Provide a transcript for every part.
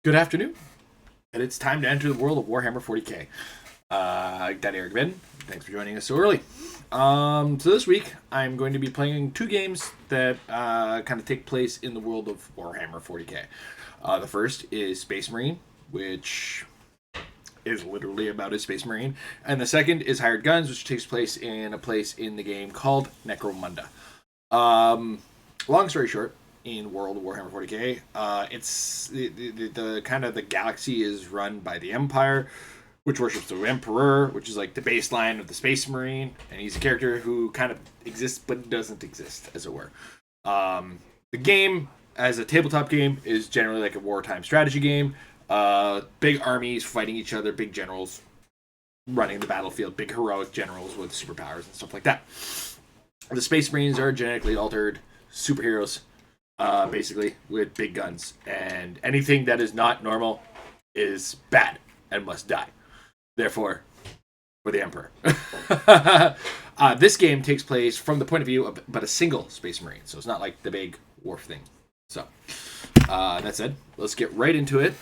Good afternoon, and it's time to enter the world of Warhammer 40K. Daddy Eric Ben, thanks for joining us so early. So this week, I'm going to be playing two games that kind of take place in the world of Warhammer 40K. The first is Space Marine, which is literally about a Space Marine, and the second is Hired Guns, which takes place in a place in the game called Necromunda. Long story short, in World of Warhammer 40K, it's the kind of the galaxy is run by the Empire, which worships the Emperor, which is like the baseline of the Space Marine, and he's a character who kind of exists but doesn't exist, as it were. The game, as a tabletop game, is generally like a wartime strategy game. Big armies fighting each other, big generals running the battlefield, big heroic generals with superpowers and stuff like that. The Space Marines are genetically altered superheroes, basically, with big guns. And anything that is not normal is bad and must die. Therefore, for the Emperor. This game takes place from the point of view of but a single Space Marine. So it's not like the big Worf thing. So, that said, let's get right into it.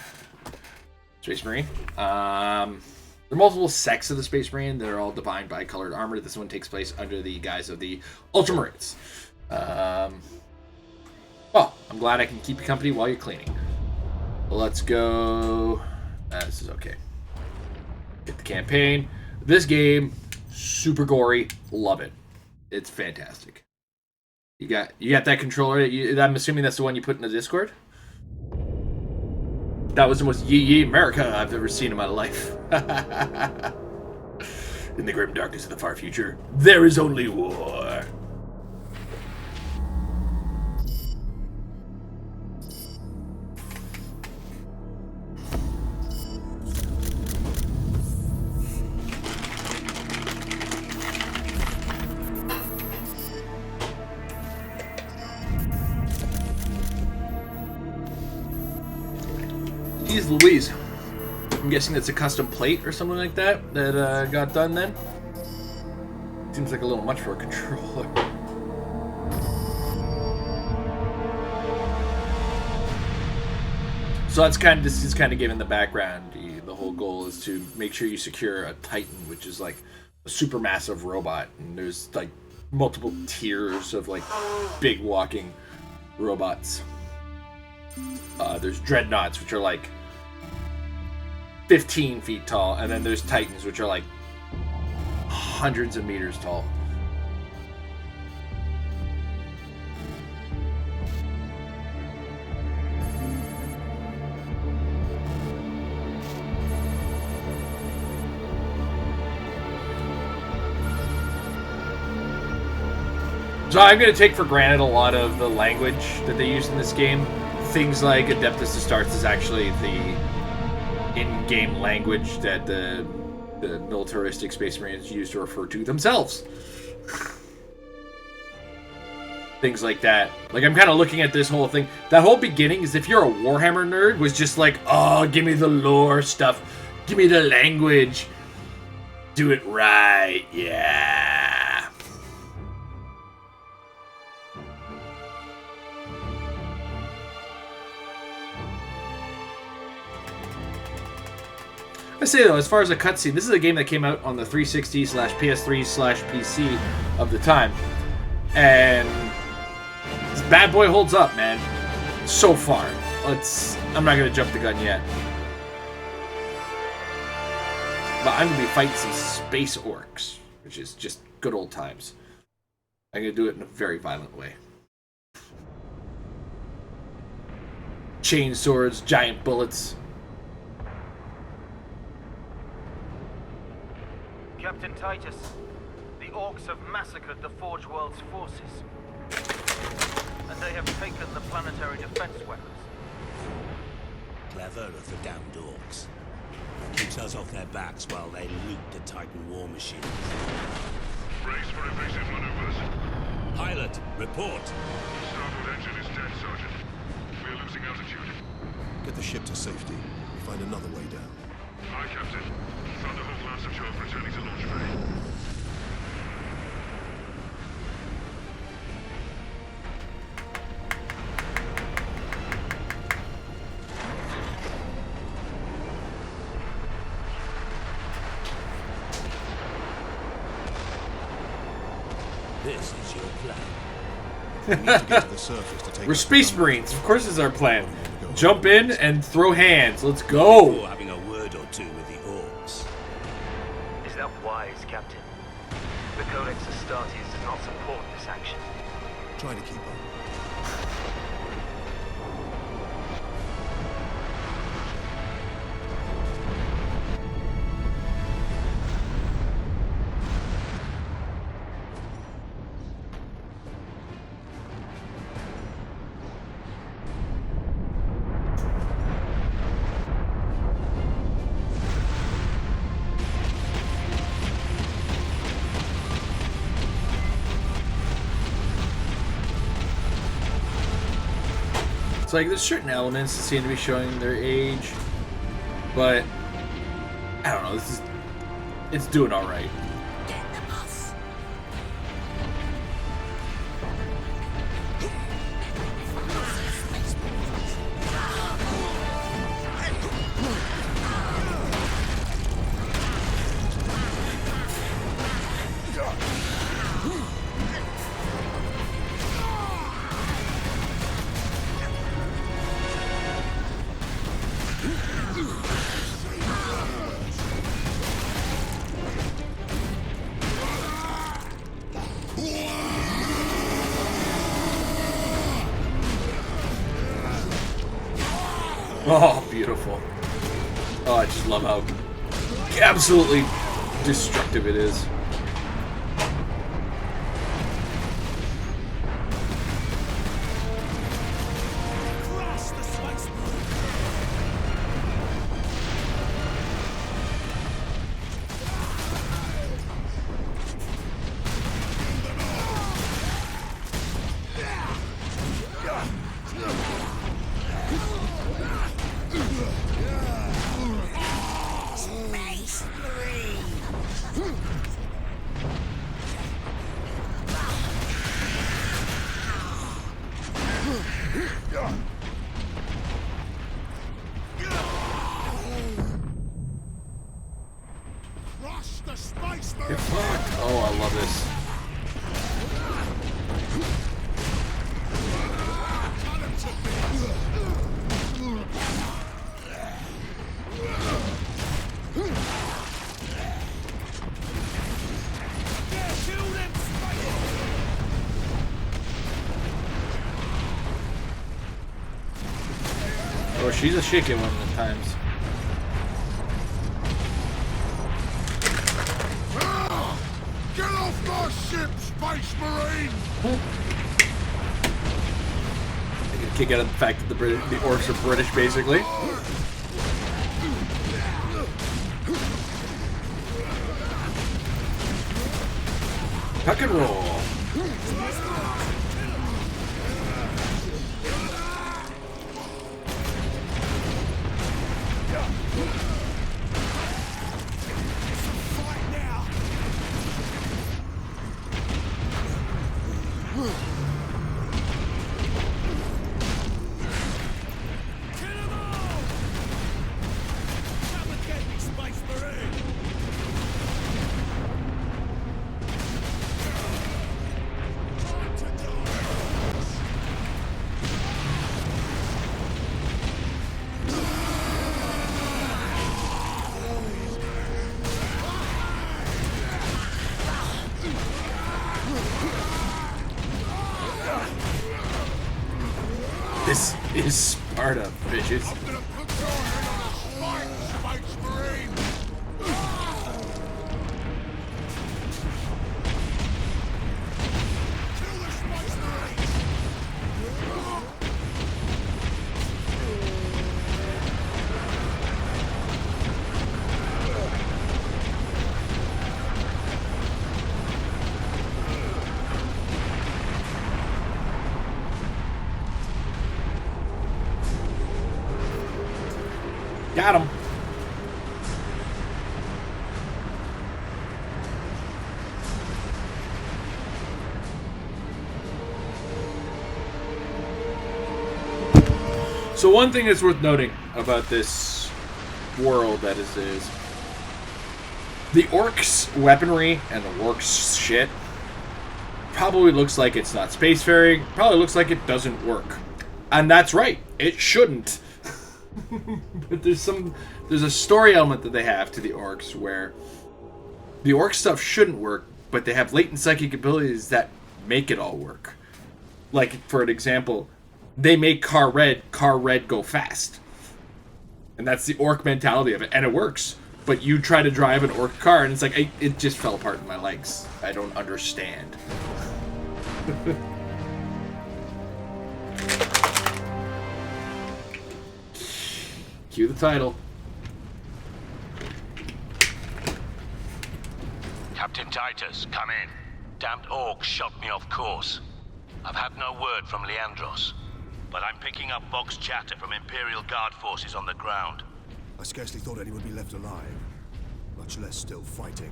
Space Marine. There are multiple sects of the Space Marine. They're all defined by colored armor. This one takes place under the guise of the Ultramarines. Well, I'm glad I can keep you company while you're cleaning. Let's go. This is okay. Get the campaign. This game, super gory. Love it. It's fantastic. You got that controller. I'm assuming that's the one you put in the Discord. That was the most yee America I've ever seen in my life. In the grim darkness of the far future, there is only war. Jeez Louise. I'm guessing that's a custom plate or something like that got done then. Seems like a little much for a controller. So this is kind of given the background. The whole goal is to make sure you secure a Titan, which is like a super massive robot, and there's like multiple tiers of like big walking robots. There's dreadnoughts, which are like 15 feet tall, and then there's Titans, which are like hundreds of meters tall. So I'm going to take for granted a lot of the language that they use in this game. Things like Adeptus Astartes is actually the in-game language that the militaristic Space Marines use to refer to themselves. Things like that. Like, I'm kind of looking at this whole thing. That whole beginning, is if you're a Warhammer nerd, was just like, oh, give me the lore stuff. Give me the language. Do it right. Yeah. I say though, as far as a cutscene, this is a game that came out on the 360/PS3/PC of the time, and this bad boy holds up, man. So far, I'm not gonna jump the gun yet, but I'm gonna be fighting some space orcs, which is just good old times. I'm gonna do it in a very violent way. Chain swords, giant bullets. Captain Titus, the orcs have massacred the Forge World's forces, and they have taken the planetary defense weapons. Clever of the damned orcs. Keeps us off their backs while they loot the Titan war machine. Brace for evasive maneuvers. Pilot, report. The starboard engine is dead, Sergeant. We are losing altitude. Get the ship to safety. Find another way down. Aye, Captain. Thunderhawk Lancer Job returning to launch bay. this is your plan. We need to get to the surface to take We're out Space the gunmen. Marines. Of course, this is our plan. Go Jump in and throw hands. Let's Before go. having a word or two with the orcs. Is that wise, Captain? The Codex Astartes does not support this action. Try to keep up. It's like there's certain elements that seem to be showing their age, but I don't know. It's doing all right. Oh, beautiful. Oh, I just love how absolutely destructive it is. Get fucked. Oh, I love this. Oh, she's a shaky one at times. Get off my ship, Space Marine! I get a kick out of the fact that the orcs are British, basically. Tuck and roll. This is Sparta, bitches. I'm gonna put your head on a spike, Space Marine! Kill the Space Marines! Got him. So one thing that's worth noting about this world that is the orcs' weaponry and the orcs' shit probably looks like it's not spacefaring. Probably looks like it doesn't work. And that's right. It shouldn't. But there's a story element that they have to the orcs where the orc stuff shouldn't work, but they have latent psychic abilities that make it all work. Like, for an example, they make car red go fast. And that's the orc mentality of it. And it works. But you try to drive an orc car, and it's like, it just fell apart in my legs. I don't understand. Cue the title. Captain Titus, come in. Damned orcs shot me off course. I've had no word from Leandros, but I'm picking up Vox chatter from Imperial Guard forces on the ground. I scarcely thought anyone would be left alive, much less still fighting.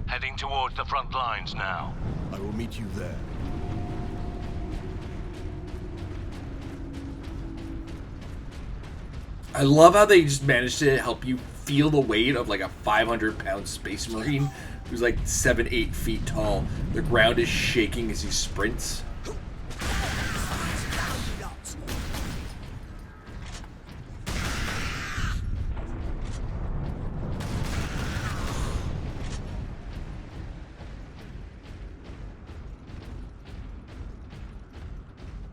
Heading towards the front lines now. I will meet you there. I love how they just managed to help you feel the weight of like a 500-pound space marine who's like 7-8 feet tall. The ground is shaking as he sprints.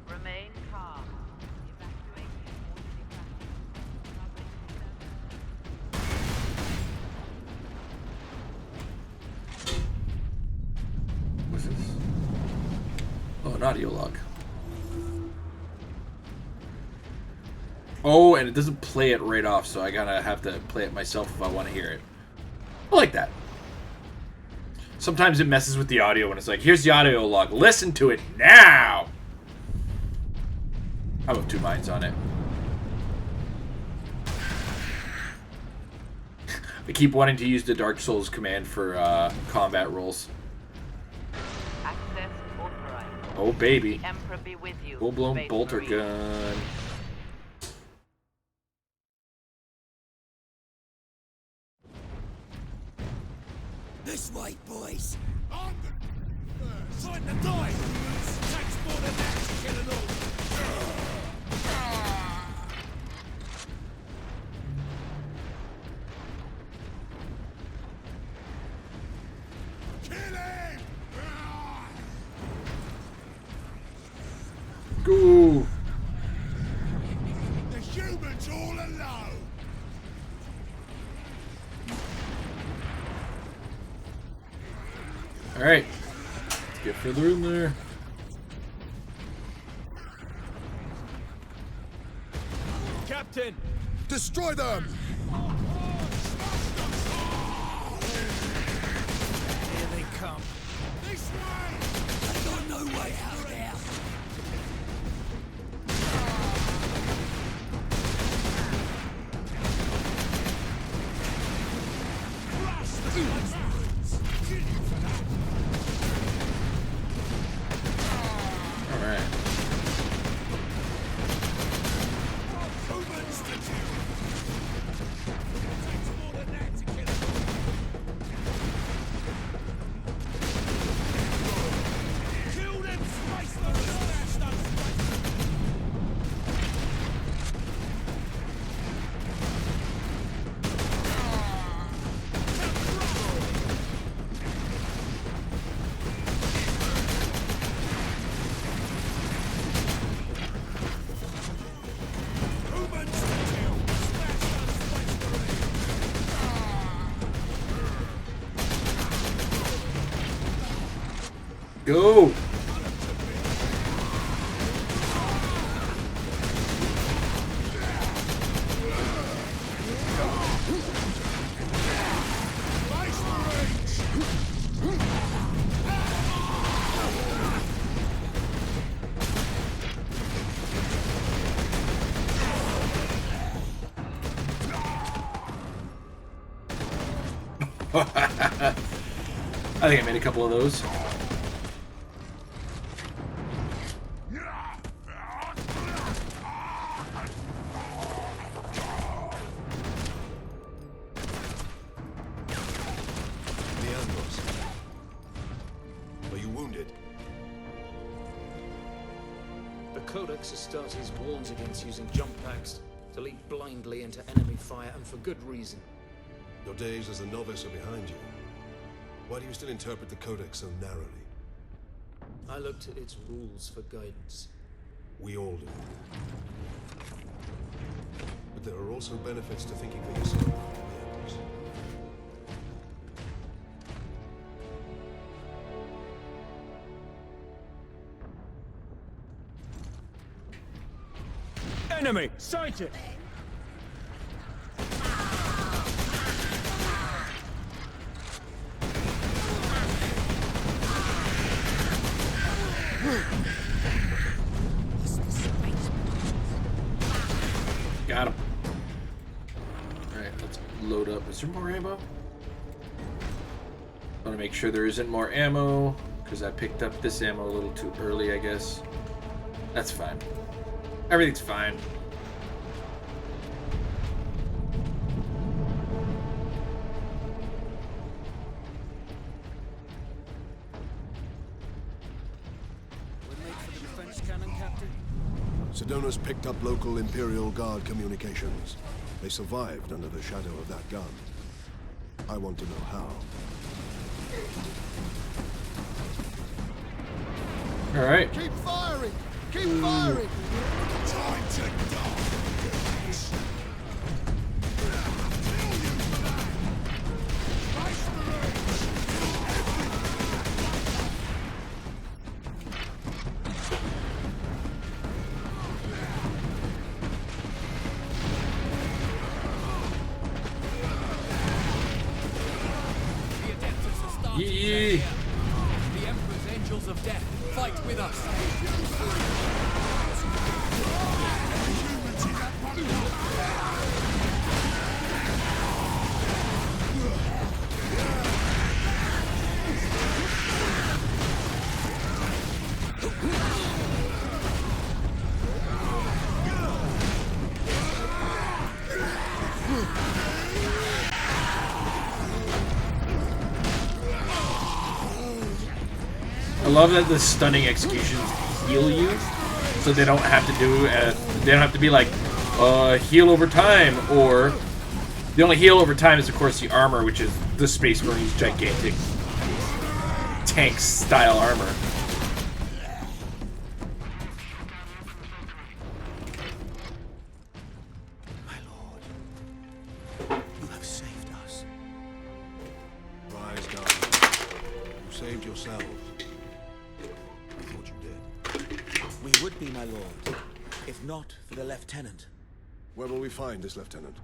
Remain calm. Evacuate What's this? Oh, an audio log. Oh, and it doesn't play it right off, so I gotta have to play it myself if I want to hear it. I like that. Sometimes it messes with the audio when it's like, here's the audio log. Listen to it now! I have two minds on it. I keep wanting to use the Dark Souls command for combat rolls. access authorized. Oh, baby. The Emperor be with you. Full-blown Space bolter Marine. gun. This way, boys. On the... Sign the die. Takes more than that to kill an orc. Kill him! Go! The humans all alone. Alright. Let's get further in there. Captain! Destroy them! Here they come. This way! I got no way out there. Alright. Go! I think I made a couple of those. Leandros. Are you wounded? Codex Astartes warns against using jump packs to leap blindly into enemy fire, and for good reason. Your days as a novice are behind you. Why do you still interpret the Codex so narrowly? I looked at its rules for guidance. We all do. But there are also benefits to thinking for yourself. Yes. Enemy sighted! Got him. Alright, let's load up. Is there more ammo? I want to make sure there isn't more ammo, because I picked up this ammo a little too early, I guess. That's fine. Everything's fine. Sedona's picked up local Imperial Guard communications. They survived under the shadow of that gun. I want to know how. Alright. Keep firing! Keep firing! Time to die! Yee. The Emperor's Angels of Death, fight with us! I love that the stunning executions heal you, so they don't have to they don't have to be like heal over time, or the only heal over time is of course the armor, which is the Space Marine's gigantic tank style armor. My lord, you have saved us. Rise, Guardian. You saved yourselves. I thought you did. We would be, my lord, if not for the lieutenant. Where will we find this lieutenant?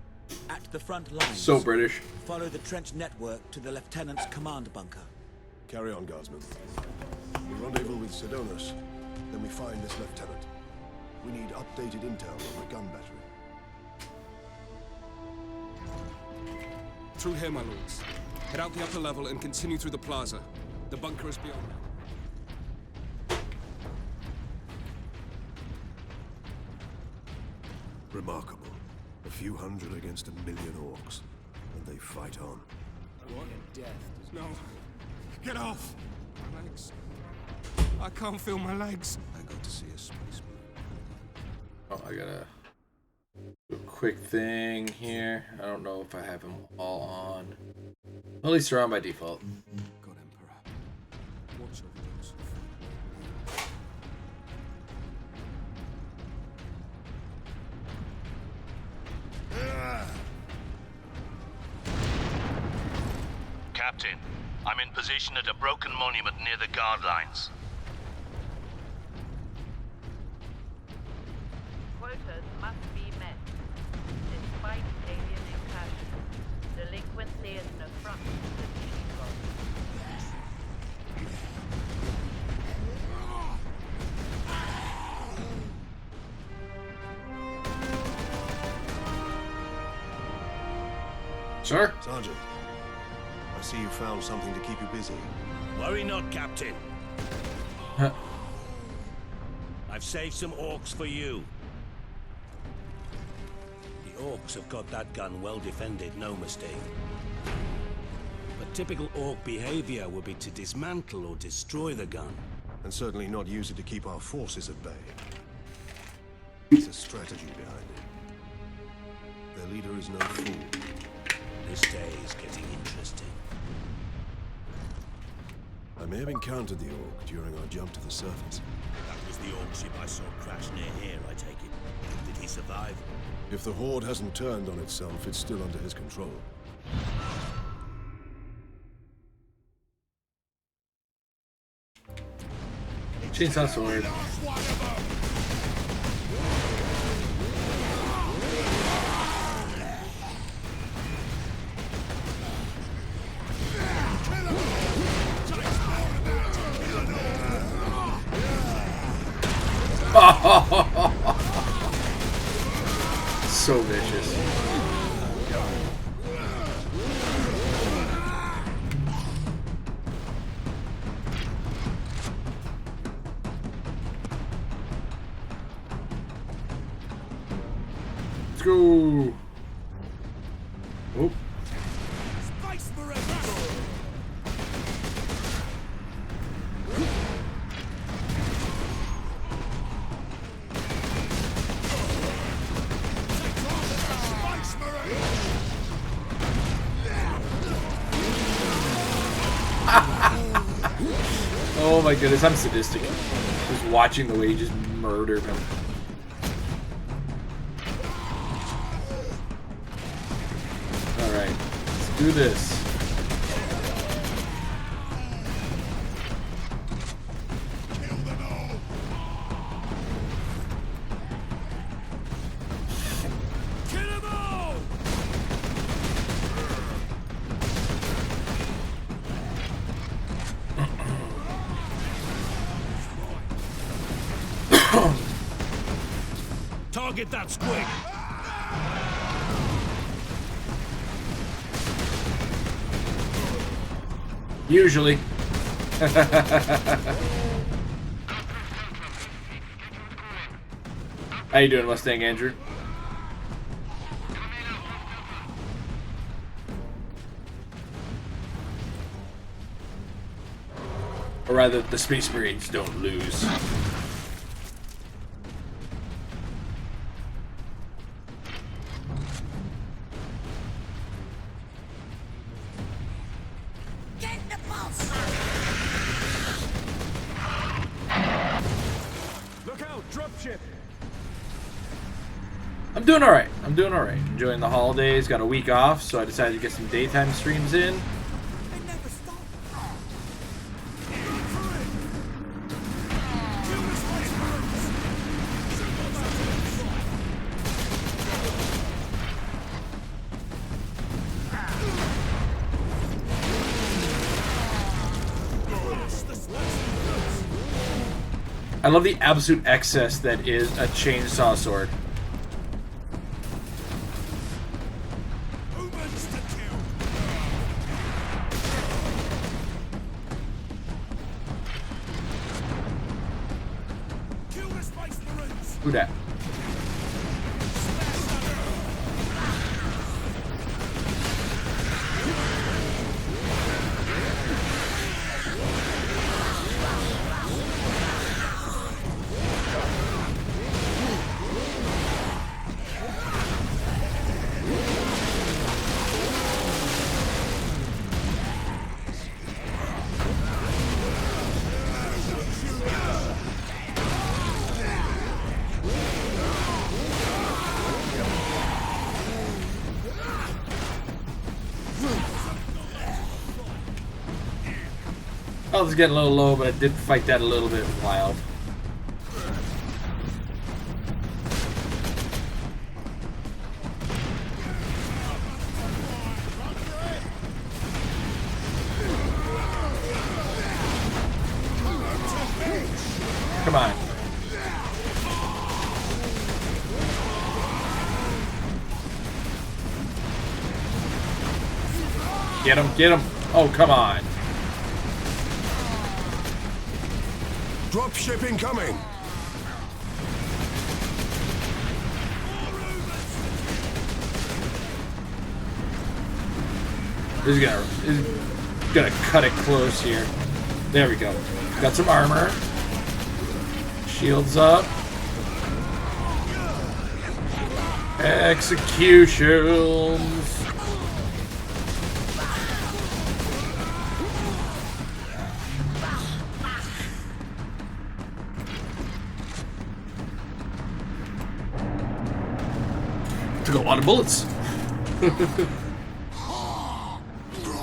At the front lines. So British. Follow the trench network to the lieutenant's command bunker. Carry on, guardsmen. We rendezvous with Sedonis, then we find this lieutenant. We need updated intel on the gun battery. Through here, my lords. Head out the upper level and continue through the plaza. The bunker is beyond now. Remarkable. A few hundred against 1 million orcs, and they fight on. No. Get off! My legs. I can't feel my legs. I got to see a spaceman. Oh, I gotta do a quick thing here. I don't know if I have them all on. At least they're on by default. God, Emperor. Watch over those who fight. Captain, I'm in position at a broken monument near the guard lines. Quotas must be met. Despite alien incursions, delinquency is an affront to the people. Sir? Sergeant, I see you found something to keep you busy. Worry not, Captain. Huh. I've saved some orcs for you. The orcs have got that gun well defended, no mistake. But typical orc behavior would be to dismantle or destroy the gun. And certainly not use it to keep our forces at bay. There's a strategy behind it. Their leader is no fool. This day is getting interesting. I may have encountered the Orc during our jump to the surface. That was the Orc ship I saw crash near here, I take it. Did he survive? If the Horde hasn't turned on itself, it's still under his control. Chainsaw sword. So vicious. Let's go. Oh. Oh my goodness, I'm sadistic. Just watching the way he just murdered him. Alright, let's do this. Target that squig! Usually. How you doing, Mustang Andrew? Or rather, the Space Marines don't lose. I'm doing alright. I'm doing alright. Enjoying the holidays. Got a week off, so I decided to get some daytime streams in. I love the absolute excess that is a chainsaw sword. Who dat? I was getting a little low, but I did fight that a little bit wild. Come on. Get him, get him. Oh, come on. Dropship incoming! He's gonna cut it close here. There we go. Got some armor. Shields up. Executions. Took a lot of bullets.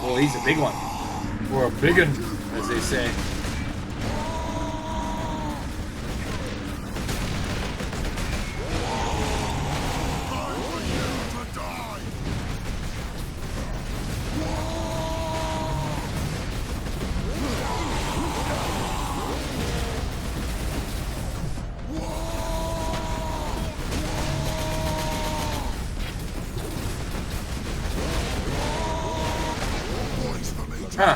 Oh, he's a big one. Or a big one, as they say. Huh.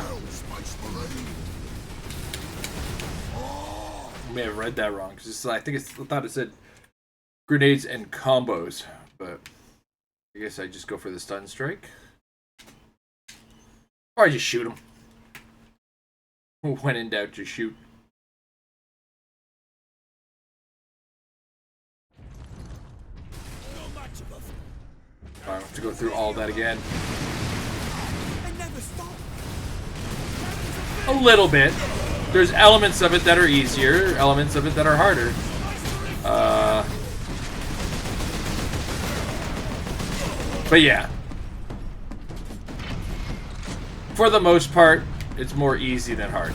I may have read that wrong. Cause I thought it said grenades and combos, but I guess I just go for the stun strike, or I just shoot him. When in doubt, just shoot. I have to go through all that again. A little bit. There's elements of it that are easier, elements of it that are harder. But yeah. For the most part, it's more easy than hard.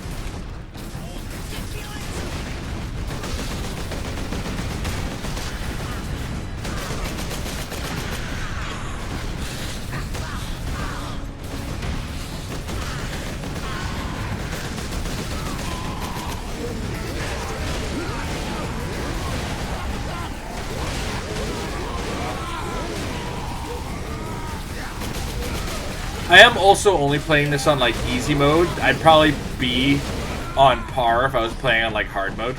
I am also only playing this on like easy mode. I'd probably be on par if I was playing on like hard mode.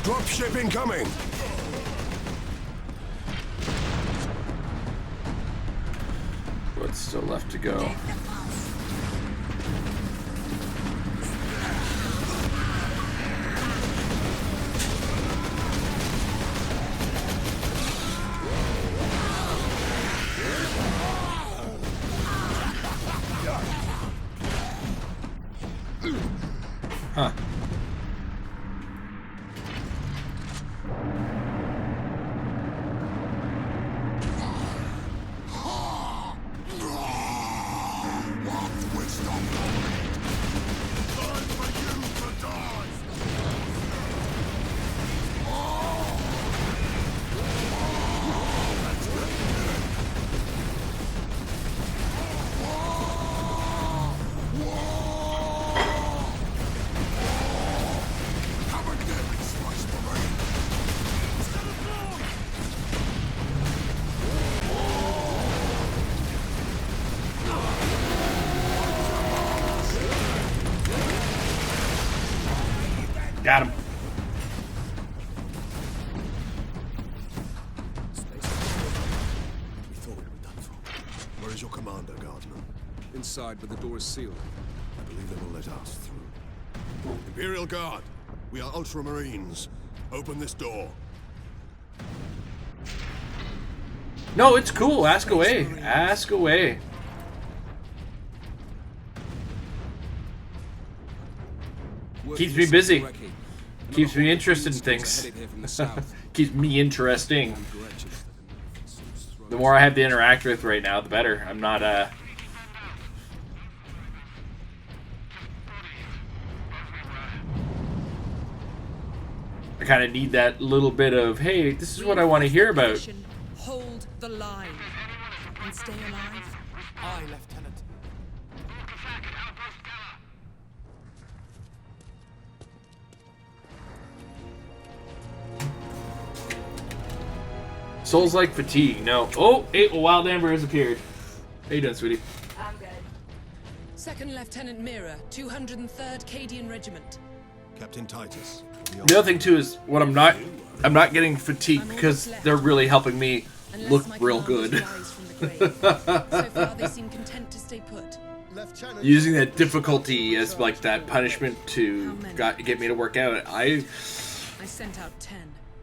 Dropship incoming! What's still left to go? Huh. Got him. We thought we were done for. Where is your commander, Guardsman? Inside, but the door is sealed. I believe they will let us through. Imperial Guard, we are Ultramarines. Open this door. No, it's cool. Ask away. Ask away. Keeps me busy. Keeps me interested in things. Keeps me interesting. The more I have to interact with right now, the better. I'm not I kind of need that little bit of, hey, this is what I want to hear about. Hold the line and stay alive. Aye, Lieutenant. Souls like fatigue. No. Oh, hey, a wild amber has appeared. How you doing, sweetie? I'm good. Second Lieutenant Mira, 203rd Cadian Regiment. Captain Titus. The other thing too is what I'm not I'm not getting fatigued because they're really helping me look real good. So far, they seem content to stay put. Using that difficulty as like that punishment to get me to work out. I sent out 10.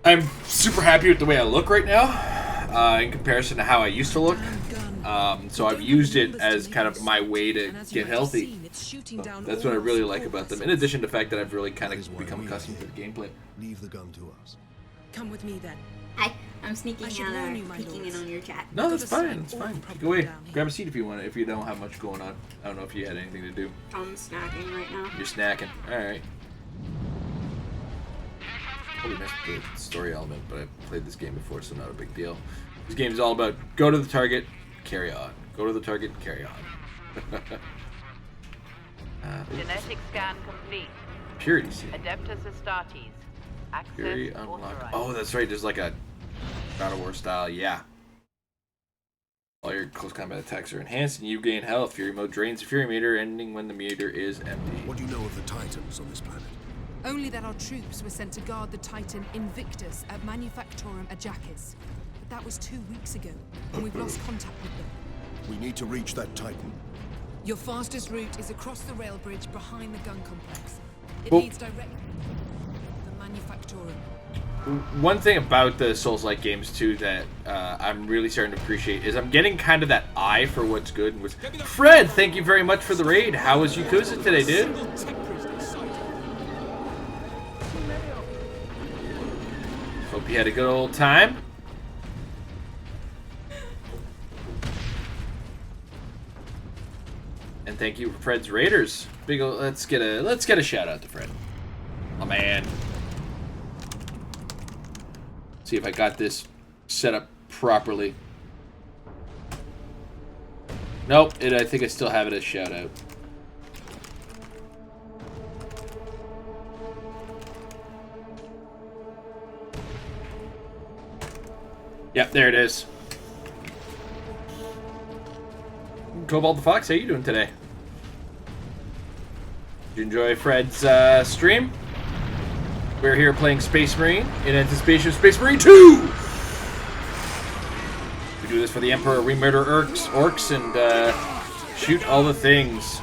I'm super happy with the way I look right now, in comparison to how I used to look. So I've used it as kind of my way to get healthy. So that's what I really like about them. In addition to the fact that I've really kind of become accustomed to the gameplay. Leave the gun to us. Come with me then. Hi, I'm sneaking peeking in on your chat. No, that's fine. It's fine. Go away. Grab a seat if you want. If you don't have much going on. I don't know if you had anything to do. I'm snacking right now. You're snacking. All right. Probably missed the story element, but I played this game before, so not a big deal. This game is all about go to the target, carry on. Go to the target, carry on. Genetic scan complete. Purity seed. Adeptus Astartes. Access Fury unlocked. authorized. Oh, that's right. There's like a God of War style. Yeah. All your close combat attacks are enhanced, and you gain health. Fury mode drains the Fury meter, ending when the meter is empty. What do you know of the Titans on this planet? Only that our troops were sent to guard the Titan Invictus at Manufactorum Ajakis. But that was 2 weeks ago, and we've lost contact with them. We need to reach that Titan. Your fastest route is across the rail bridge behind the gun complex. It Well- leads directly to the Manufactorum. One thing about the Souls-like games too that I'm really starting to appreciate is I'm getting kind of that eye for what's good. Was Fred? Thank you very much for the raid. How was Yakuza today, dude? Hope you had a good old time. And thank you for Fred's Raiders. Big ol', let's get a shout out to Fred. Oh man. See if I got this set up properly. Nope, I think I still have it as shout out. Yep, there it is. Cobalt the Fox, how you doing today? Did you enjoy Fred's stream? We're here playing Space Marine in anticipation of Space Marine 2! We do this for the Emperor. We murder orcs and shoot all the things.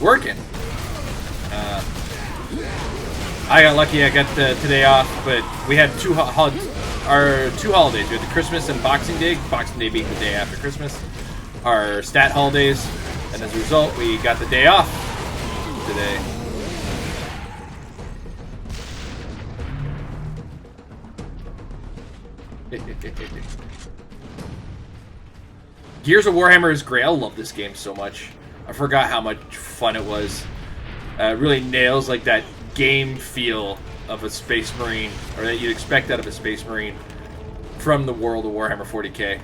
Working. I got lucky. I got the today off, but we had two holidays. We had the Christmas and Boxing Day. Boxing Day being the day after Christmas. Our stat holidays, and as a result, we got the day off today. Gears of Warhammer is great. I love this game so much. I forgot how much fun it was. It really nails like that game feel of a Space Marine, or that you'd expect out of a Space Marine from the world of Warhammer 40K.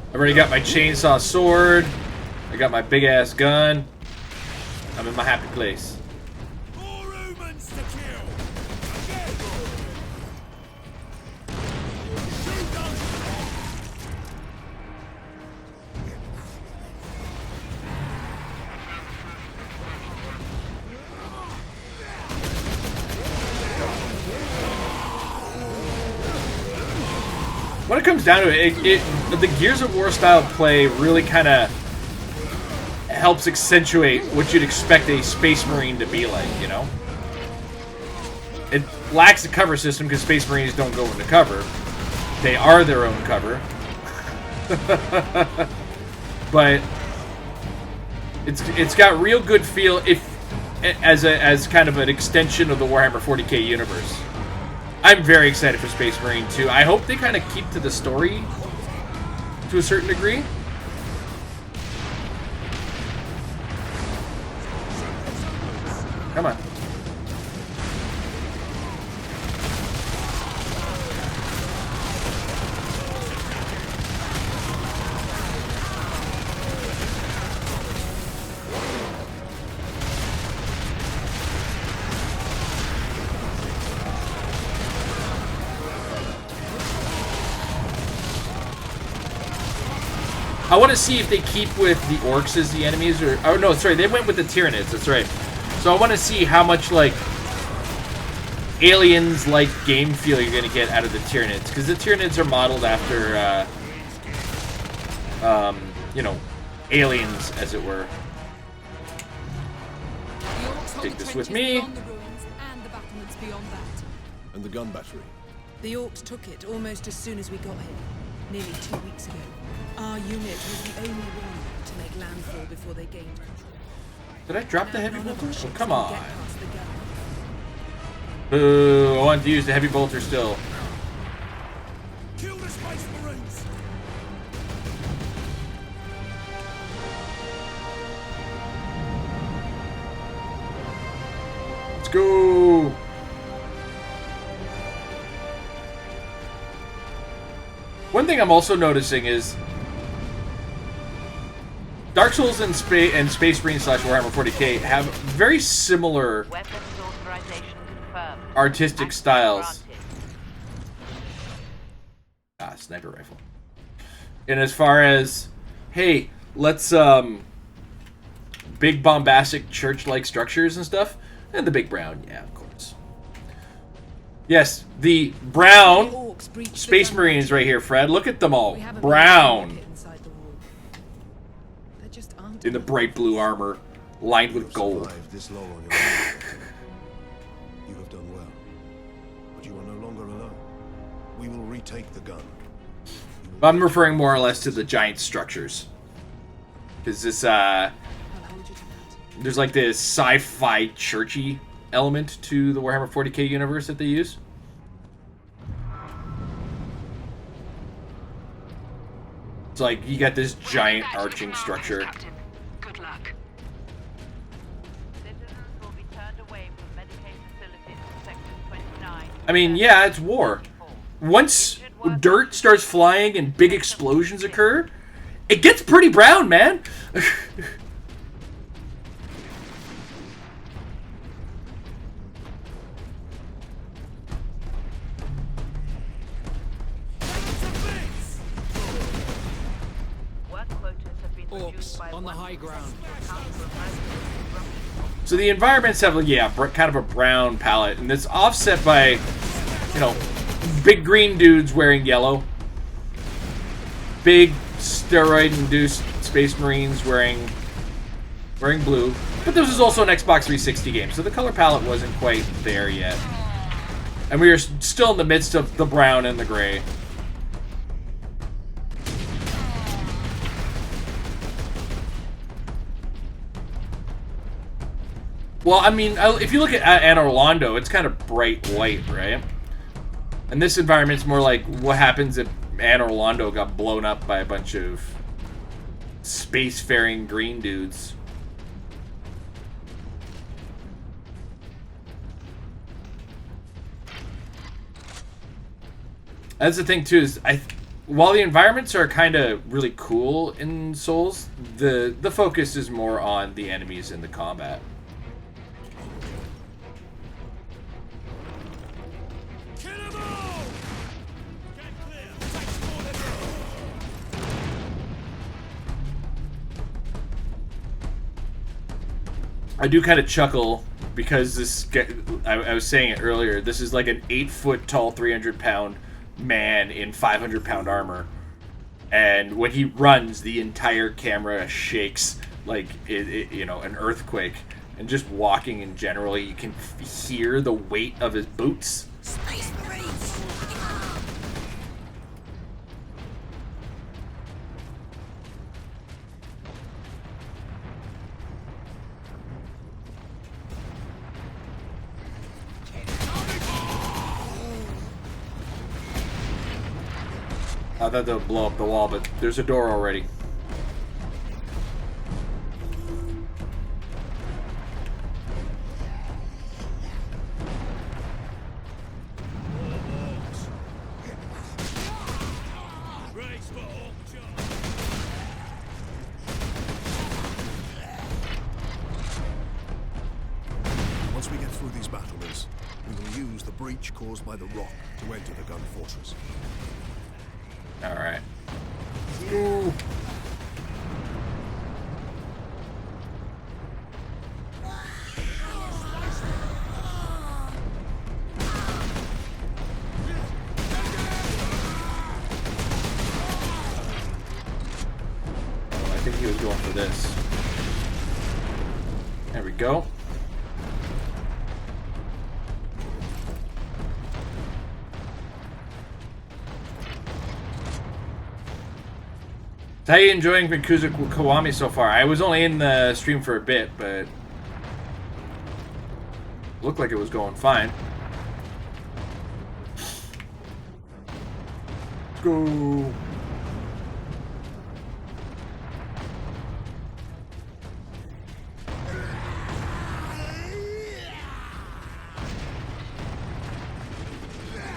I've already got my chainsaw sword. I got my big ass gun. I'm in my happy place. When it comes down to it, the Gears of War style play really kind of helps accentuate what you'd expect a Space Marine to be like, you know? It lacks a cover system because Space Marines don't go into cover. They are their own cover. But it's got real good feel as kind of an extension of the Warhammer 40K universe. I'm very excited for Space Marine 2. I hope they kind of keep to the story to a certain degree. Come on. I want to see if they keep with the orcs as the enemies, or oh no, sorry, they went with the Tyranids. That's right. So I want to see how much like aliens-like game feel you're gonna get out of the Tyranids, because the Tyranids are modeled after, you know, aliens, as it were. Take this with me. And the gun battery. The Orcs took it almost as soon as we got here, nearly 2 weeks ago. Our unit was the only one to make landfall before they gained control. Did I drop the heavy bolter? Oh, come on. Boo, I want to use the heavy bolter still. Kill the Space Marines! Let's go. One thing I'm also noticing is Dark Souls and Space Marine / Warhammer 40K have very similar artistic styles. Sniper rifle. And as far as, hey, let's big bombastic church-like structures and stuff, and the big brown, yeah, of course. Yes, the brown Space Marines right here, Fred. Look at them all, brown. In the bright blue armor, lined with gold. This long on your own. You have done well, but you are no longer alone. We will retake the gun. I'm referring more or less to the giant structures, because this there's like this sci-fi churchy element to the Warhammer 40K universe that they use. It's like you got this giant arching structure. Good luck. Citizens will be turned away from Medicaid facilities in Section 29. I mean, yeah, it's war. Once dirt starts flying and big explosions occur, it gets pretty brown, man. Orcs on the high ground. So the environments have, yeah, kind of a brown palette, and it's offset by, you know, big green dudes wearing yellow, big steroid-induced Space Marines wearing blue. But this is also an Xbox 360 game, so the color palette wasn't quite there yet, and we are still in the midst of the brown and the gray. Well, I mean, if you look at Anne Orlando, it's kind of bright white, right? And this environment's more like what happens if Anne Orlando got blown up by a bunch of spacefaring green dudes. That's the thing, too, is while the environments are kind of really cool in Souls, the focus is more on the enemies and the combat. I do kind of chuckle because this I was saying it earlier, this is like an 8-foot tall 300-pound man in 500-pound armor, and when he runs the entire camera shakes like you know, an earthquake, and just walking in general you can hear the weight of his boots. Space Marines! I thought they'll blow up the wall, but there's a door already. Once we get through these battlements, we will use the breach caused by the rock to enter the gun fortress. Alright. Ooh. he was going for this. There we go. How are you enjoying Vancouver Kiwami so far? I was only in the stream for a bit, but looked like it was going fine. Let's go.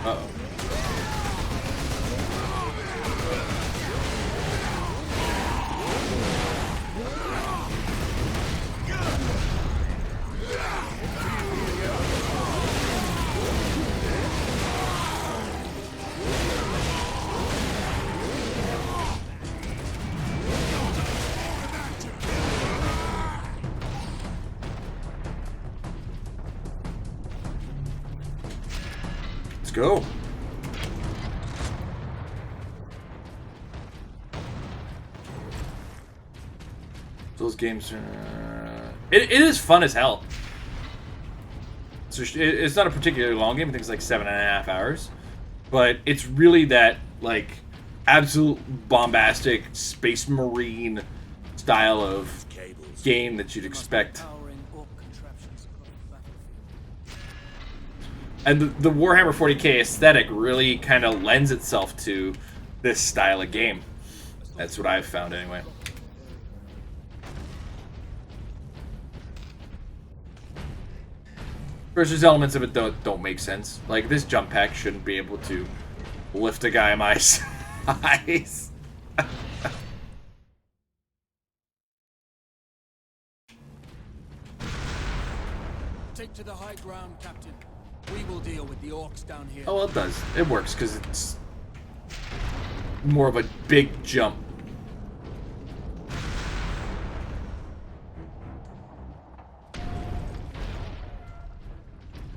Uh-oh. Let's go. Those games are... It is fun as hell. So it's not a particularly long game. I think it's like 7.5 hours. But it's really that, like, absolute bombastic Space Marine style of game that you'd expect. And the Warhammer 40K aesthetic really kind of lends itself to this style of game. That's what I've found anyway. First, there's elements of it that don't make sense. Like, this jump pack shouldn't be able to lift a guy my size. Take to the high ground, Captain. We will deal with the orcs down here. Oh, well, it does. It works because it's more of a big jump.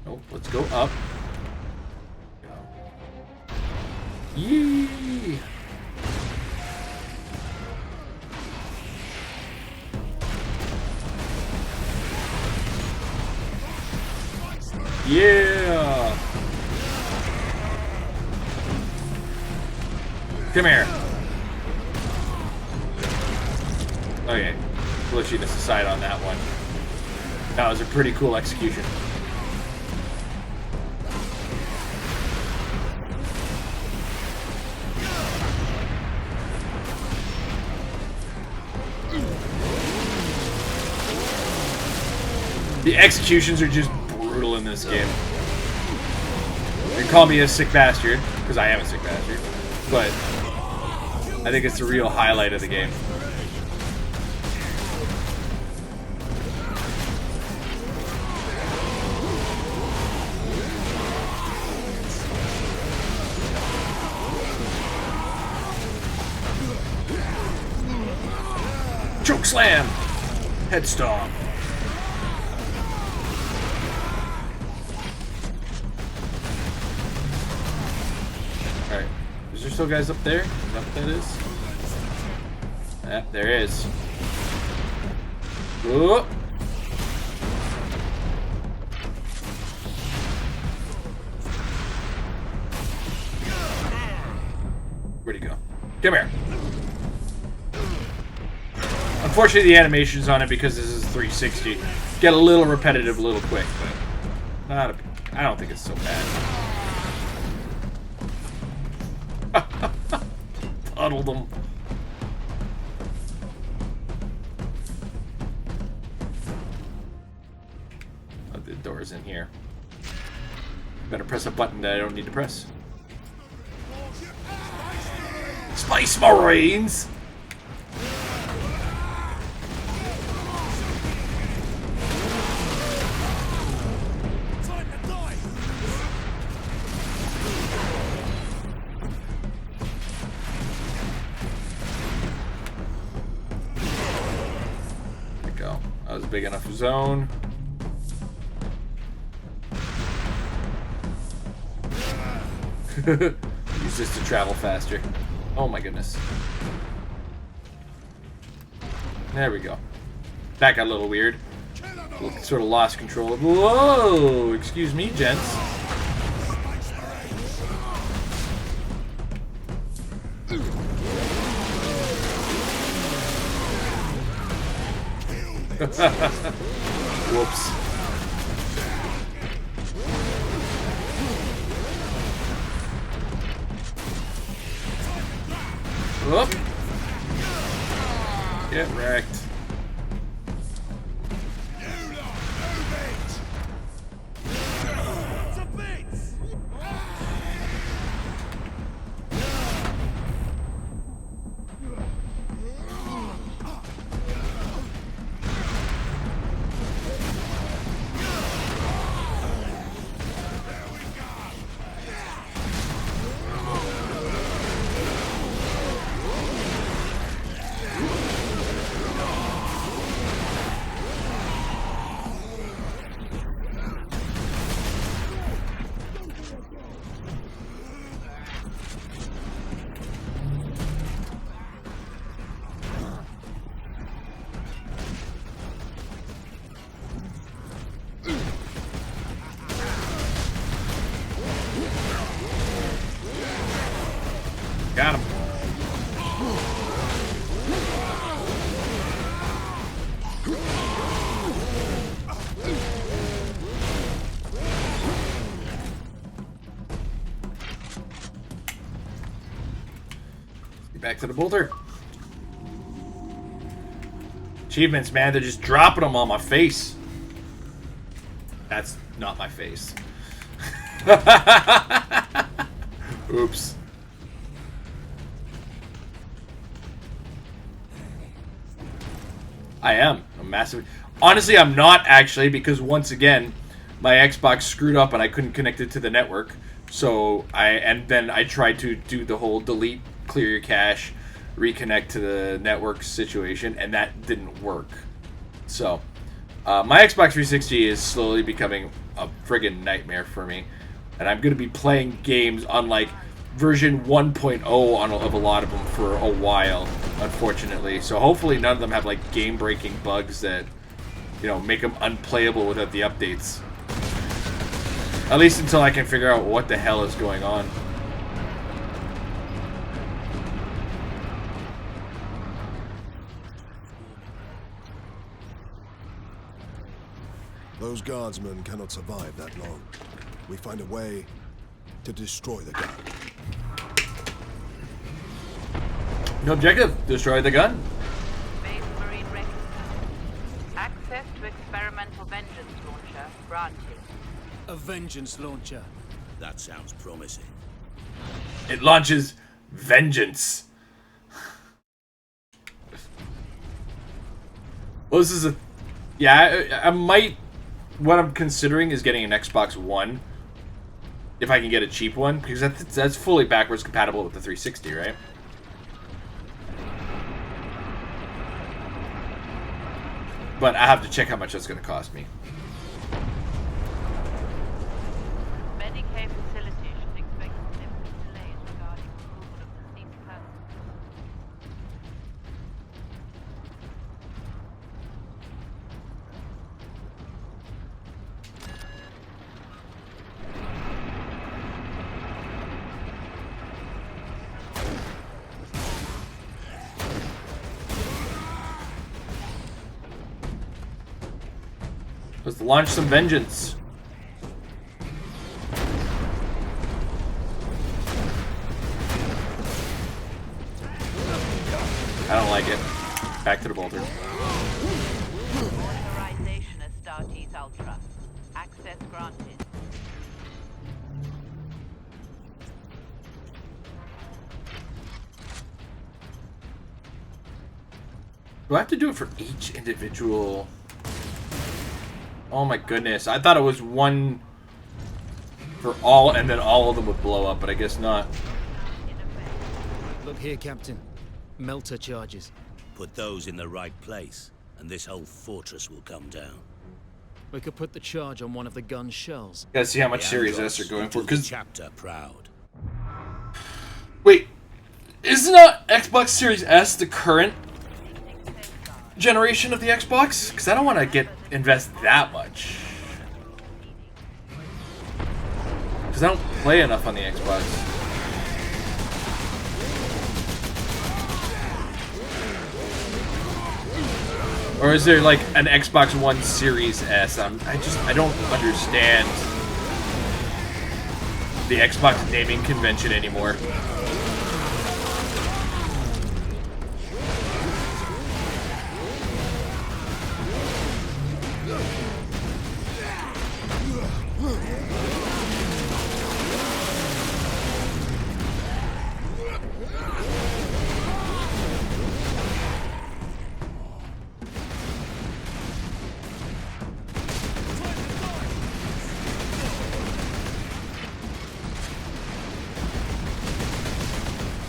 Oh, let's go up. Yee! Yeah! Come here. Okay. Glitchiness aside on that one. That was a pretty cool execution. The executions are just brutal in this game. You can call me a sick bastard, because I am a sick bastard, but I think it's the real highlight of the game. Choke slam! Head stomp. Alright. Is there still guys up there? Is that what that is? Yeah, there is. Whoa. Where'd he go? Come here. Unfortunately, the animations on it, because this is 360, get a little repetitive a little quick, but not I don't think it's so bad. Puddled them. Oh, the door's in here. Better press a button that I don't need to press. Space Marines! Big enough zone. Use this to travel faster. Oh my goodness. There we go. That got a little weird. Sort of lost control. Whoa! Excuse me, gents. Whoops. Whoop. Get wrecked. Got him. Get back to the boulder. Achievements, man, they're just dropping them on my face. That's not my face. Oops. I am. I'm massive. Honestly, I'm not actually, because once again, my Xbox screwed up and I couldn't connect it to the network. So then I tried to do the whole delete, clear your cache, reconnect to the network situation, and that didn't work. So my Xbox 360 is slowly becoming a friggin' nightmare for me, and I'm going to be playing games on like version 1.0 of a lot of them for a while, unfortunately. So hopefully none of them have like game-breaking bugs that, you know, make them unplayable without the updates. At least until I can figure out what the hell is going on. Those guardsmen cannot survive that long. We find a way to destroy the gun. No objective. Destroy the gun. Space Marine Records. Access to experimental vengeance launcher granted. A vengeance launcher. That sounds promising. It launches vengeance. Well, this is a... Yeah, I might... What I'm considering is getting an Xbox One. If I can get a cheap one. Because that's fully backwards compatible with the 360, right? But I have to check how much that's going to cost me. Medicaid facility should expect significant delays regarding approval of deceased persons. Let's launch some vengeance. I don't like it. Back to the boulder. Authorization as Startees Ultra. Access granted. Do I have to do it for each individual? Oh my goodness. I thought it was one for all and then all of them would blow up, but I guess not. Look here, Captain. Melter charges. Put those in the right place, and this whole fortress will come down. We could put the charge on one of the gun's shells. Gotta see how much Series S are going for, because... Chapter proud. Wait, isn't Xbox Series S the current generation of the Xbox, because I don't want to invest that much. Because I don't play enough on the Xbox. Or is there like an Xbox One Series S? I don't understand the Xbox naming convention anymore.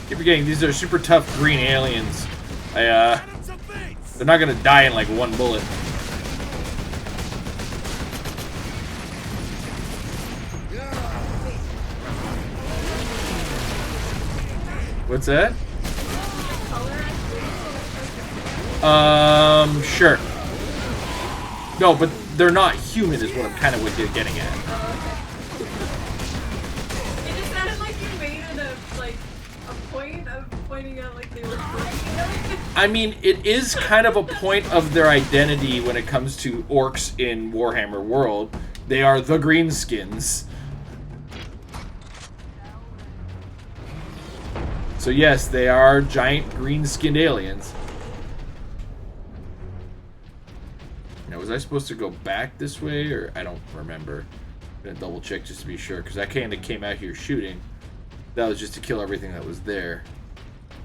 Keep forgetting these are super tough green aliens. They're not gonna die in like one bullet. What's that? Sure. No, but they're not human is what I'm kind of getting at. It just sounded like you made it a point of pointing out like they were I mean, it is kind of a point of their identity when it comes to orcs in Warhammer World. They are the greenskins. So yes, they are giant green-skinned aliens. Now, was I supposed to go back this way, or I don't remember. I'm gonna double check just to be sure, because I kind of came out here shooting. That was just to kill everything that was there.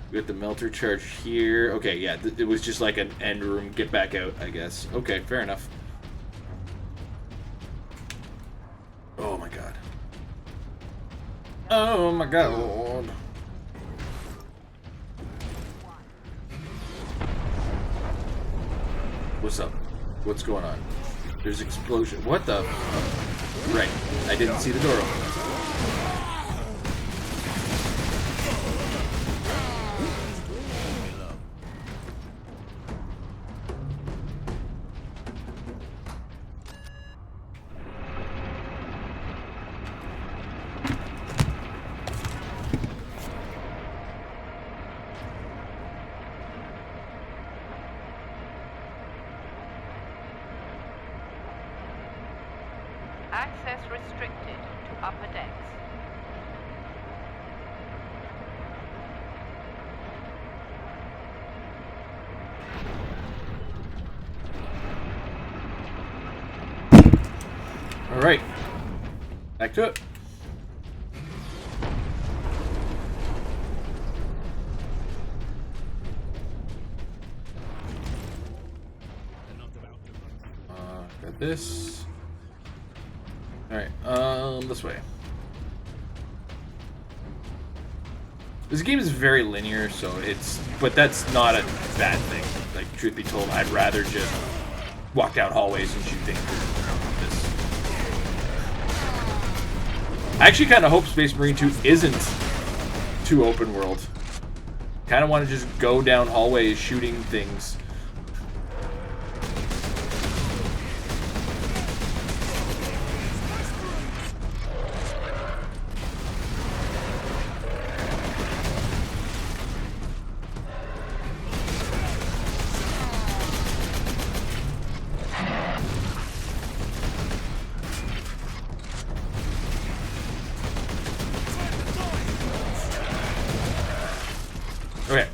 We got the melter charge here. Okay, yeah, it was just like an end room. Get back out, I guess. Okay, fair enough. Oh my god. Oh my god. What's up? What's going on? There's explosion. What the? Right. I didn't see the door open. Access restricted to upper decks. All right. Back to it. Got this. Alright, this way. This game is very linear, so but that's not a bad thing. Like, truth be told, I'd rather just walk down hallways and shoot things than this. I actually kind of hope Space Marine 2 isn't too open world. Kind of want to just go down hallways shooting things. Okay.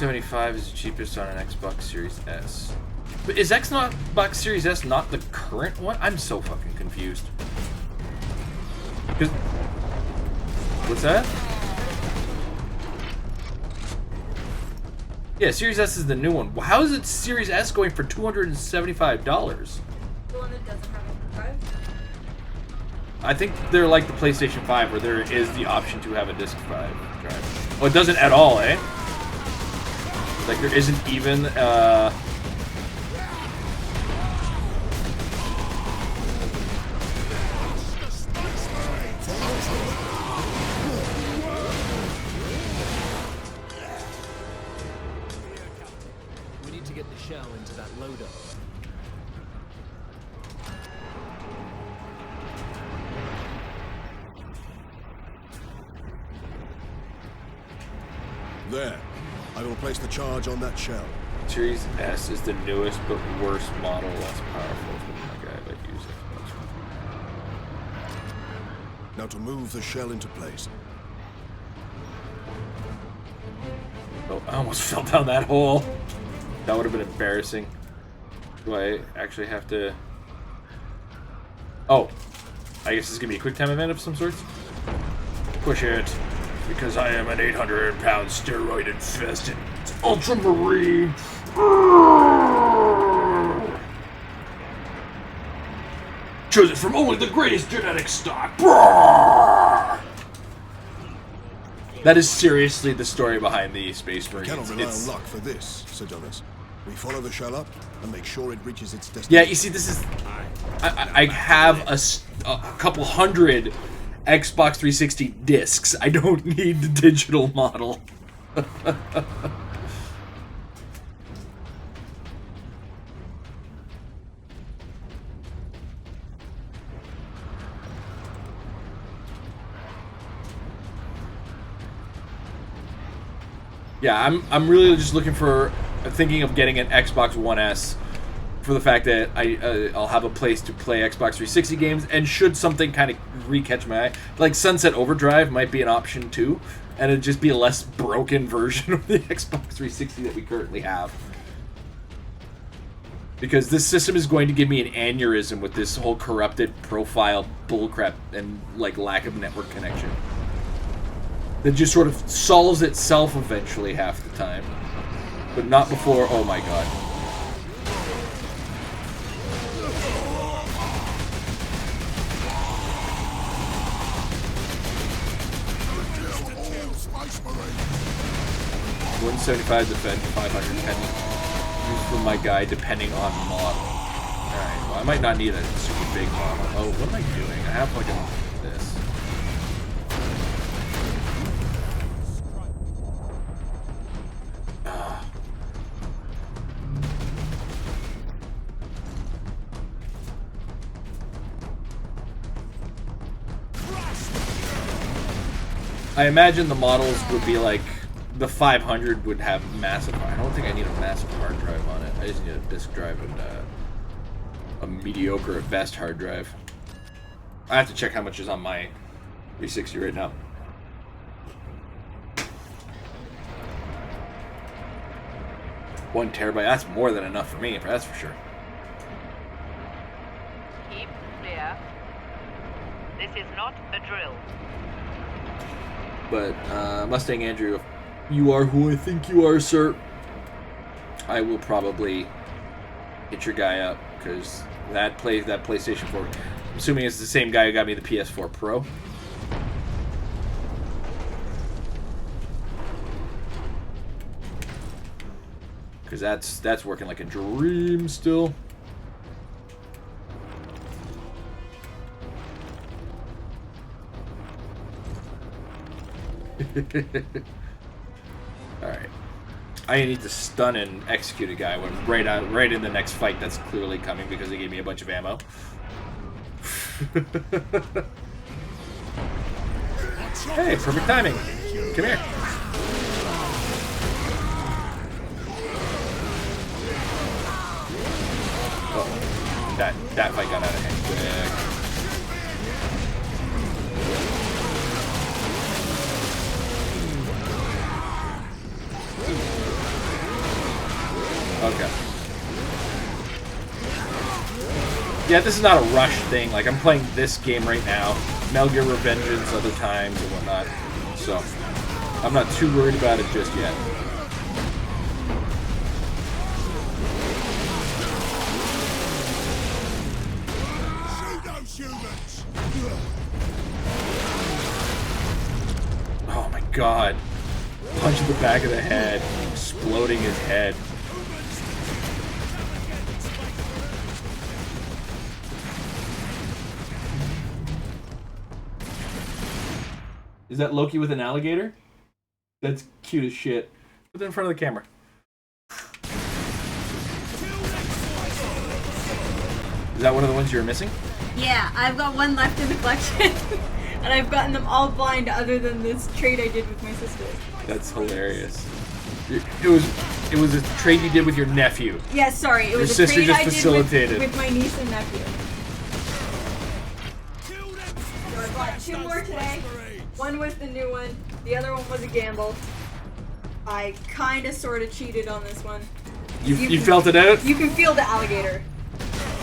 $275 is the cheapest on an Xbox Series S. But is Xbox Series S not the current one? I'm so fucking confused. What's that? Yeah, Series S is the new one. How is it Series S going for $275? the one that doesn't have a drive. I think they're like the PlayStation 5, where there is the option to have a disc 5 drive. Well, it doesn't at all, eh? Like, there isn't even, There. I will place the charge on that shell. Series S is the newest but worst model, less powerful. Okay, I'd like to use it. Now to move the shell into place. Oh, I almost fell down that hole. That would have been embarrassing. Do I actually have to... Oh. I guess this is going to be a quick time event of some sorts. Push it. Because I am an 800-pound steroid-infested ultramarine. Chosen from only the greatest genetic stock. That is seriously the story behind the Space Marines. We cannot rely on luck for this, Sidonus. We follow the shell up and make sure it reaches its destination. Yeah, you see, this is... I have a couple hundred Xbox 360 discs. I don't need the digital model. Yeah, I'm really just looking for, thinking of getting an Xbox One S for the fact that I'll have a place to play Xbox 360 games, and should something kind of re-catch my eye, like Sunset Overdrive might be an option too, and it'd just be a less broken version of the Xbox 360 that we currently have. Because this system is going to give me an aneurysm with this whole corrupted profile bullcrap and like lack of network connection. That just sort of solves itself eventually half the time. But not before, oh my god. $175 defend, 500 penny. Use for my guy depending on model. Alright, well I might not need a super big model. Oh, what am I doing? I have like this. I imagine the models would be like, the 500 would have massive, I don't think I need a massive hard drive on it. I just need a disk drive and a mediocre at best hard drive. I have to check how much is on my 360 right now. One terabyte, that's more than enough for me, that's for sure. Keep clear. This is not a drill. But, Mustang Andrew, if you are who I think you are, sir, I will probably hit your guy up, because that PlayStation 4, I'm assuming it's the same guy who got me the PS4 Pro. Because that's working like a dream still. Alright. I need to stun and execute a guy when right in the next fight that's clearly coming because he gave me a bunch of ammo. Hey, perfect timing. Come here. Oh, that fight got out of hand quick. Okay. Yeah, this is not a rush thing. Like, I'm playing this game right now. Metal Gear Revengeance other times and whatnot. So, I'm not too worried about it just yet. Oh my god. Punch in the back of the head. Exploding his head. Is that Loki with an alligator? That's cute as shit. Put that in front of the camera. Is that one of the ones you were missing? Yeah, I've got one left in the collection. And I've gotten them all blind other than this trade I did with my sister. That's hilarious. It was a trade you did with your nephew. Yeah, sorry. It was Your a sister trade just I facilitated. did with my niece and nephew. So I bought 2 more today. One was the new one. The other one was a gamble. I kind of sort of cheated on this one. You felt it out? You can feel the alligator.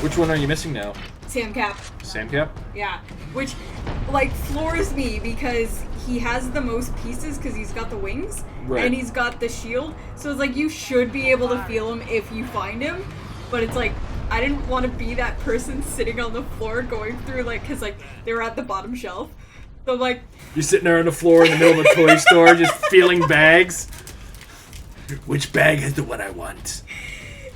Which one are you missing now? Sam Cap. Sam Cap? Yeah. Which, like, floors me because he has the most pieces because he's got the wings. Right. And he's got the shield. So it's like you should be able to feel him if you find him. But it's like, I didn't want to be that person sitting on the floor going through, like, because, like, they were at the bottom shelf. So I'm like... You're sitting there on the floor in the middle of a toy store just feeling bags. Which bag has the one I want?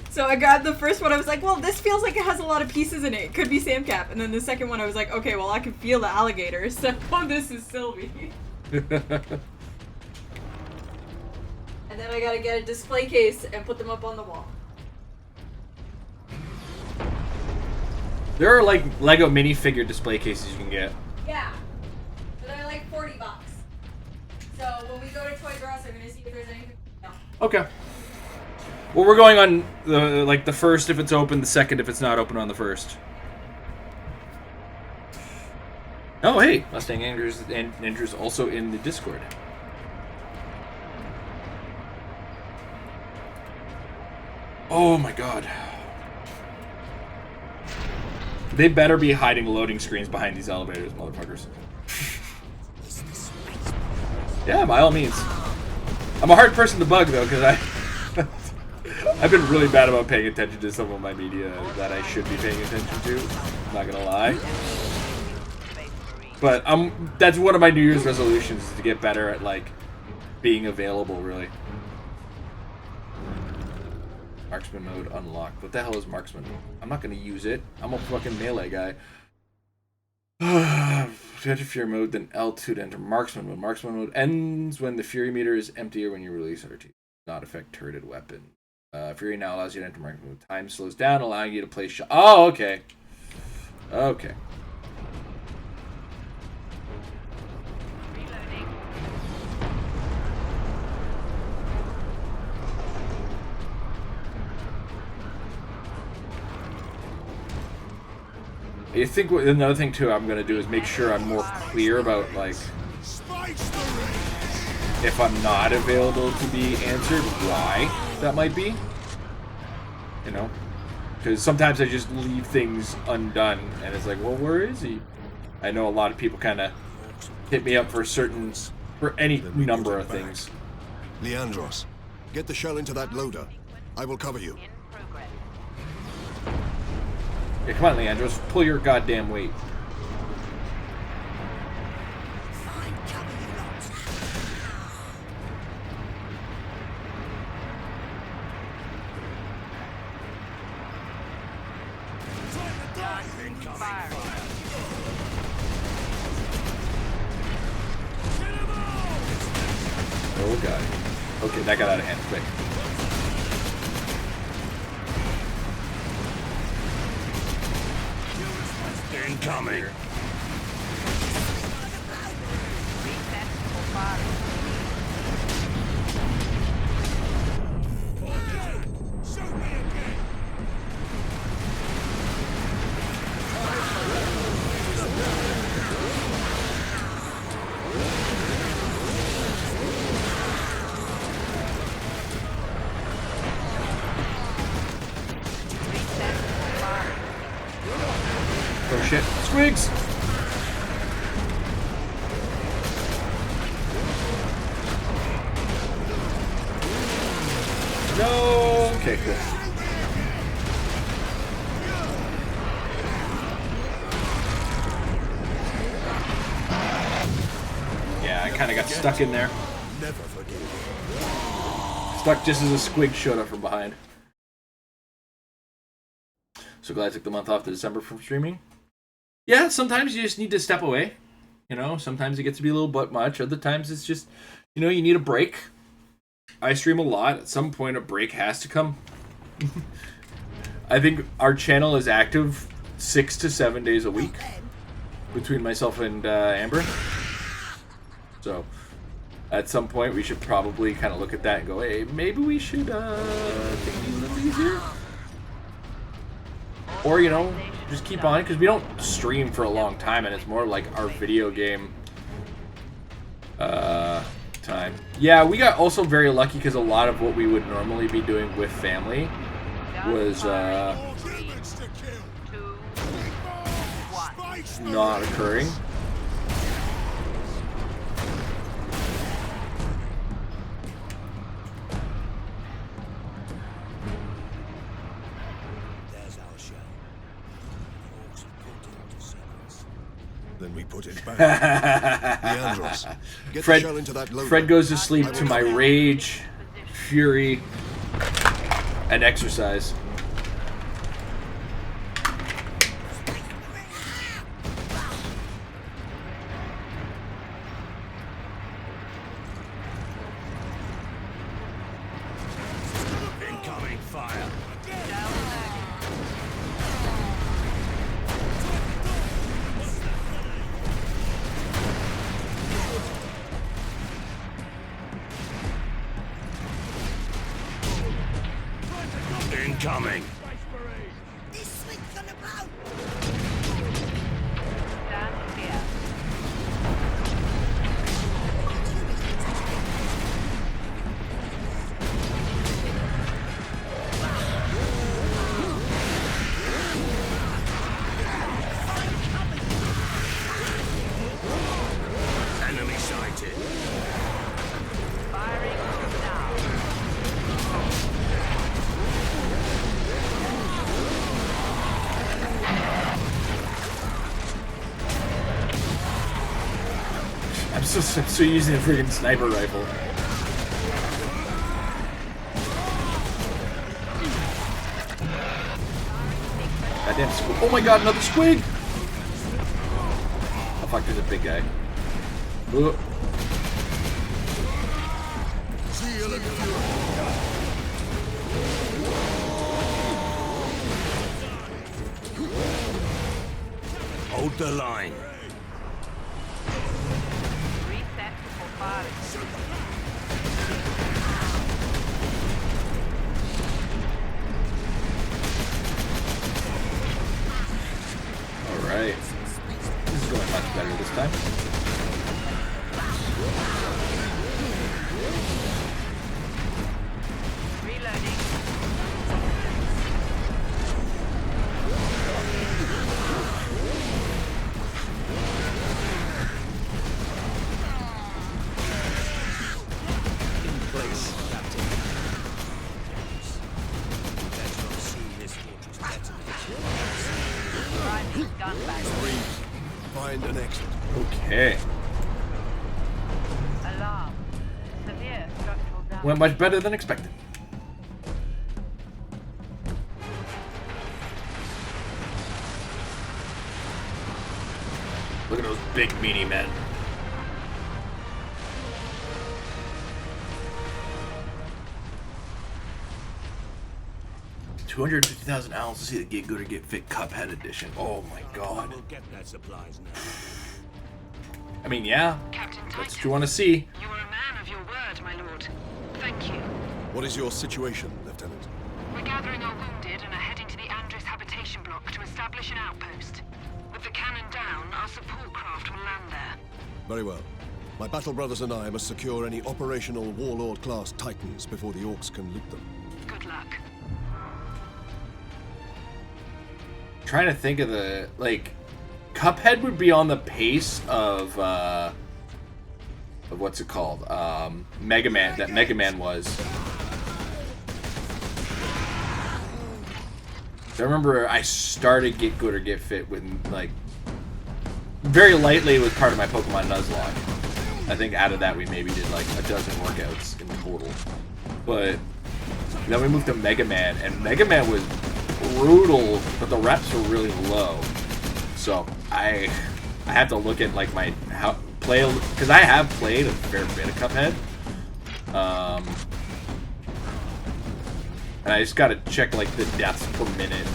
So I grabbed the first one. I was like, well, this feels like it has a lot of pieces in it. It could be Sam Cap. And then the second one, I was like, okay, well, I can feel the alligator. So this is Sylvie. And then I gotta get a display case and put them up on the wall. There are like Lego minifigure display cases you can get. Yeah. But they're like $40. So when we go to Toys R Us, I'm gonna see if there's anything. No. Okay. Well, we're going on the first if it's open, the second if it's not open on the first. Oh, hey, Mustang Andrew's also in the Discord. Oh my god. They better be hiding loading screens behind these elevators, motherfuckers. Yeah, by all means. I'm a hard person to bug, though, because I've been really bad about paying attention to some of my media that I should be paying attention to. I'm not gonna lie. But that's one of my New Year's resolutions, is to get better at, like, being available, really. Marksman mode unlocked. What the hell is marksman mode? I'm not gonna use it. I'm a fucking melee guy. To enter Fury mode, then L2 to enter marksman mode. Marksman mode ends when the Fury meter is empty or when you release RT. Not affect turreted weapon. Fury now allows you to enter marksman mode. Time slows down, allowing you to place shot. Oh, okay. Okay. I think another thing too I'm gonna do is make sure I'm more clear about, like, if I'm not available to be answered, why that might be. You know, because sometimes I just leave things undone, and it's like, well, where is he? I know a lot of people kind of hit me up for any number of things. Leandros, get the shell into that loader. I will cover you. Yeah, come on, Leandros, pull your goddamn weight. Oh god. Okay, that got out of hand quick. Incoming. Oh shit. Squigs! No! Okay, cool. Yeah, I kind of got stuck in there. Never forgive. Stuck just as a squig showed up from behind. So glad I took the month off to December from streaming. Yeah, sometimes you just need to step away. You know, sometimes it gets to be a little bit much. Other times it's just, you know, you need a break. I stream a lot. At some point, a break has to come. I think our channel is active 6 to 7 days a week between myself and Amber. So, at some point we should probably kind of look at that and go, hey, maybe we should take these a little easier. Or, you know, just keep on, because we don't stream for a long time, and it's more like our video game time. Yeah, we got also very lucky because a lot of what we would normally be doing with family was not occurring. Then we put it back. Leandros, get the shell into that loader. Fred goes to sleep to my rage, fury, and exercise. Incoming fire. Incoming. Enemy sighted. I'm so using a freaking sniper rifle. Goddamn squig. Oh my god, another squig! Oh fuck, there's a big guy. Ooh. Hold the line. Alright. This is going much better this time. Find an exit. Okay. Alarm. Severe structural damage. Went much better than expected. Look at those big meaty men. $250,000 to see the Git Good or Git Fit Cuphead edition. Oh my god. We'll get their supplies now. I mean, yeah. Captain That's Titus, what you want to see. you are a man of your word, my lord. Thank you. What is your situation, Lieutenant? We're gathering our wounded and are heading to the Andres habitation block to establish an outpost. With the cannon down, our support craft will land there. Very well. My battle brothers and I must secure any operational Warlord-class Titans before the Orcs can loot them. Good luck. Trying to think of the, like, Cuphead would be on the pace of what's it called? Mega Man, that Mega Man was. I remember I started Git Good or Git Fit with, like, very lightly with part of my Pokemon Nuzlocke. I think out of that we maybe did like a dozen workouts in total. But then we moved to Mega Man, and Mega Man was brutal, but the reps were really low. So I had to look at like my play, because I have played a fair bit of Cuphead. And I just gotta check like the deaths per minute,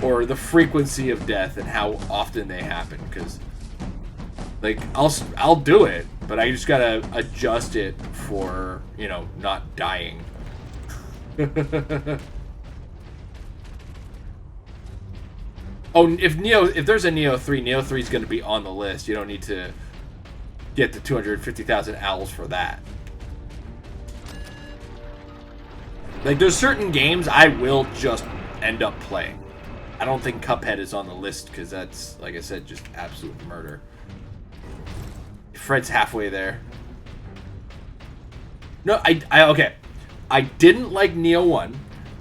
or the frequency of death and how often they happen. Because like I'll do it, but I just gotta adjust it for, you know, not dying. Oh, if there's a Neo 3, Neo 3 is gonna be on the list. You don't need to get the 250,000 owls for that. Like, there's certain games I will just end up playing. I don't think Cuphead is on the list because that's, like I said, just absolute murder. Fred's halfway there. No, okay. I didn't like Neo 1.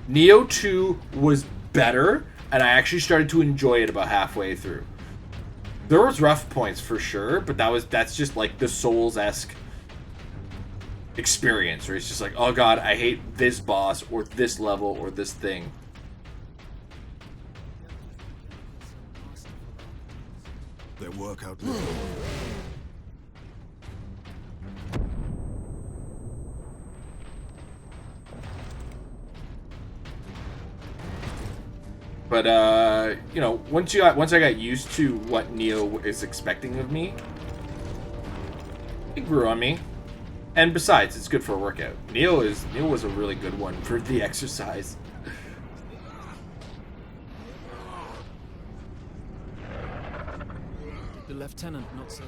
Neo 2 was better, and I actually started to enjoy it about halfway through. There was rough points for sure, but that's just like the Souls-esque experience, where it's just like, oh god, I hate this boss, or this level, or this thing. Their work out now. But you know, once I got used to what Neo is expecting of me, it grew on me. And besides, it's good for a workout. Neo was a really good one for the exercise. The lieutenant not so.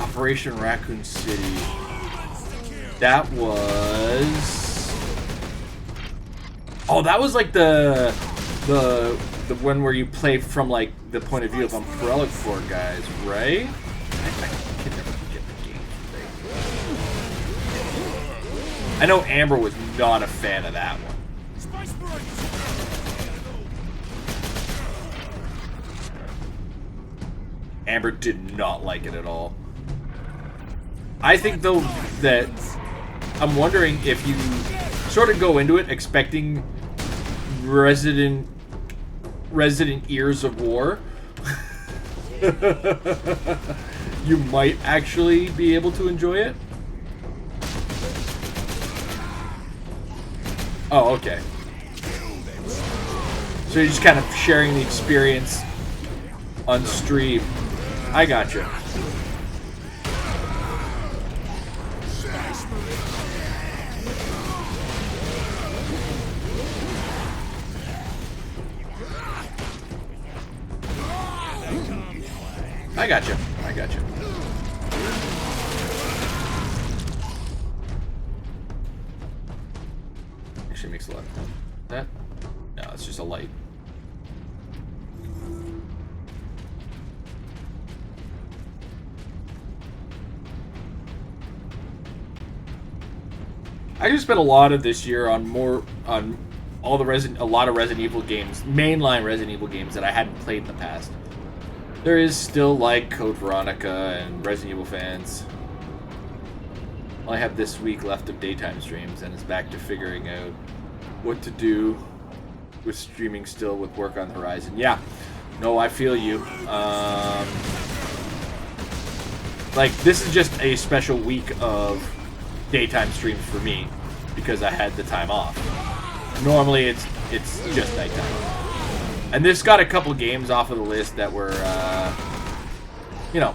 Operation Raccoon City. That was... Oh, that was like the one where you play from like the point of view of Umbrella Corps guys, right? I can never get the game right. I know Amber was not a fan of that one. Amber did not like it at all. I think, though, that I'm wondering if you sort of go into it expecting Resident Ears of War, you might actually be able to enjoy it. Oh, okay. So you're just kind of sharing the experience on stream. I gotcha. I gotcha. I gotcha. Actually makes a lot of sense. That? No, it's just a light. I just spent a lot of this year on a lot of Resident Evil games, mainline Resident Evil games that I hadn't played in the past. There is still like Code Veronica and Resident Evil fans. I only have this week left of daytime streams, and it's back to figuring out what to do with streaming still with work on the horizon. Yeah, no, I feel you. Like, this is just a special week of daytime streams for me because I had the time off. Normally it's just nighttime. And this got a couple games off of the list that were, you know,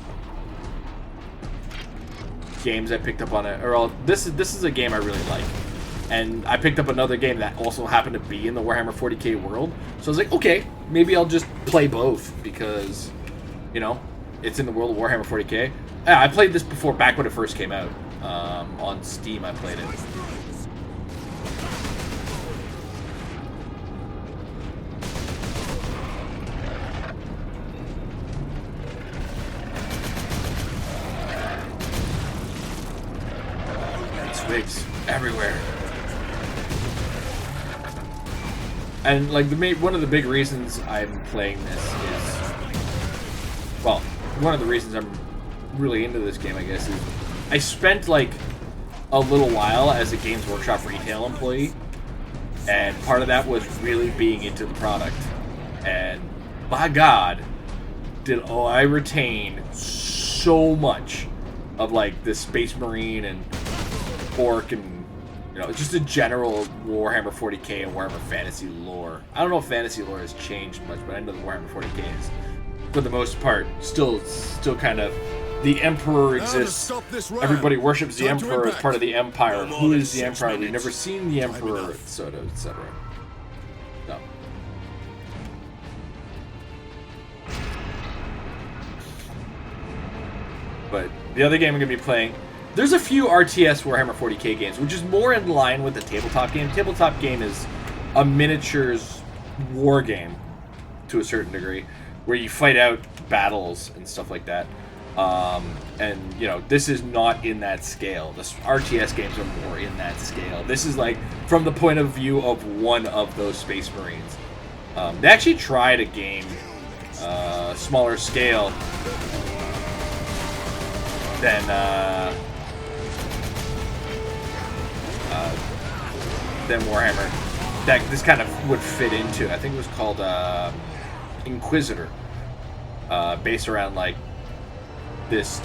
games I picked up on it. Or this is a game I really like, and I picked up another game that also happened to be in the Warhammer 40K world. So I was like, okay, maybe I'll just play both because, you know, it's in the world of Warhammer 40K. Yeah, I played this before, back when it first came out. On Steam, I played it. Twigs everywhere. And like one of the big reasons I'm playing this is, well, one of the reasons I'm really into this game, I guess, is I spent like a little while as a Games Workshop retail employee, and part of that was really being into the product. And by God, did I retain so much of like the Space Marine and Orc and, you know, just a general Warhammer 40K and Warhammer Fantasy lore. I don't know if Fantasy lore has changed much, but I know the Warhammer 40K is, for the most part, still kind of, the Emperor exists. Everybody worships the Emperor as part of the Empire. Who is the Empire? We've never seen the Emperor, etc., etc. No. But the other game I'm going to be playing, there's a few RTS Warhammer 40K games, which is more in line with the tabletop game. Tabletop game is a miniatures war game, to a certain degree, where you fight out battles and stuff like that. And, you know, this is not in that scale. The RTS games are more in that scale. This is, like, from the point of view of one of those Space Marines. They actually tried a game, smaller scale than Warhammer, that this kind of would fit into. I think it was called Inquisitor, based around, like, this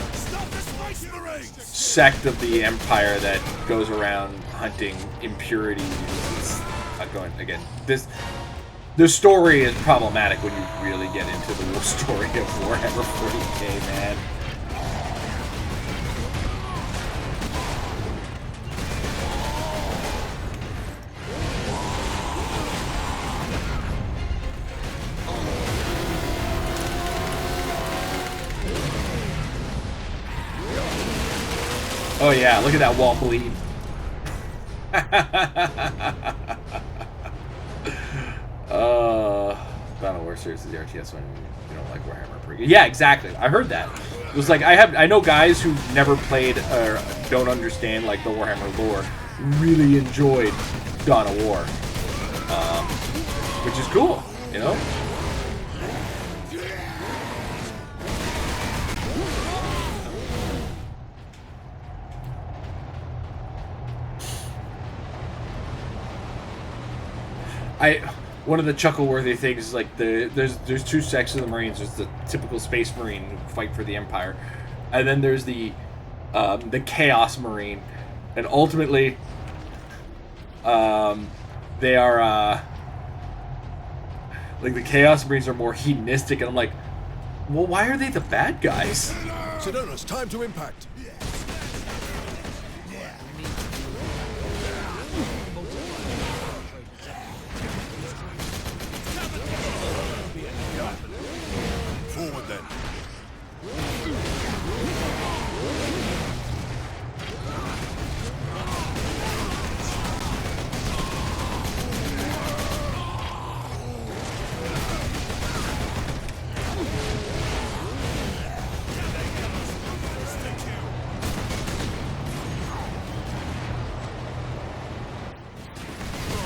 sect of the Empire that goes around hunting impurities. The story is problematic when you really get into the real story of Warhammer 40K, man. Oh yeah, look at that wall bleed. Battle War Series is the RTS one. You don't like Warhammer pre. Yeah, exactly. I heard that. It was like I know guys who never played or don't understand like the Warhammer lore really enjoyed Dawn of War, which is cool, you know. One of the chuckle-worthy things is like there's two sects of the Marines. There's the typical Space Marine who fight for the Empire, and then there's the Chaos Marine, and ultimately, they are like the Chaos Marines are more hedonistic, and I'm like, well, why are they the bad guys? Sedona's time to impact. Forward then.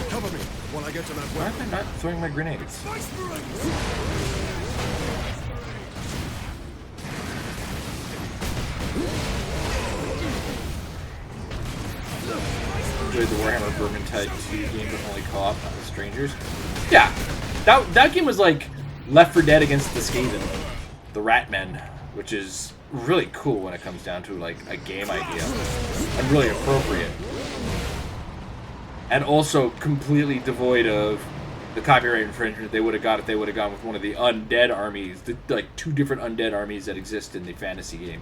Cover me while I get to that Why am I not throwing my grenades? Enjoyed the Warhammer Vermintide 2 game, but only co-op, not with strangers. Yeah, that game was like Left 4 Dead against the Skaven, the Ratmen, which is really cool when it comes down to like a game idea, and really appropriate, and also completely devoid of the copyright infringement they would have got if they would have gone with one of the undead armies, like two different undead armies that exist in the fantasy game.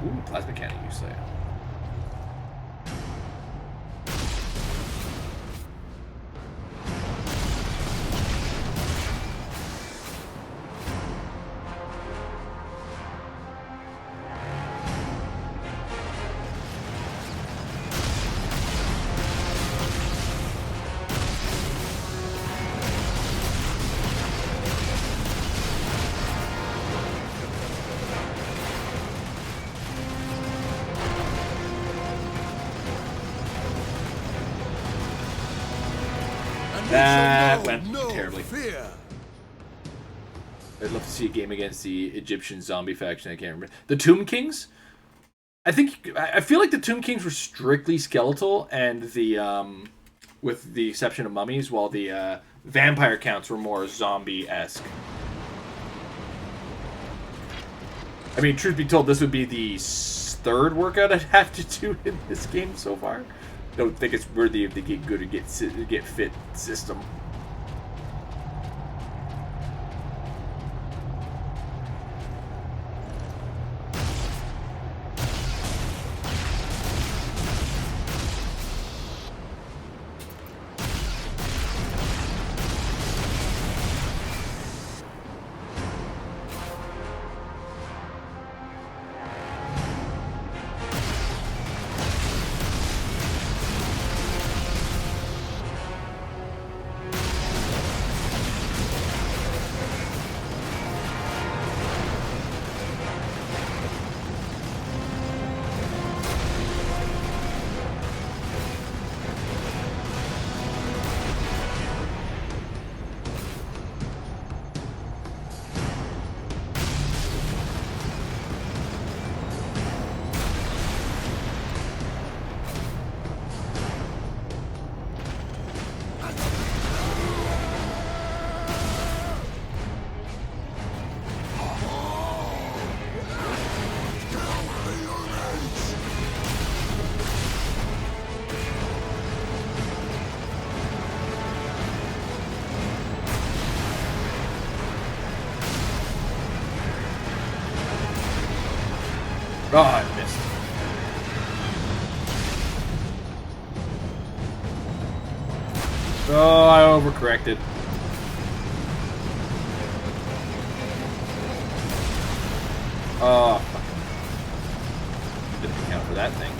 Ooh, plasma cannon use there. That went terribly. Fear. I'd love to see a game against the Egyptian zombie faction. I can't remember. The Tomb Kings? I feel like the Tomb Kings were strictly skeletal, and the with the exception of mummies, while the vampire counts were more zombie-esque. I mean, truth be told, this would be the third workout I'd have to do in this game so far. Don't think it's worthy of the Git Good or Git Fit system. Oh, I missed. Oh, I overcorrected. Oh, fuck. Didn't account for that thing.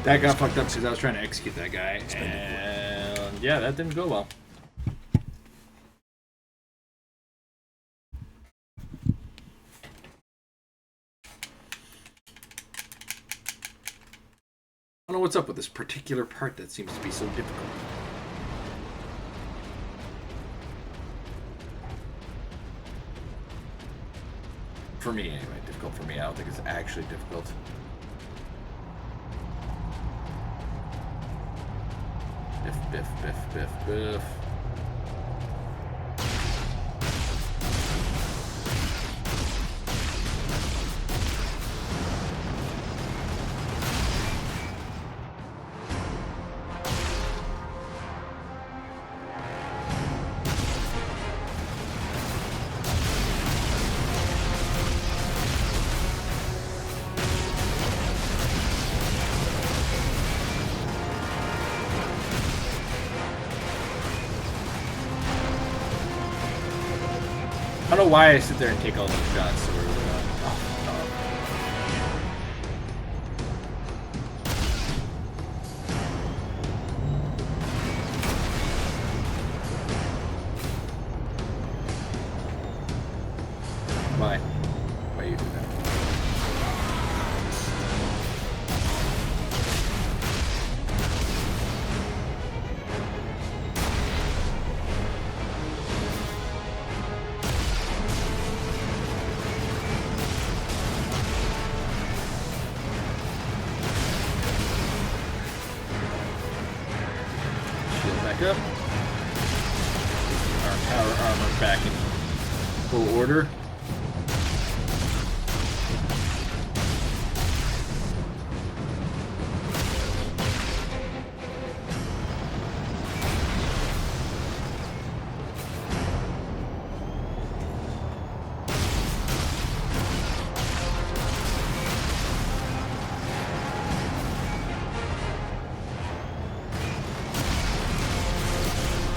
That got fucked up because I was trying to execute that guy, and yeah, that didn't go well. I don't know what's up with this particular part that seems to be so difficult. For me, anyway. Difficult for me. I don't think it's actually difficult. Biff, biff, biff, biff, biff. I don't know why I sit there and take all those shots. So why? Why you do that? Up. Our power armor back in full order.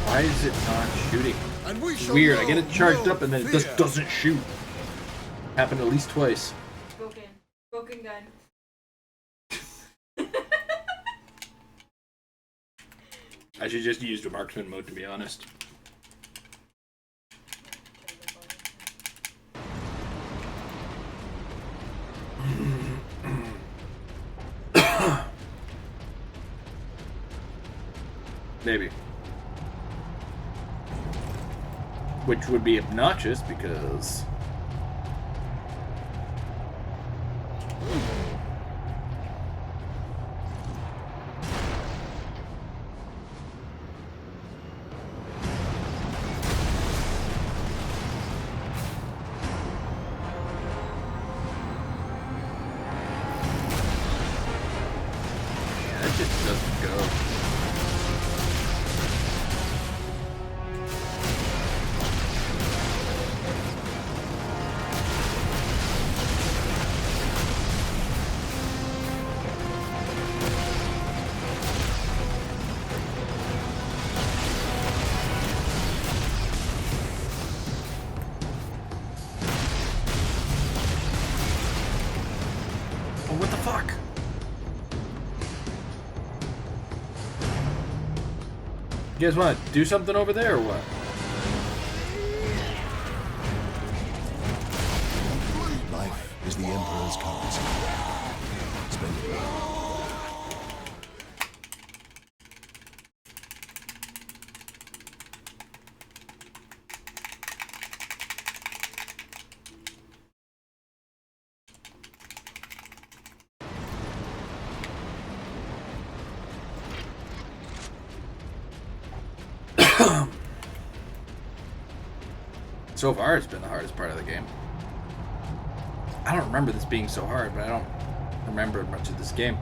Why is it not shooting? and we shall Weird, I know get it charged no up and then it fear. just doesn't shoot. Happened at least twice. Broken gun. I should just use the marksman mode, to be honest. Maybe. Which would be obnoxious because... Yeah, that just doesn't go. What the fuck? You guys want to do something over there or what? Life is the Emperor's currency. Spend it well. So far, it's been the hardest part of the game. I don't remember this being so hard, but I don't remember much of this game.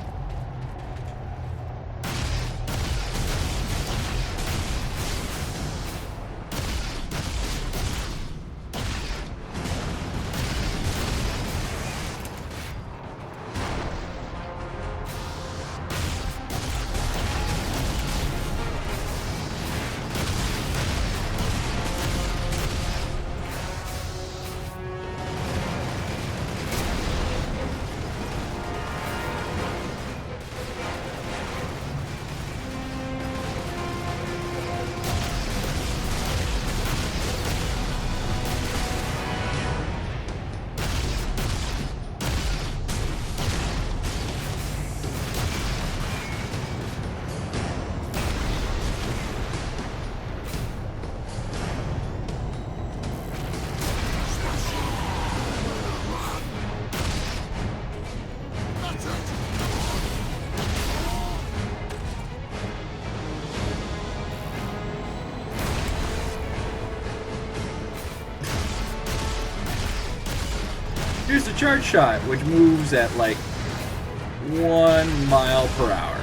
Here's the charge shot, which moves at like 1 mile per hour.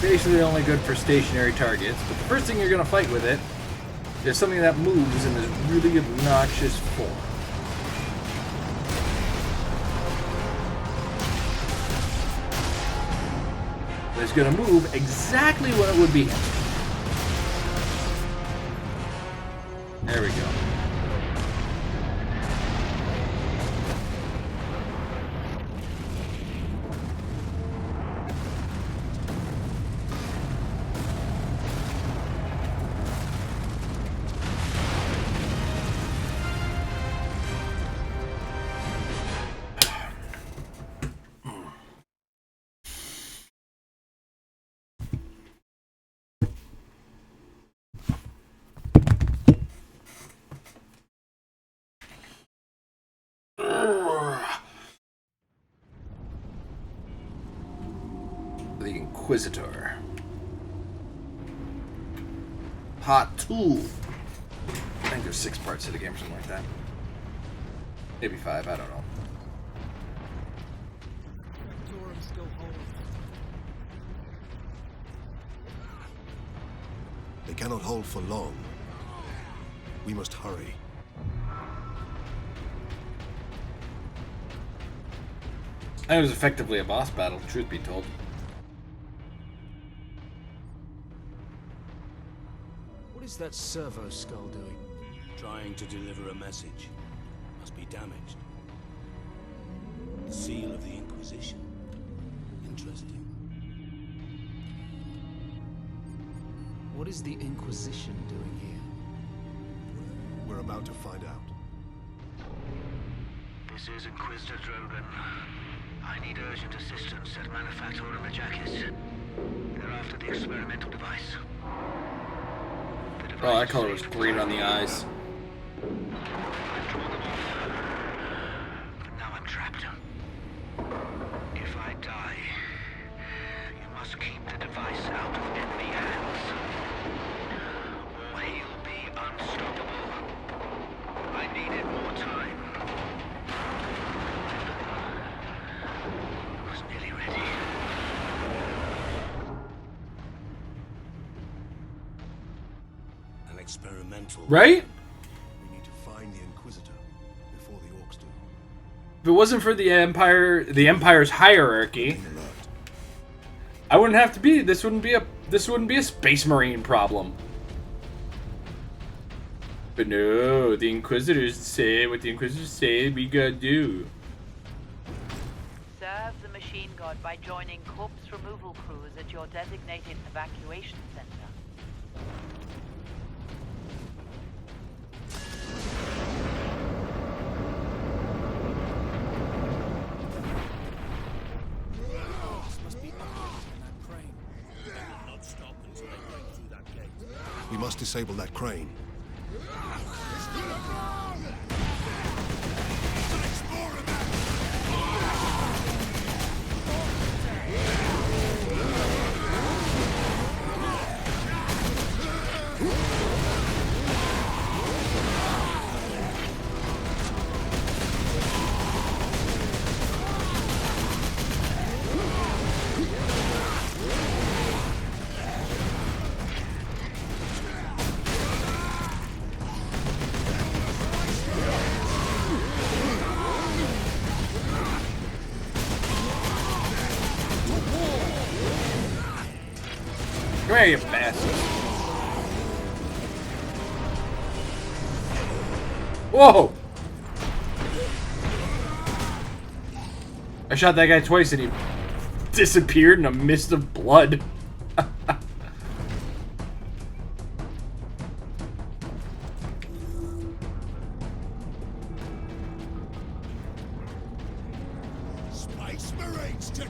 Basically only good for stationary targets, but the first thing you're going to fight with it is something that moves in this really obnoxious form. It's going to move exactly when it would be hit. There we go. The Inquisitor. Part 2. I think there's 6 parts to the game or something like that. Maybe 5, I don't know. They cannot hold for long. We must hurry. It was effectively a boss battle, truth be told. What is that servo skull doing? Trying to deliver a message. Must be damaged. The seal of the Inquisition. Interesting. What is the Inquisition doing here? We're about to find out. This is Inquisitor Drogan. I need urgent assistance at Manufactorum Ajakis. They're after the experimental device. Oh, that color was great on the eyes. I've drawn them off. But now I'm trapped. If I die, you must keep the device out of enemy hands. Or he'll be unstoppable. I needed more time. I was nearly ready. An experimental. Right? We need to find the Inquisitor before the orcs do. If it wasn't for the Empire's hierarchy, I wouldn't have to be. This wouldn't be a Space Marine problem. But no, the Inquisitors say what the Inquisitors say we gotta do. Serve the machine god by joining corpse removal crews at your designated evacuation center. We must disable that crane. Come here, you bastard. Whoa! I shot that guy twice and he disappeared in a mist of blood. Space Marines to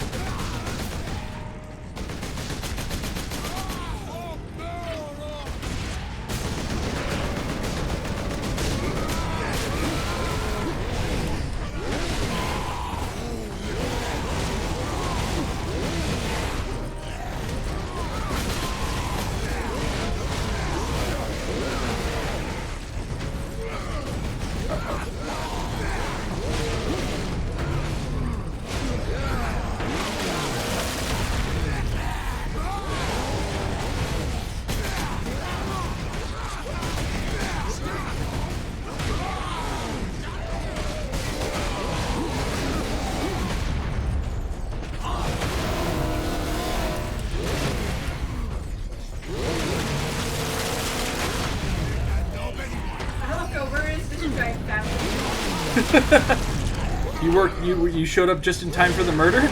You showed up just in time for the murder?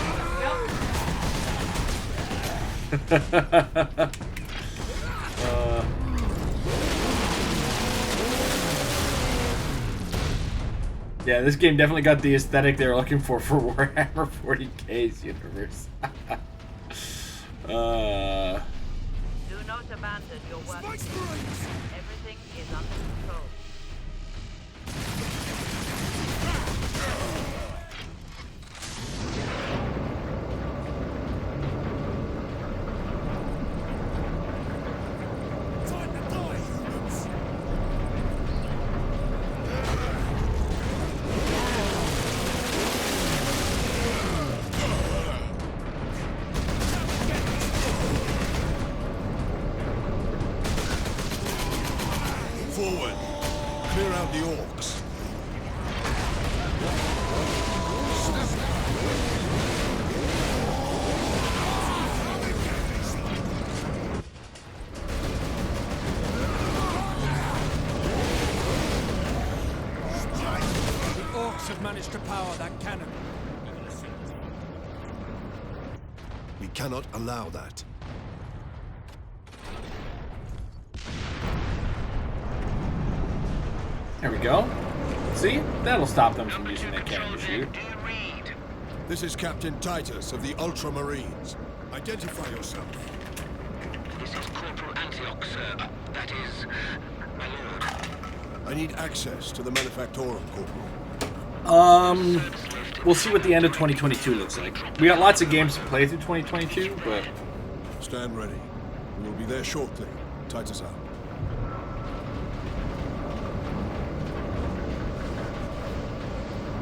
Yeah, this game definitely got the aesthetic they were looking for Warhammer 40K's universe. Do not abandon your work. Everything is under control. Forward. Clear out the orcs. have managed to power that cannon. We cannot allow that. There we go. See? That'll stop them from using that cannon to shoot. This is Captain Titus of the Ultramarines. Identify yourself. This is Corporal Antioch, sir. That is, my lord. I need access to the Manufactorum, Corporal. We'll see what the end of 2022 looks like. We got lots of games to play through 2022, but... Stand ready. We will be there shortly. Titus out.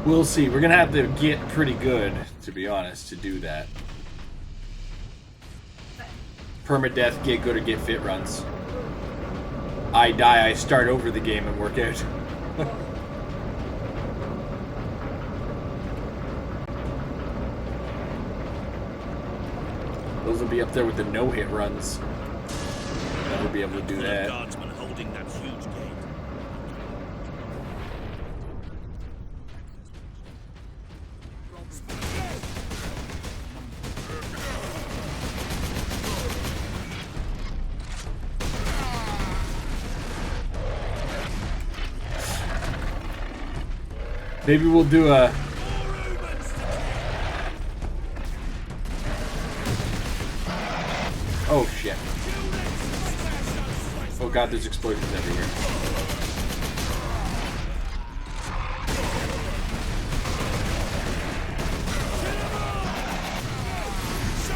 We'll see. We're gonna have to get pretty good, to be honest, to do that. Permadeath, Git Good, or Git Fit runs. I die, I start over the game and work out. Those will be up there with the no-hit runs. Never be able to do that. Guardsmen holding that huge gate. Maybe we'll do a... Oh shit. Oh god, there's explosions everywhere.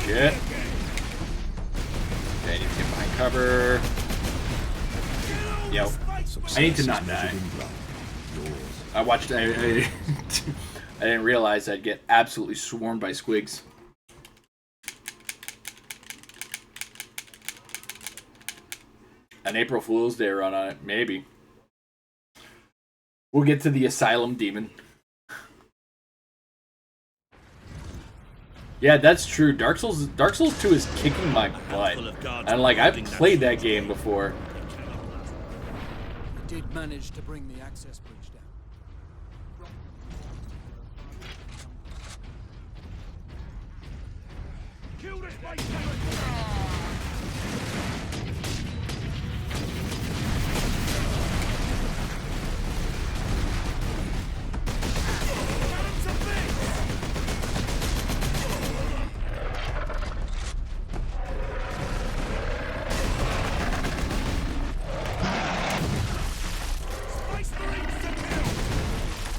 Shit. Okay, I need to get behind cover. Yo. I need to not die. I watched. I didn't realize I'd get absolutely swarmed by squigs. An April Fool's Day run on it, maybe. We'll get to the Asylum Demon. Yeah, that's true. Dark Souls 2 is kicking my butt, and like I've played that game before. We did manage to bring the access bridge down. Kill this base.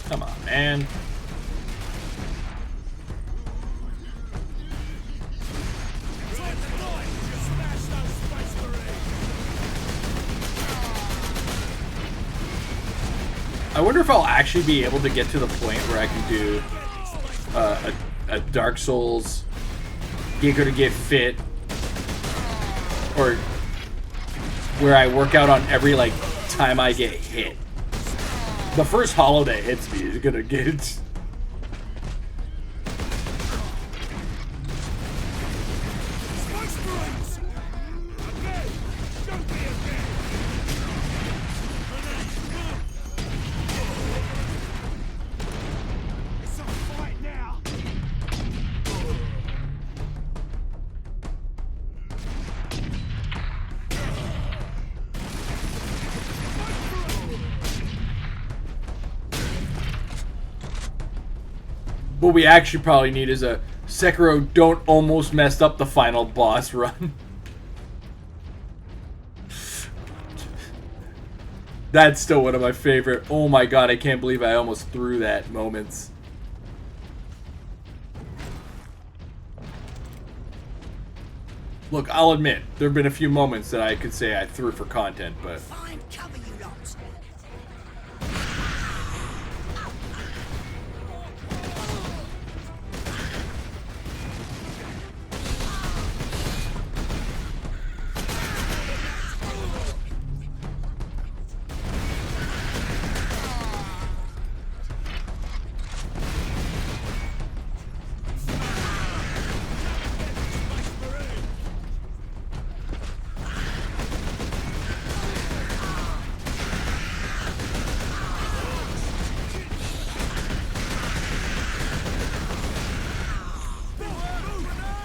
Come on, man. I wonder if I'll actually be able to get to the point where I can do a Dark Souls Git Good to Get Fit, or where I work out on every like time I get hit. The first hollow that hits me is gonna get... What we actually probably need is a Sekiro don't almost messed up the final boss run. That's still one of my favorite. Oh my god, I can't believe I almost threw that moments. Look, I'll admit, there have been a few moments that I could say I threw for content, but... Find cover, you lot.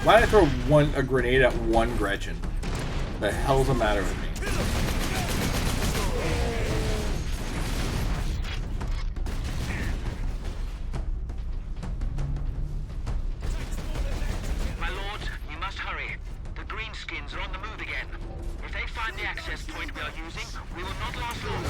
Why did I throw a grenade at one Gretchen? The hell's the matter with me? My lord, you must hurry. The greenskins are on the move again. If they find the access point we are using, we will not last long.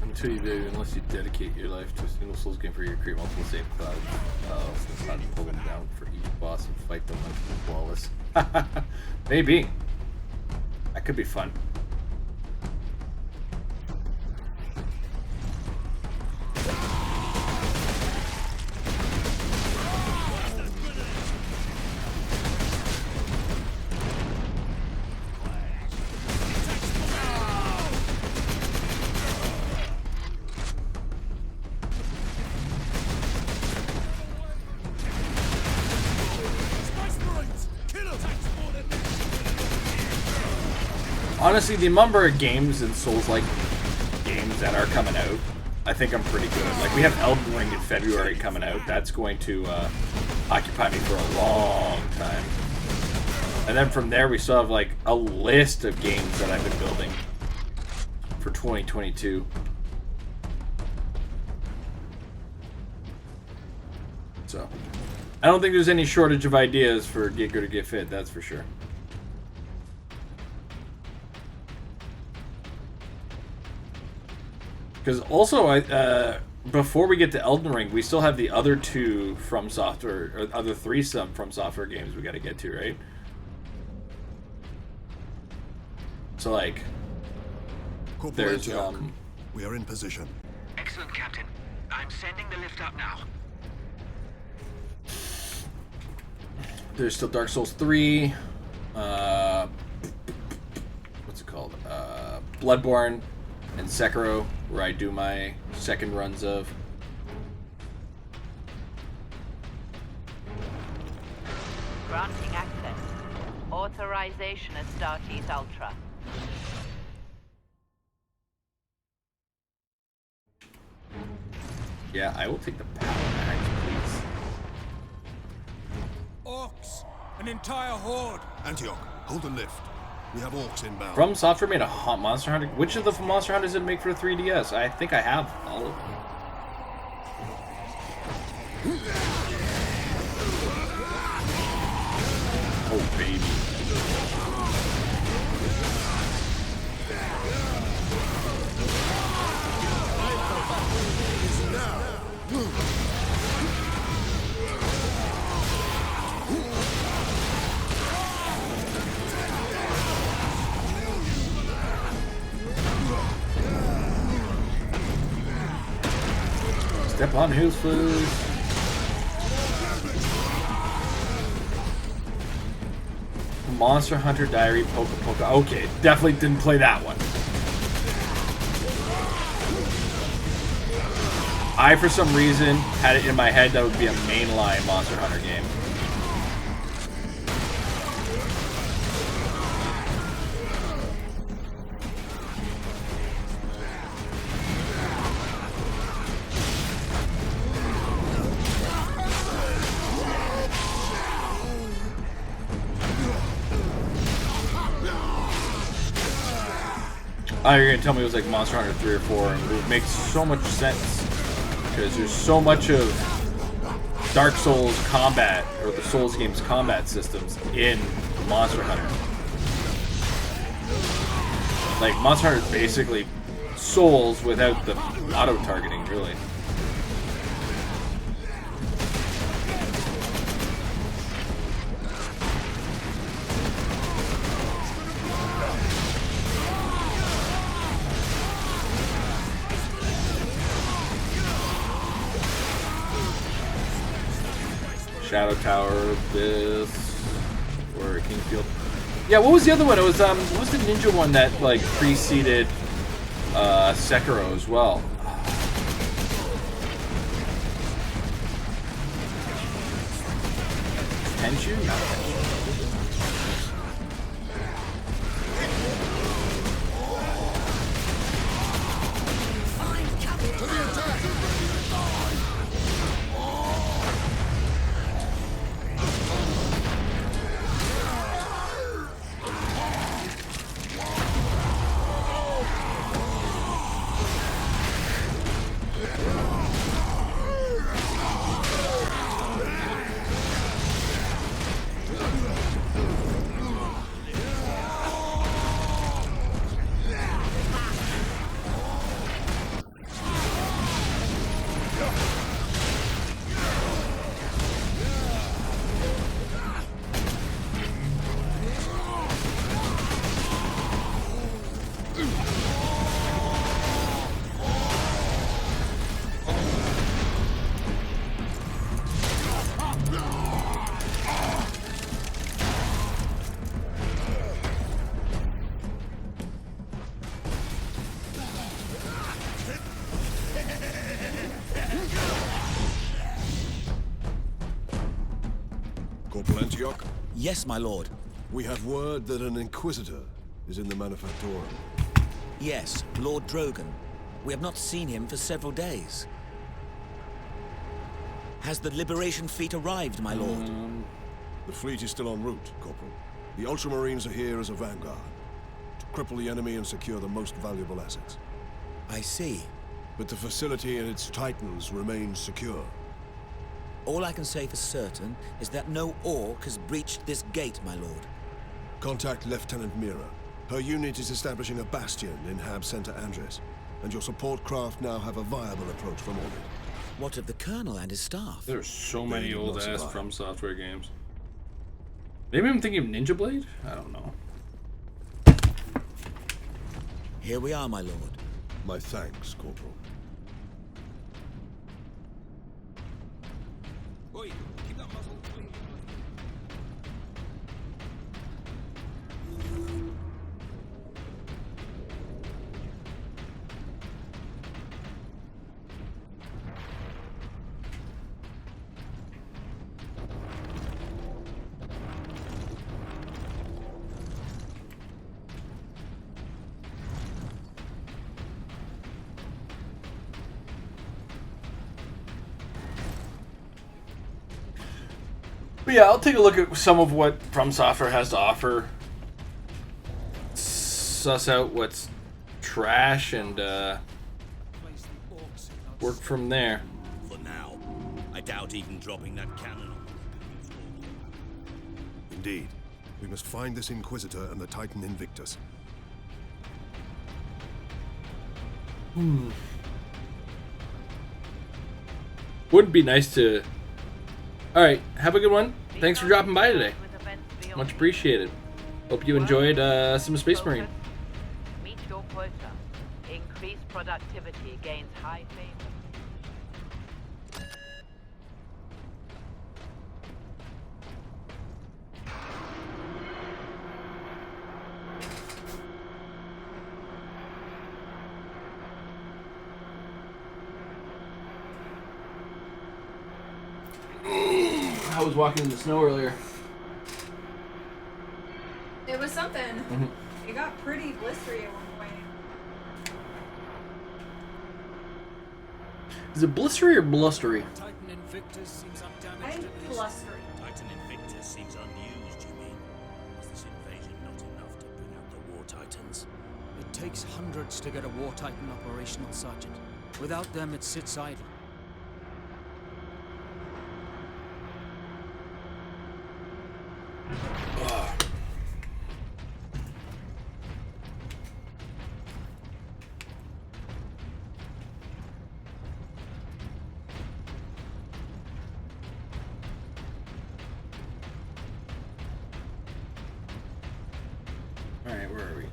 Until you do, unless you dedicate your life to a single Souls game for your create multiple save clouds. So it's not pull them down for each boss and fight them like flawless. Maybe. That could be fun. Honestly, the number of games and Souls-like games that are coming out, I think I'm pretty good. Like, we have Elden Ring in February coming out. That's going to occupy me for a long time. And then from there, we still have, like, a list of games that I've been building for 2022. So, I don't think there's any shortage of ideas for Git Good or Git Fit, that's for sure. Because also, before we get to Elden Ring, we still have the other two From Software, or other three From Software games we got to get to, right? So, like, there's we are in position. Excellent, Captain. I'm sending the lift up now. There's still Dark Souls 3. What's it called? Bloodborne and Sekiro, where I do my second runs of. Granting access. Authorization Astartes Ultra. Yeah, I will take the power axe, please. Orcs! An entire horde! Antioch, hold the lift. We have orcs inbound. From Software made a hot Monster Hunter. Which of the Monster Hunters did it make for the 3DS? I think I have all of them. Oh, baby. Step on his food. Monster Hunter Diary Poka Poka. Okay, definitely didn't play that one. I, for some reason, had it in my head that would be a mainline Monster Hunter game. Oh, you're gonna tell me it was like Monster Hunter 3 or 4, and it would make so much sense because there's so much of Dark Souls combat, or the Souls games combat systems in Monster Hunter. Like, Monster Hunter is basically Souls without the auto-targeting, really. Shadow Tower, this, or Kingfield. Yeah, what was the other one? It was what was the ninja one that like preceded Sekiro as well. Tenchu? Not Tenchu. Corporal Antioch? Yes, my lord. We have word that an Inquisitor is in the Manufactorum. Yes, Lord Drogon. We have not seen him for several days. Has the Liberation fleet arrived, my lord? The fleet is still en route, Corporal. The Ultramarines are here as a vanguard, to cripple the enemy and secure the most valuable assets. I see. But the facility and its Titans remain secure. All I can say for certain is that no Orc has breached this gate, my lord. Contact Lieutenant Mira. Her unit is establishing a bastion in Hab Center Andres, and your support craft now have a viable approach from orbit. What of the Colonel and his staff? There's so many old-ass From Software games. Maybe I'm thinking of Ninja Blade? I don't know. Here we are, my lord. My thanks, Corporal. Oi, keep that muzzle clean. But yeah, I'll take a look at some of what From Software has to offer. Suss out what's trash and work from there. For now, I doubt even dropping that cannon on. Indeed. We must find this Inquisitor and the Titan Invictus. Would be nice to... Alright, have a good one. Thanks for dropping by today. Much appreciated. Hope you enjoyed some Space Marine. Meet your quota. Increased productivity gains high favor. I was walking in the snow earlier. It was something. It got pretty blistery at one point. Is it blistery or blustery? Titan Invictus seems undamaged. I think blustery. Titan Invictus seems unused, you mean? Was this invasion not enough to bring out the War Titans? It takes hundreds to get a War Titan operational, Sergeant. Without them, it sits idle. Alright, where are we?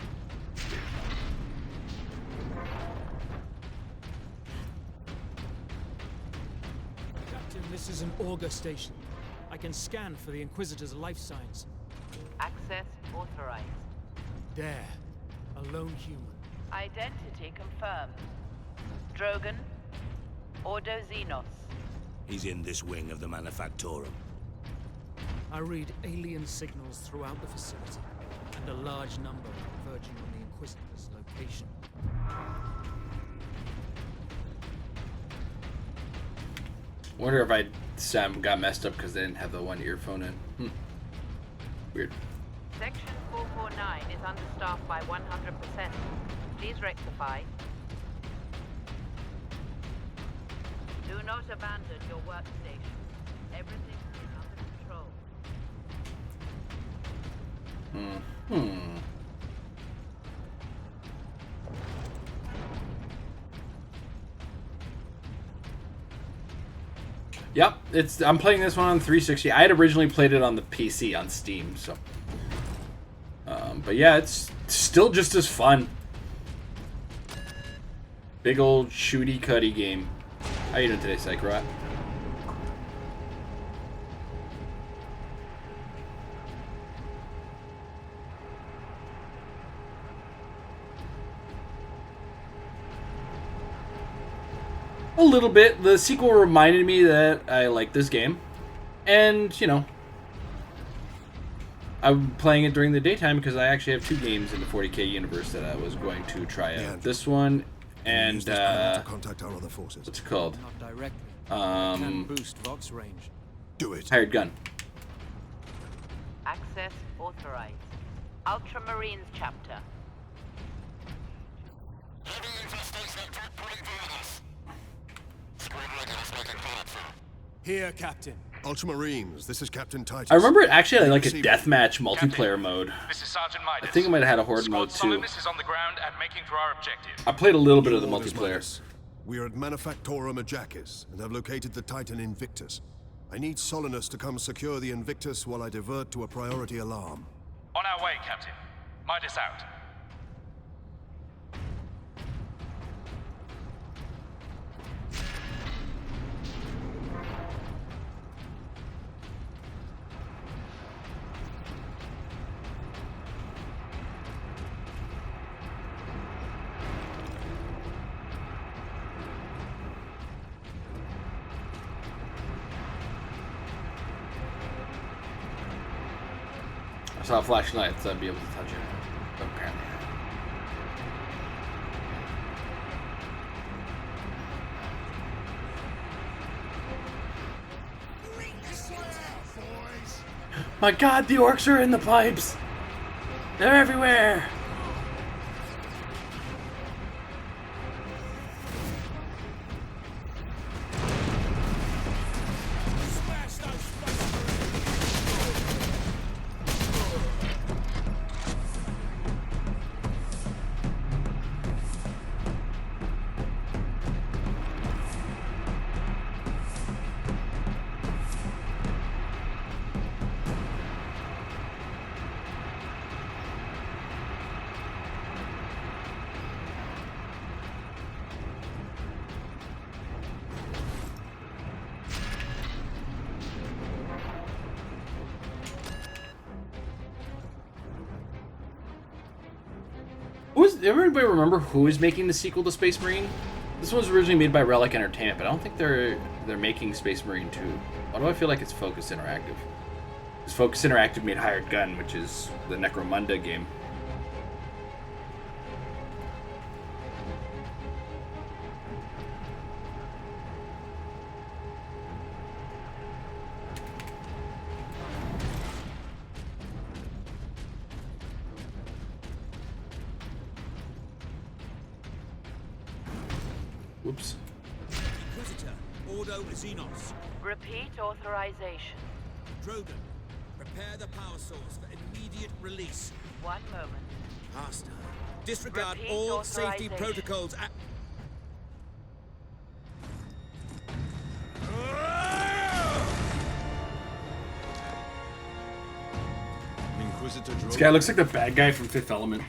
Captain, this is an auger station. I can scan for the Inquisitor's life signs. Access authorized. There. A lone human. Identity confirmed. Drogon, Ordo Xenos. He's in this wing of the Manufactorum. I read alien signals throughout the facility, and a large number converging on the Inquisitor's location. Wonder if Sam got messed up because they didn't have the one earphone in. Weird. Section 449 is understaffed by 100%. Please rectify. Do not abandon your workstation. Everything is under control. Yep, I'm playing this one on 360. I had originally played it on the PC on Steam, so. But yeah, it's still just as fun. Big old shooty cutty game. How you doing today, Psychrat? A little bit. The sequel reminded me that I like this game. And, you know, I'm playing it during the daytime because I actually have 2 games in the 40K universe that I was going to try out. This one and contact our other forces. What's it called? Not directly. Can boost Vox range. Do it. Hired Gun. Access authorized. Ultramarines chapter. Here, Captain. Ultramarines, this is Captain Titus. I remember it actually had like a deathmatch multiplayer mode. This is Sergeant Midas. I think it might have had a horde mode too. Solidus is on the ground and making for our objective. I played a little bit of the multiplayer. We are at Manufactorum Ajakis and have located the Titan Invictus. I need Solinus to come secure the Invictus while I divert to a priority alarm. On our way, Captain. Midas out. I saw a flashlight, so I'd be able to touch it. Apparently. My God, the orcs are in the pipes! They're everywhere! Everybody remember who is making the sequel to Space Marine? This one was originally made by Relic Entertainment, but I don't think they're making Space Marine 2. Why do I feel like it's Focus Interactive? Because Focus Interactive made Hired Gun, which is the Necromunda game. Whoops. Inquisitor, Ordo Xenos. Repeat authorization. Drogon, prepare the power source for immediate release. One moment. Master, disregard Repeat all safety authorization. protocols. Inquisitor Drogon. This guy looks like the bad guy from Fifth Element.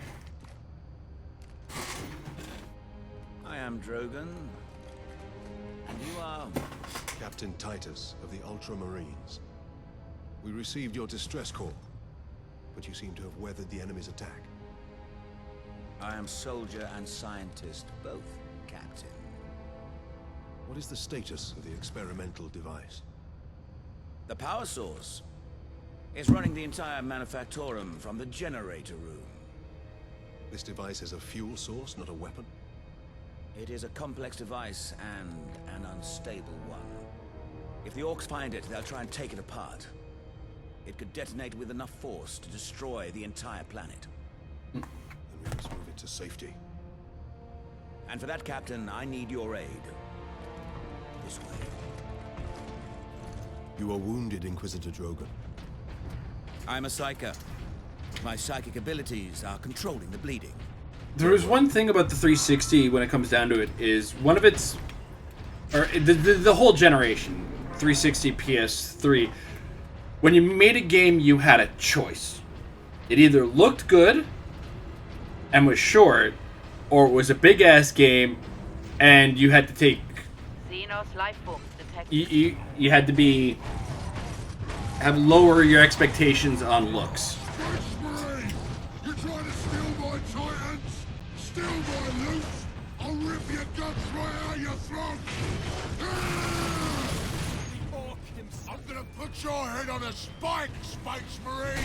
I am Drogon. And you are? Captain Titus of the Ultramarines. We received your distress call, but you seem to have weathered the enemy's attack. I am soldier and scientist, both, Captain. What is the status of the experimental device? The power source is running the entire manufactorum from the generator room. This device is a fuel source, not a weapon? It is a complex device and an unstable one. If the orcs find it, they'll try and take it apart. It could detonate with enough force to destroy the entire planet. Then we must move it to safety. And for that, Captain, I need your aid. This way. You are wounded, Inquisitor Drogon. I'm a psyker. My psychic abilities are controlling the bleeding. There is one thing about the 360 when it comes down to it is one of its, or the whole generation, 360, PS3. When you made a game, you had a choice. It either looked good and was short, or it was a big ass game, and you had to take. Xenos life forms detected. You had to have lower your expectations on looks. You're trying to steal my Titans? Steal my loot? I'll rip your guts right out your throat! I'm gonna put your head on a spike, Space Marine!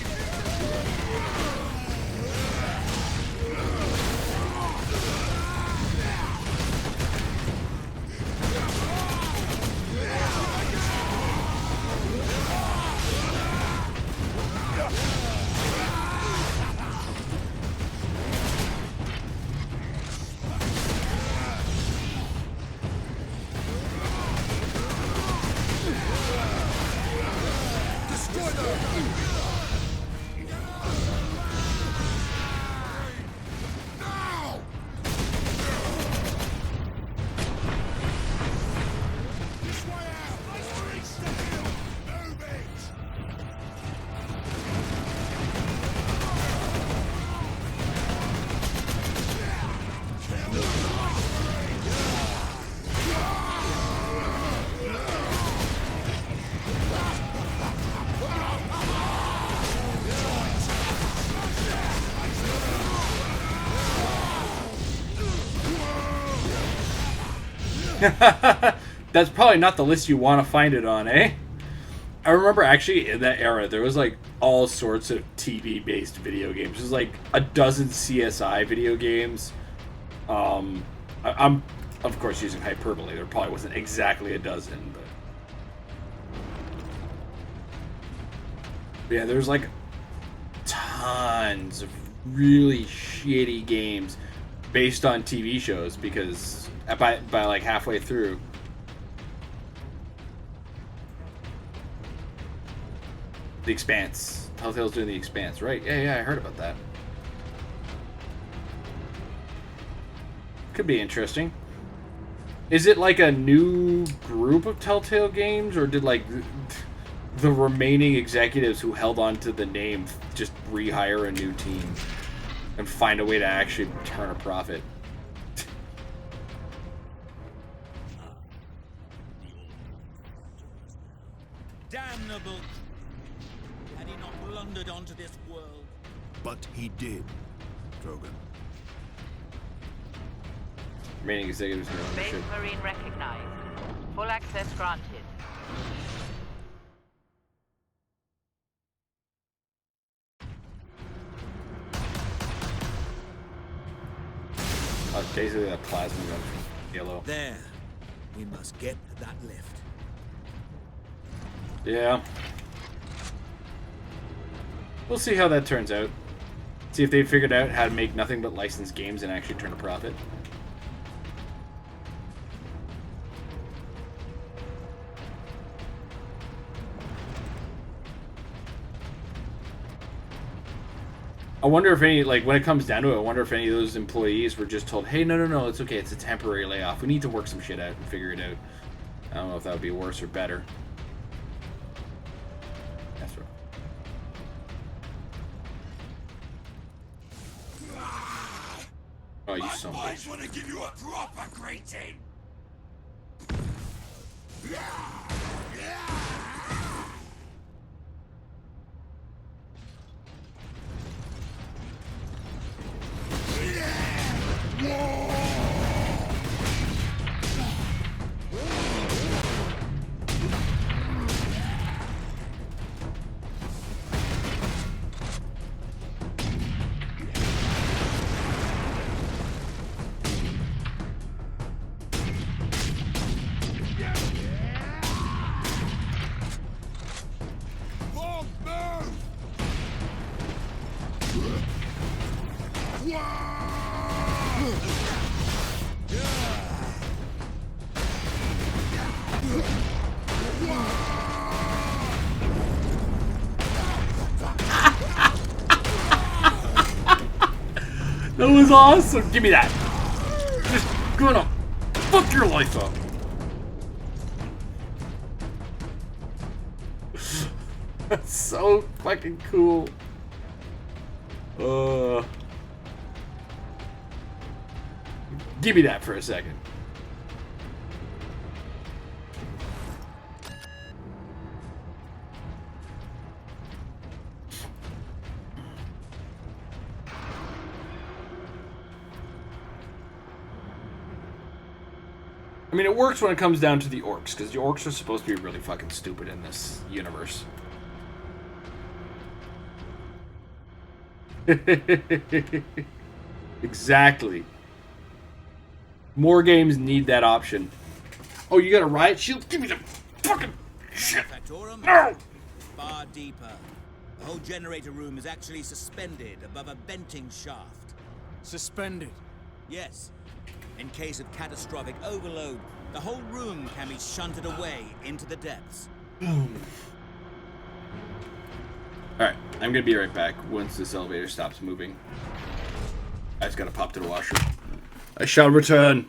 That's probably not the list you want to find it on, eh? I remember actually in that era, there was like all sorts of TV-based video games. There's like a dozen CSI video games. I'm of course using hyperbole. There probably wasn't exactly a dozen, but yeah, there's like tons of really shitty games based on TV shows because by like halfway through. The Expanse. Telltale's doing The Expanse, right? Yeah, I heard about that. Could be interesting. Is it like a new group of Telltale games, or did like the remaining executives who held on to the name just rehire a new team and find a way to actually turn a profit? Damnable! Had he not blundered onto this world? But he did, Drogon. Remaining executives in Space ownership. Marine recognized. Full access granted. Oh, it's basically a plasma gun from Halo. There. We must get that lift. Yeah. We'll see how that turns out. See if they figured out how to make nothing but licensed games and actually turn a profit. I wonder if any, like, when it comes down to it, I wonder if any of those employees were just told, hey, no, it's okay, it's a temporary layoff. We need to work some shit out and figure it out. I don't know if that would be worse or better. That's right. Oh, you son of a bitch. Boys want to give you a proper greeting. That was awesome. Give me that. Just gonna fuck your life up. That's so fucking cool. Give me that for a second. I mean, it works when it comes down to the orcs, because the orcs are supposed to be really fucking stupid in this universe. Exactly. More games need that option. Oh, you got a riot shield? Give me the fucking shit. No! Far deeper. The whole generator room is actually suspended above a venting shaft. Suspended? Yes. In case of catastrophic overload, the whole room can be shunted away into the depths. Alright, I'm gonna be right back once this elevator stops moving. I just gotta pop to the washroom. I shall return.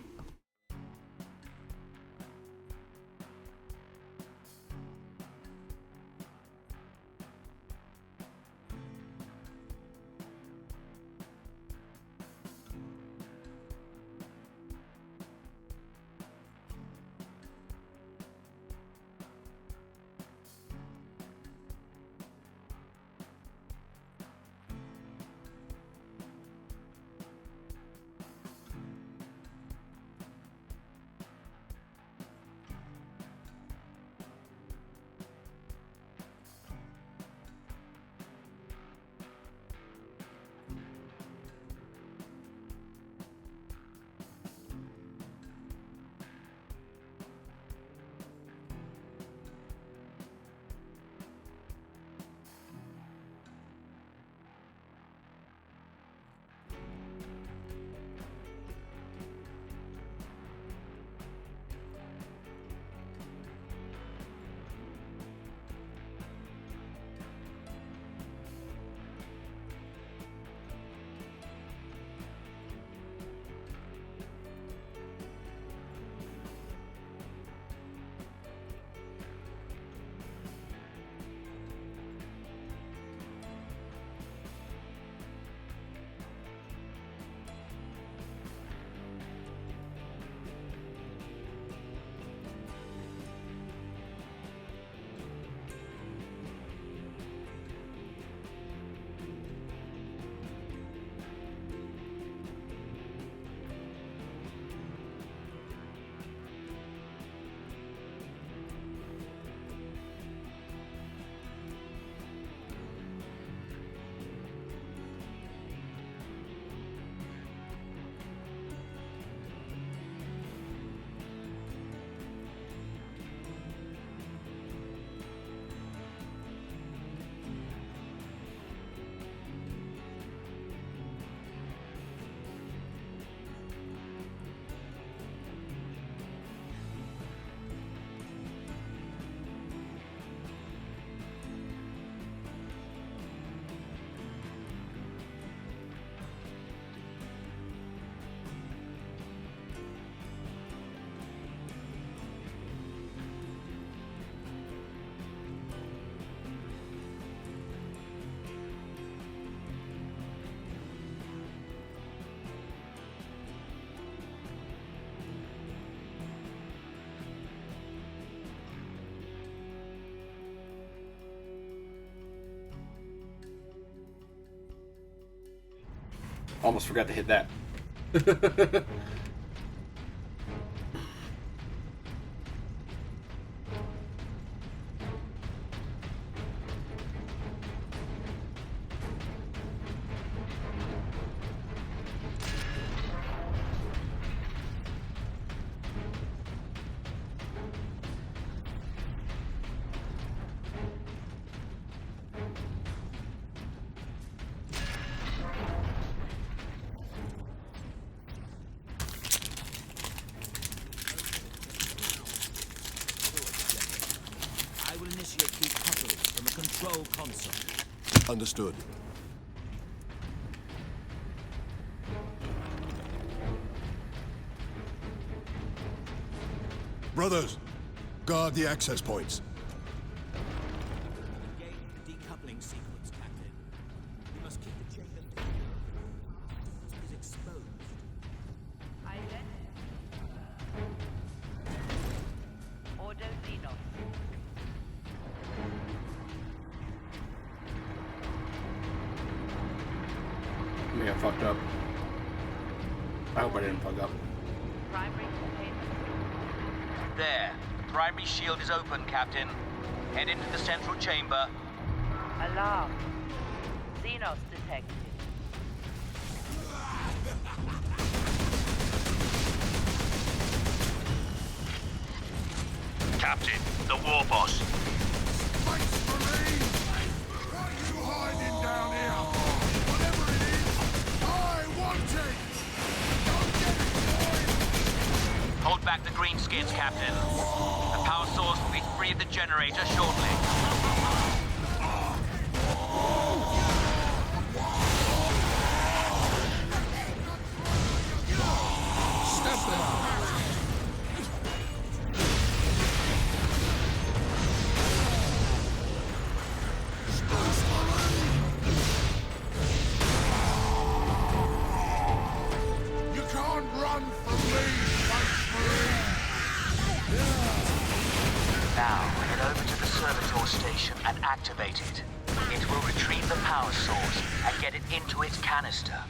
Almost forgot to hit that. answer. Understood. Brothers, guard the access points. Decoupling sequence, Captain. We must keep the chamber is exposed. Ordo Xenos. I think I fucked up. I hope I didn't fuck up. Primary containment. There. The primary shield is open, Captain. Head into the central chamber. Alarm. Xenos detected. Captain, the war boss. Space Marine! What are you hiding down here? Whatever it is, I want it! Don't get it, boy! Hold back the greenskins, Captain. The power source will be free of the generator shortly. Step them up! You can't run from me, Space Marine! Now, head over to the servitor station and activate it. It will retrieve the power source and get it into its canister.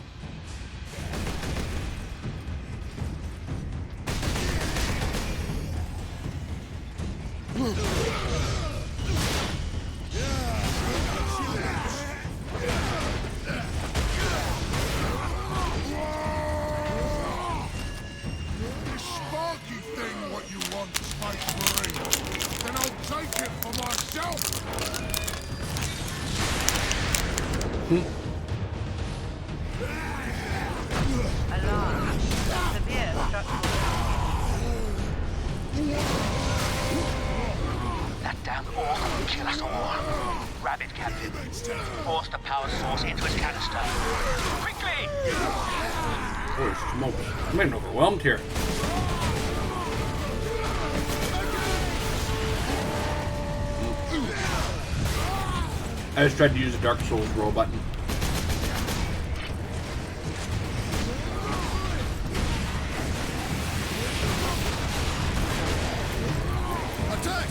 Is Sparky thing what you want, Space Marine? Then I'll take it for myself! Alarm. Severe structural. That damn orc will kill us all. Grab it, Captain. Force the power source into its canister. Quickly! Holy smoke. I'm getting overwhelmed here. I just tried to use the Dark Souls roll button. Attack!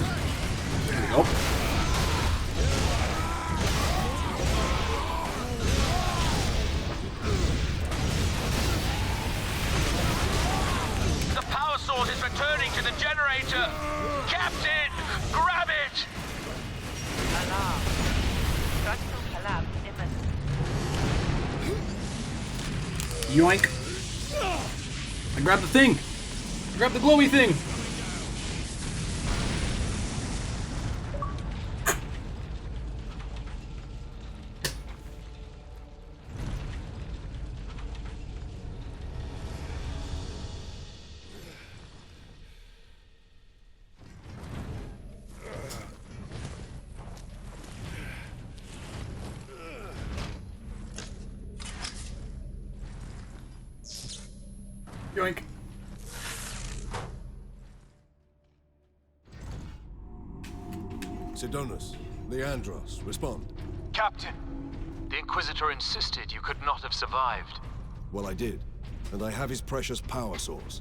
There we go. The power source is returning to the generator! Captain! Grab it! Alarm. Structural collapse imminent. Yoink. I grabbed the thing. I grabbed the glowy thing. Yoink. Sidonus, Leandros, respond. Captain, the Inquisitor insisted you could not have survived. Well, I did. And I have his precious power source.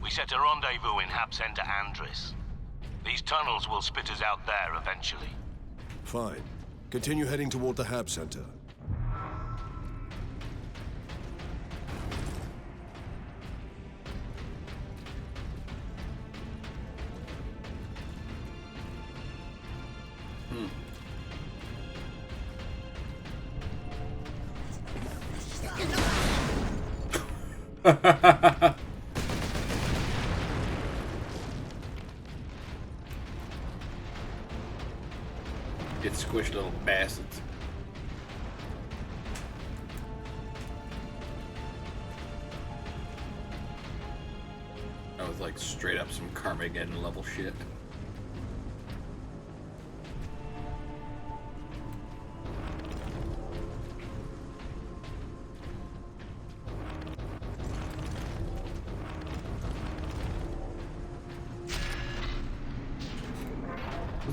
We set a rendezvous in Hab Center Andris. These tunnels will spit us out there eventually. Fine. Continue heading toward the Hab Center. Get squished, little bastards. That was like straight up some Carmageddon level shit.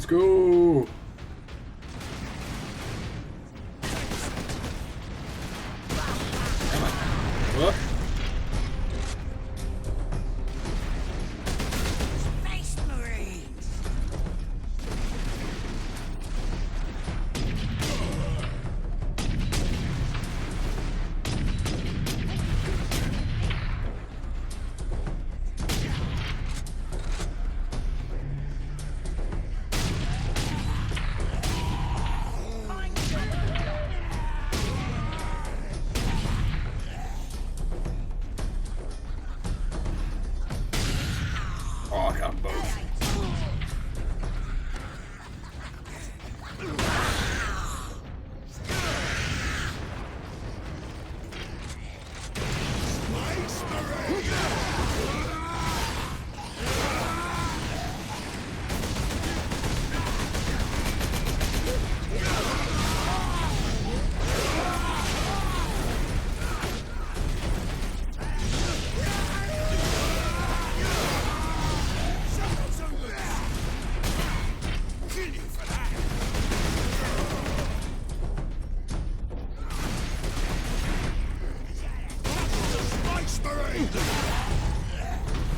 Let's go. Come on. Whoop. Space Marines! Oh, I got them both.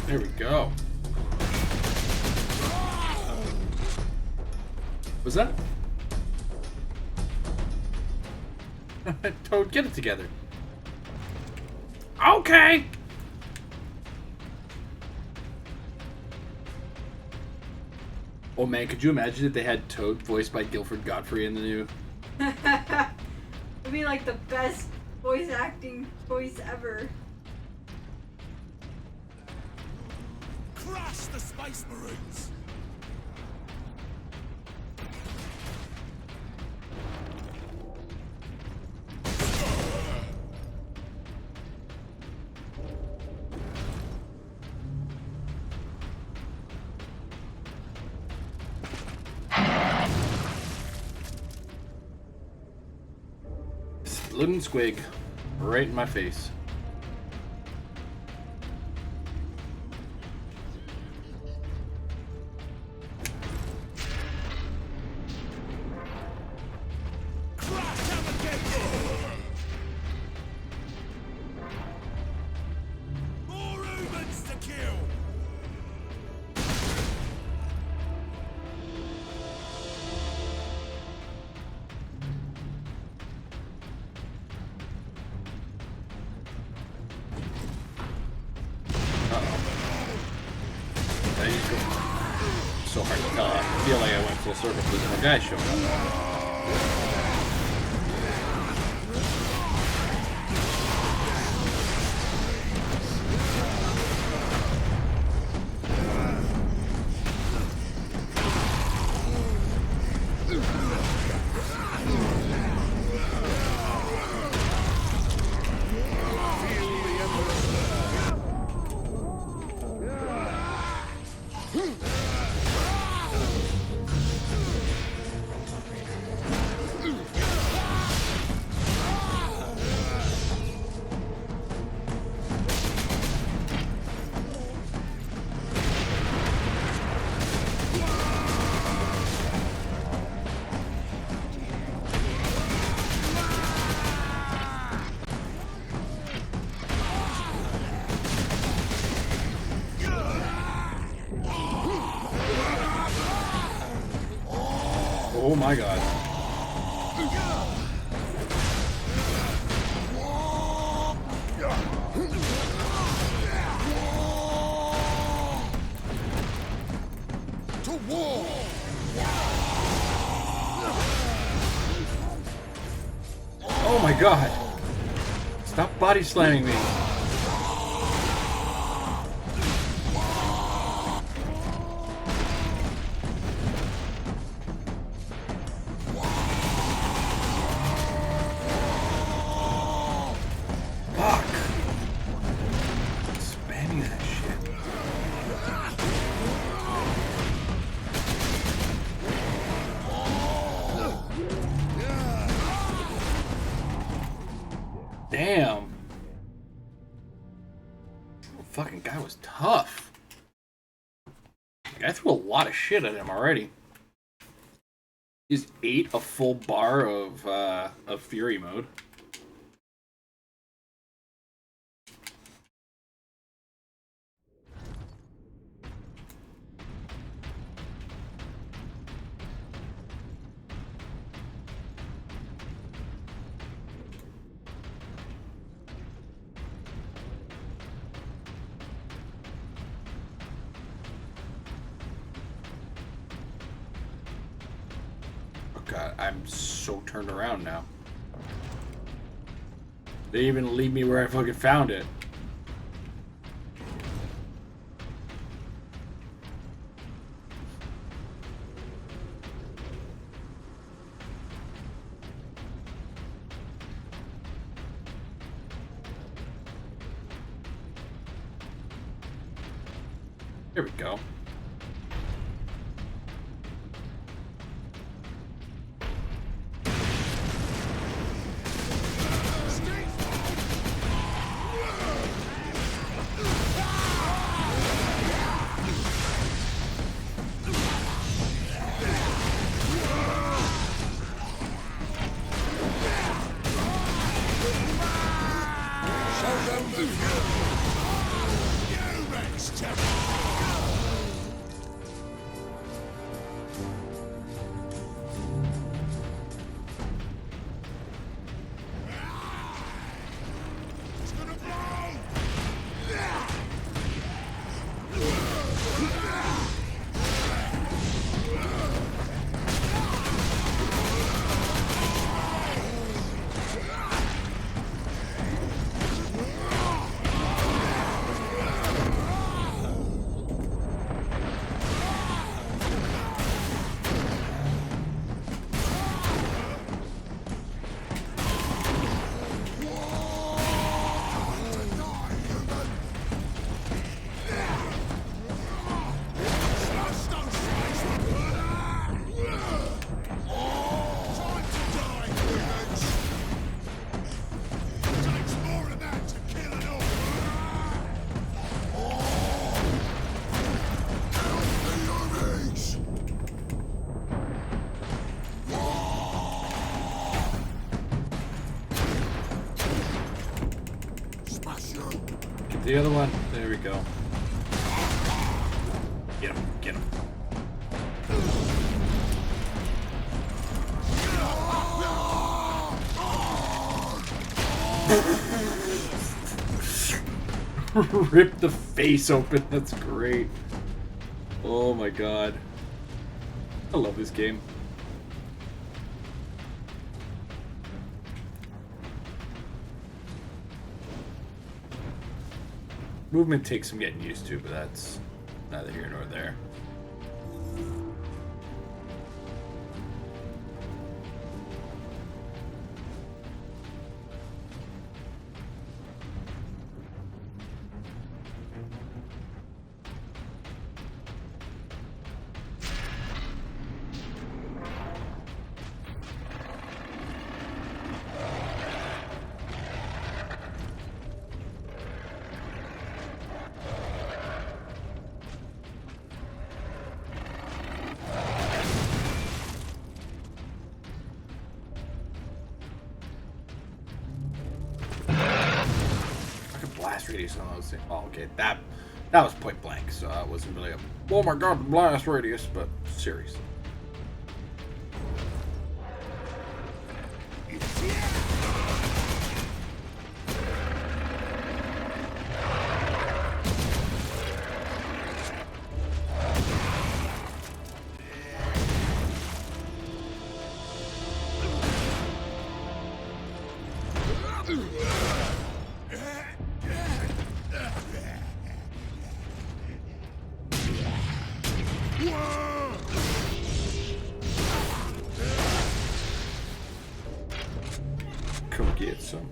There we go. Was that? Toad, get it together. Okay. Oh man, could you imagine if they had Toad voiced by Guilford Godfrey in the new? It'd be like the best voice acting voice ever. Crush the Space Marines! Splootin' squig. Right in my face. More humans to kill! So hard to tell. I feel like I went full circle because more guys showed up. Oh my god. To war! Oh my god. Stop body slamming me. Fuck. Spamming that shit. Damn. The fucking guy was tough. Like, I threw a lot of shit at him already. Just ate a full bar of Fury mode. God, I'm so turned around now. They even leave me where I fucking found it. Here we go. The other one. There we go. Get him. Get him. Rip the face open. That's great. Oh my god. I love this game. Movement takes some getting used to, but that's neither here nor there. Radius on those things. Oh, okay, that was point blank, so I wasn't really a oh my god, the blast radius, but seriously. Come get some.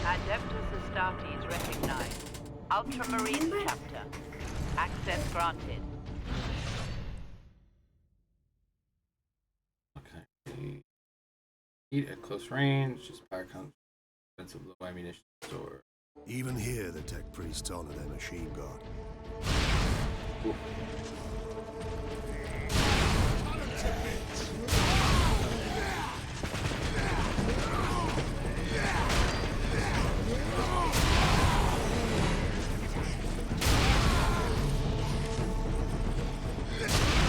Adeptus Astartes recognized. Ultramarine chapter. Access granted. Eat at close range, just power expensive low ammunition store. Even here, the tech priests honor their machine god. Ooh.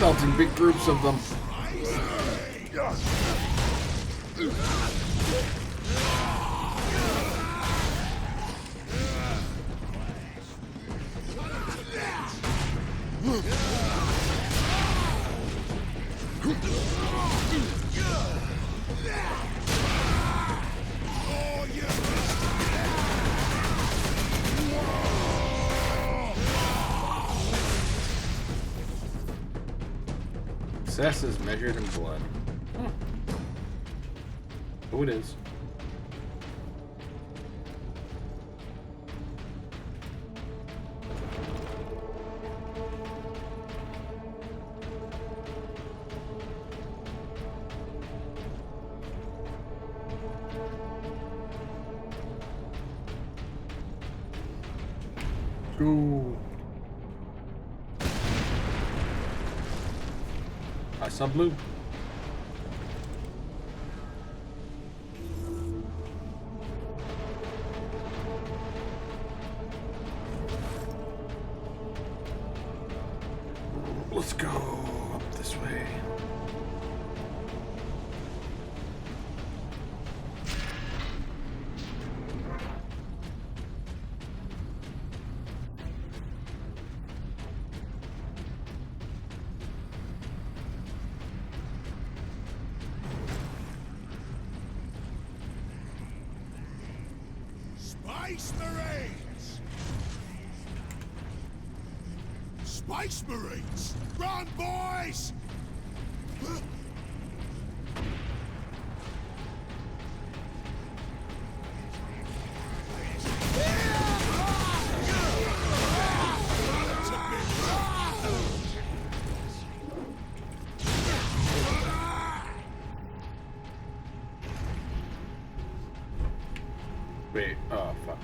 Melting big groups of them. Success is measured in blood. Huh. Oh, it is. Go. I saw blue. Let's go up this way. Space Marines! Space Marines! Run, boys! Wait, oh fuck.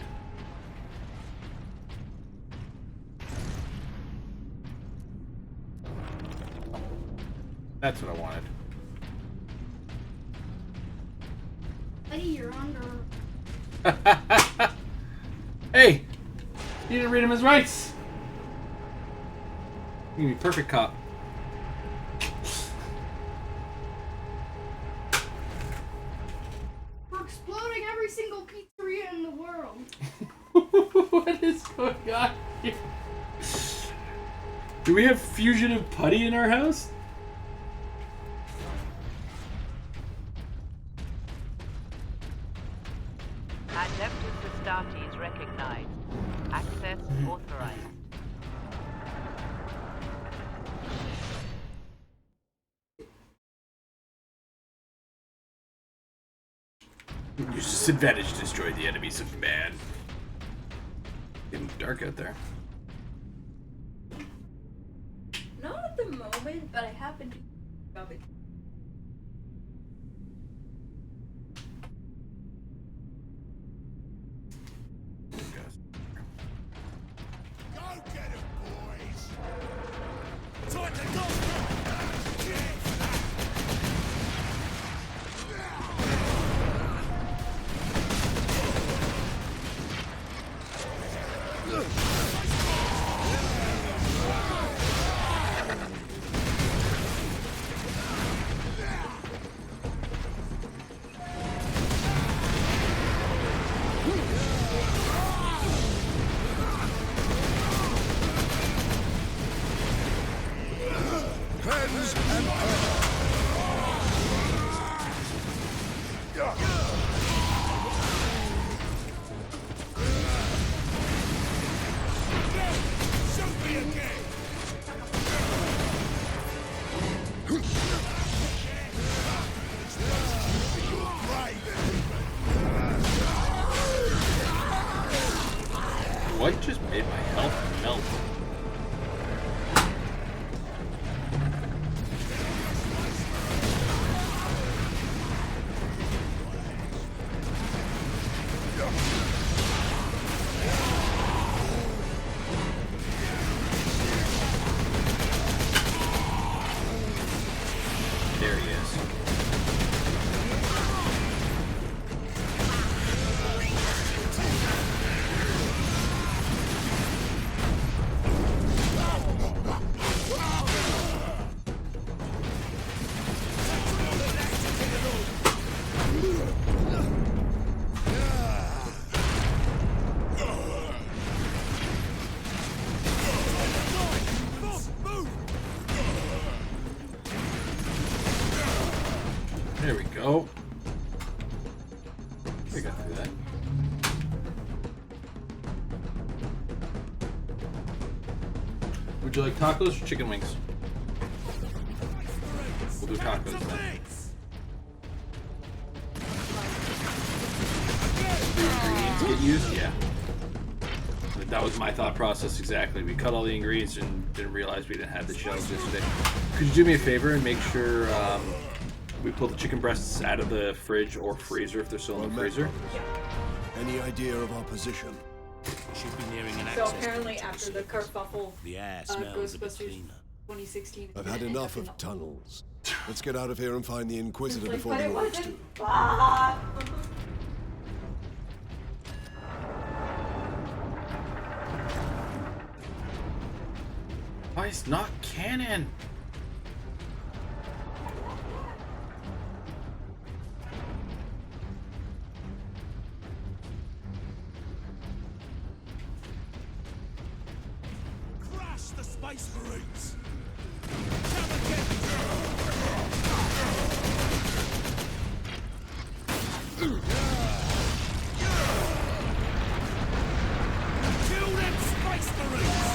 That's what I wanted. Buddy, you're under. Hey! You didn't read him his rights! You be perfect cop. We're exploding every single pizzeria in the world. What is going on here? Do we have fugitive putty in our house? Adeptus Astartes recognized. Access authorized. Use disadvantage to destroy the enemies of man. Getting dark out there. Not at the moment, but I happen to love it. Go get him, boys! Time to go! There we go. We got through that. Would you like tacos or chicken wings? We'll do tacos then. The ingredients get used? Yeah. That was my thought process exactly. We cut all the ingredients and didn't realize we didn't have the shells yesterday. Could you do me a favor and make sure we pull the chicken breasts out of the fridge or freezer if they're still in the freezer? Any idea of our position? Should be nearing an So access apparently point to after the kerfuffle, the air smells a bit Ghostbusters cleaner. 2016. I've had enough of tunnels. Let's get out of here and find the Inquisitor Like, before but the it orcs wasn't do. Bob. Why is not canon? Crash the Space Marines! Kill them Space Marines!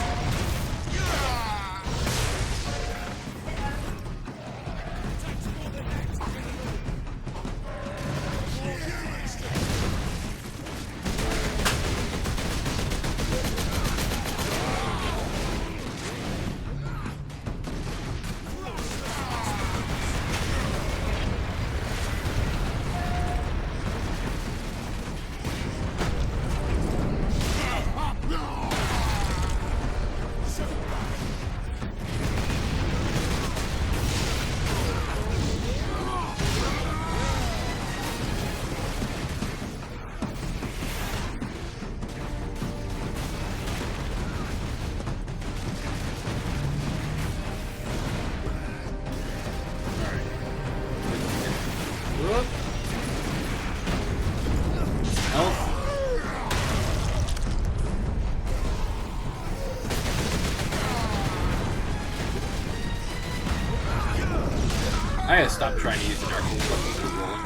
I gotta stop trying to use the Dark Souls buttons for rolling.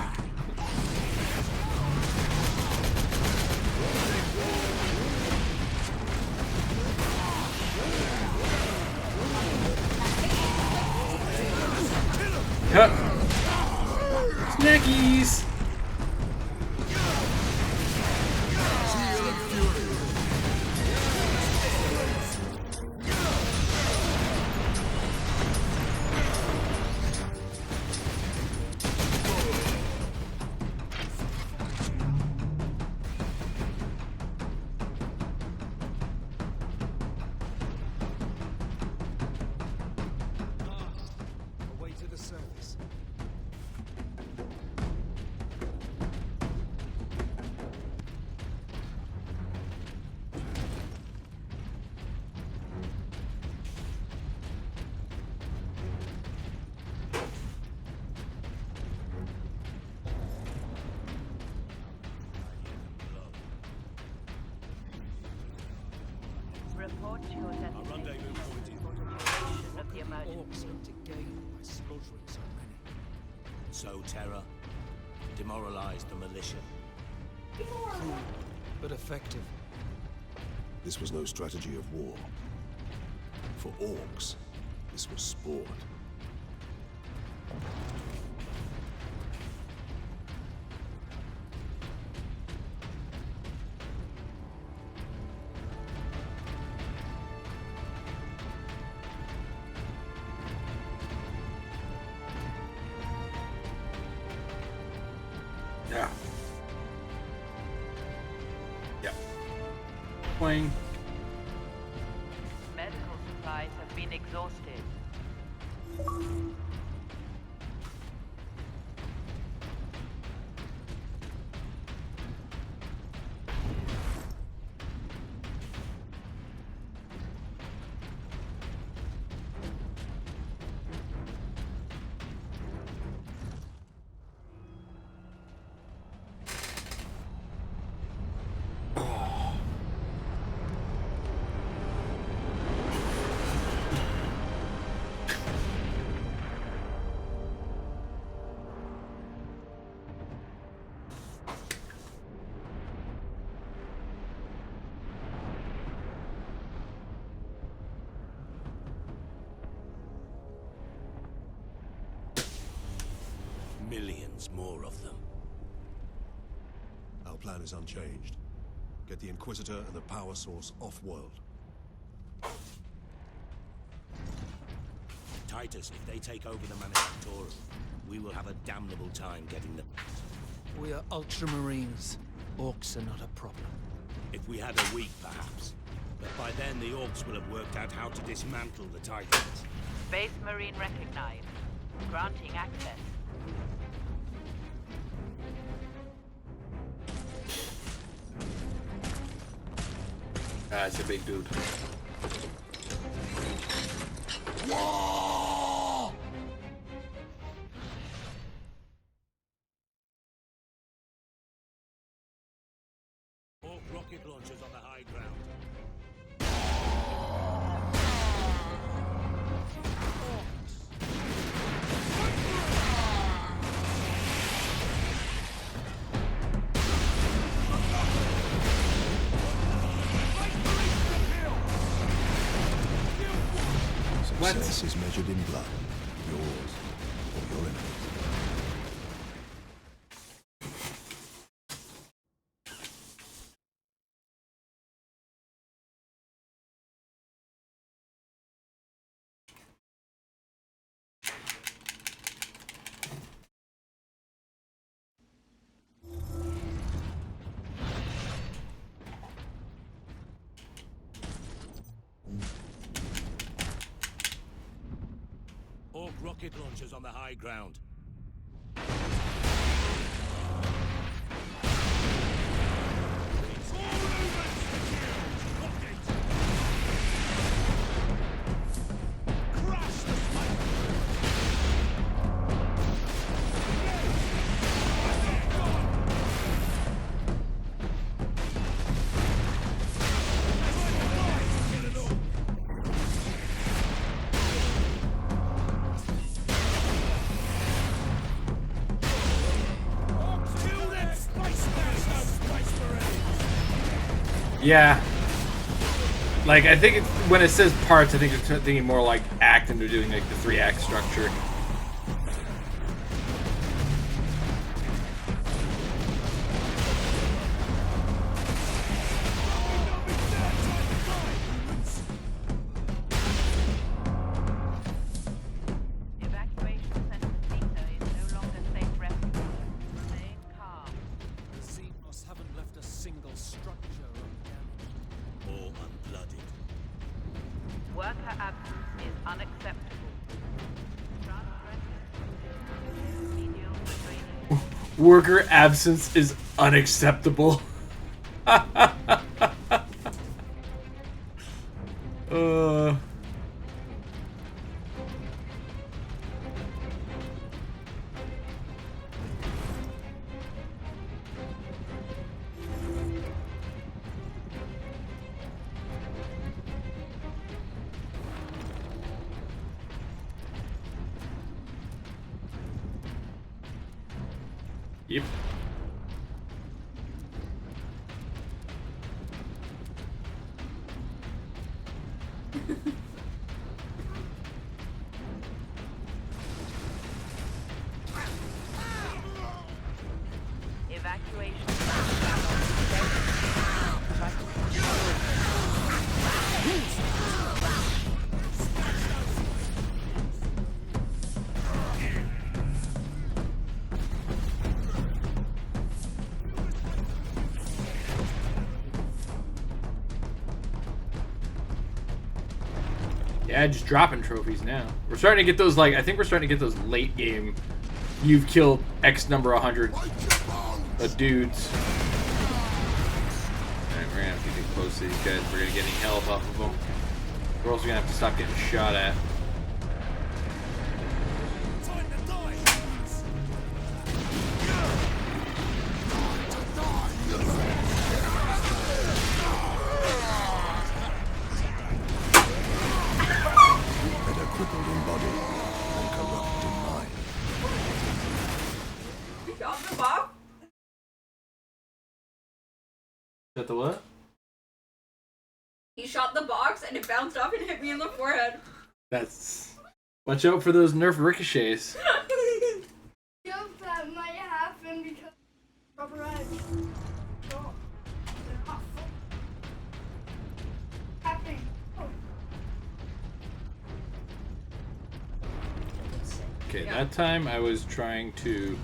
Cut! Snackies! Away to the surface. Report to your destination for the duration of the emergency. Orcs hope to gain by slaughtering so many. So terror, demoralize the militia. Cruel, but effective. This was no strategy of war. For orcs, this was sport. Yeah. Yep. Playing. Medical supplies have been exhausted. Thousands more of them. Our plan is unchanged. Get the Inquisitor and the power source off-world. Titus, if they take over the Manufactorum, we will have a damnable time getting them. We are Ultramarines. Orcs are not a problem. If we had a week, perhaps. But by then, the Orcs will have worked out how to dismantle the Titans. Space Marine recognized. Granting access. That's a big dude. Orc rocket launchers on the high ground. Success is measured in blood. Yours or your enemy's. Orc rocket launchers on the high ground. Yeah. Like, I think when it says parts, I think it's thinking more like act, and they're doing like the 3-act structure. Evacuation center Theta is no longer safe refuge. Remain calm. The Xenos haven't left a single structure undamaged. Or unblooded. Worker absence is unacceptable. Worker absence is unacceptable. Yep. Evacuation. Yeah, just dropping trophies now. We're starting to get those, like, I think we're starting to get those late game, you've killed X number 100 of dudes. Alright, we're gonna have to get close to these guys. We're gonna get any health off of them. We're also gonna have to stop getting shot at. Crippled in body and corrupt in mind. You got the box? Got the what? He shot the box and it bounced off and hit me in the forehead. That's... Watch out for those Nerf ricochets. Joke that my Rubber edge. Oh. Ah, fuck. Happening. Oh. Okay, that time I was trying to.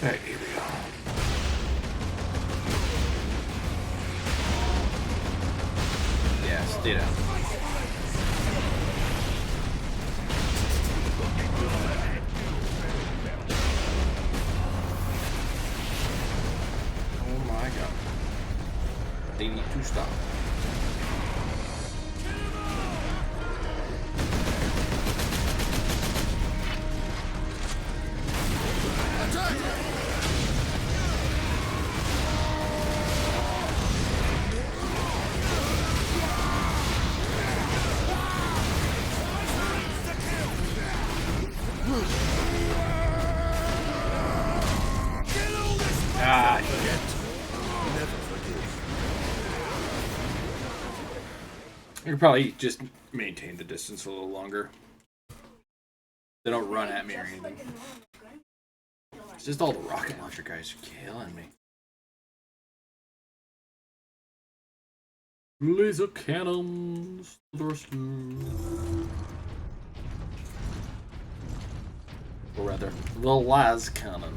Alright, here we go. Yeah, stay down. Oh my god. They need to stop. Ah, shit. I could probably just maintain the distance a little longer. They don't run at me or anything. It's just all the rocket launcher guys are killing me. Laser cannons. Or rather, the las cannon.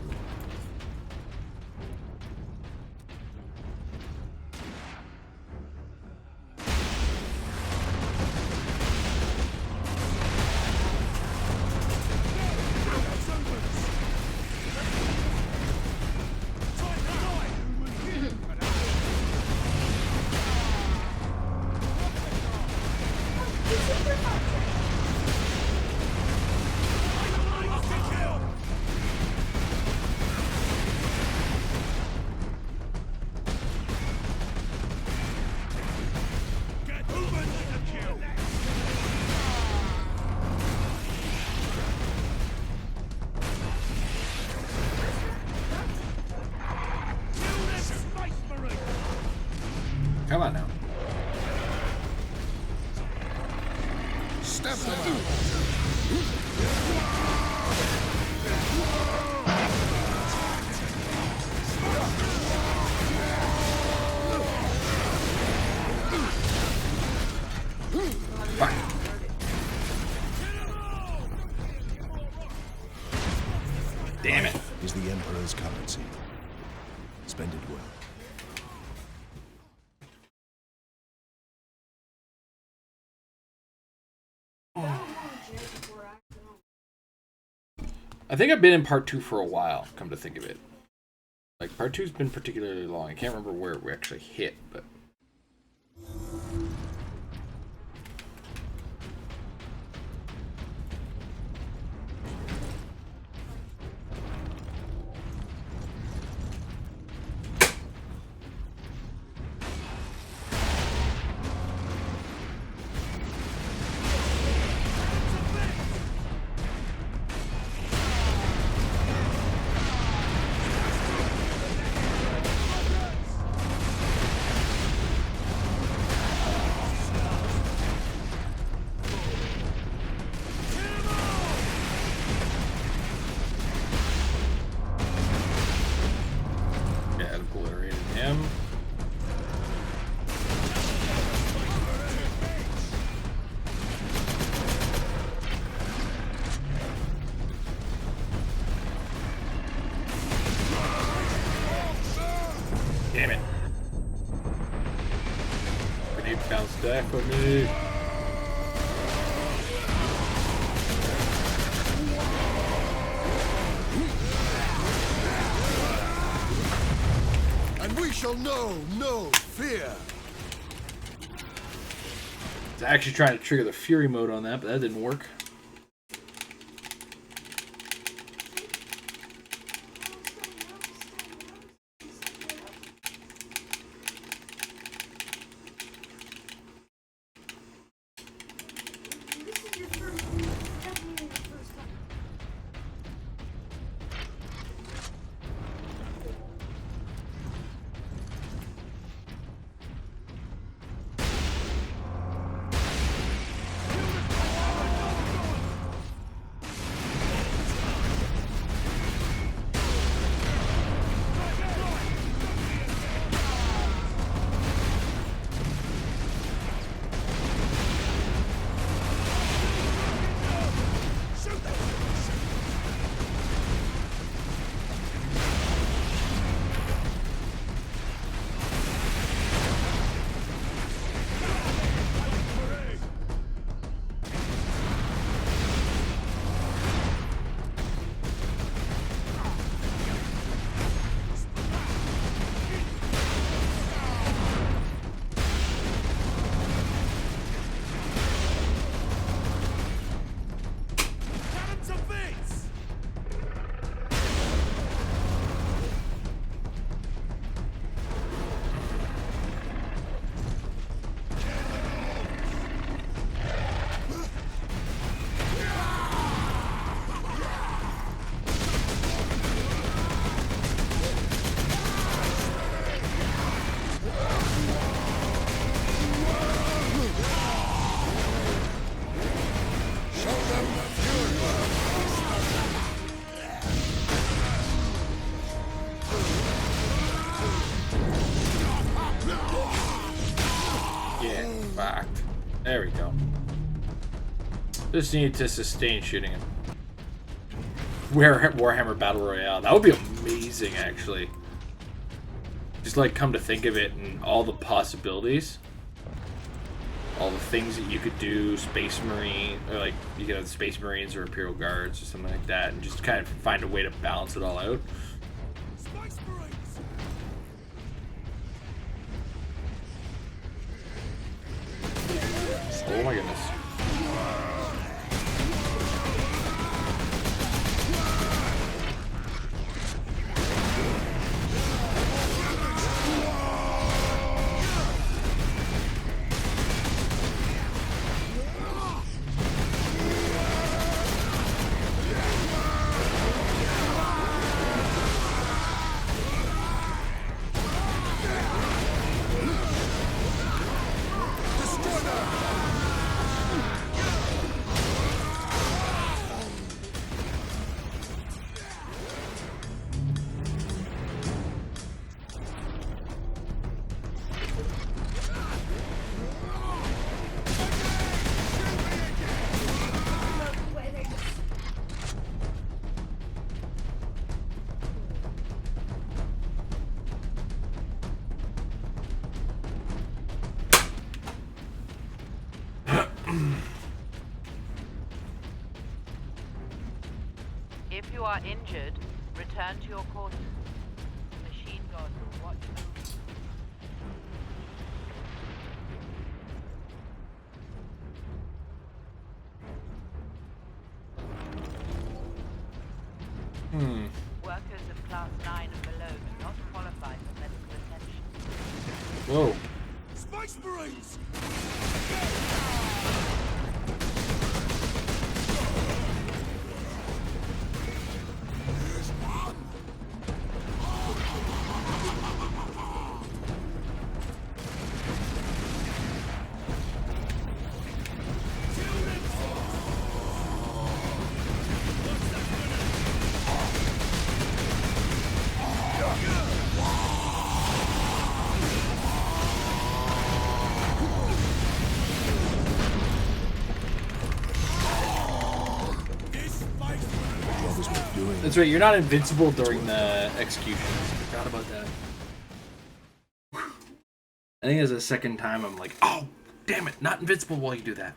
Come on now. Step them out. Damn it. Is the Emperor's currency. Spend it well. I think I've been in part 2 for a while, come to think of it. Like, part 2's been particularly long. I can't remember where we actually hit, but... Damn it. Grenade bounce back for me. And we shall know no fear. I was actually trying to trigger the Fury mode on that, but that didn't work. There we go. Just need to sustain shooting him. Warhammer Battle Royale. That would be amazing, actually. Just like, come to think of it, and all the possibilities. All the things that you could do, Space Marine, or like, you could have Space Marines or Imperial Guards or something like that, and just kind of find a way to balance it all out. Oh my goodness. If you are injured, return to your quarters. Machine guards will watch over Hmm. Workers of Class 9 and below do not qualify for medical attention. Whoa. Space Marines! That's right, you're not invincible during the executions. Forgot about that. I think it's the second time I'm like, oh, damn it, not invincible while you do that.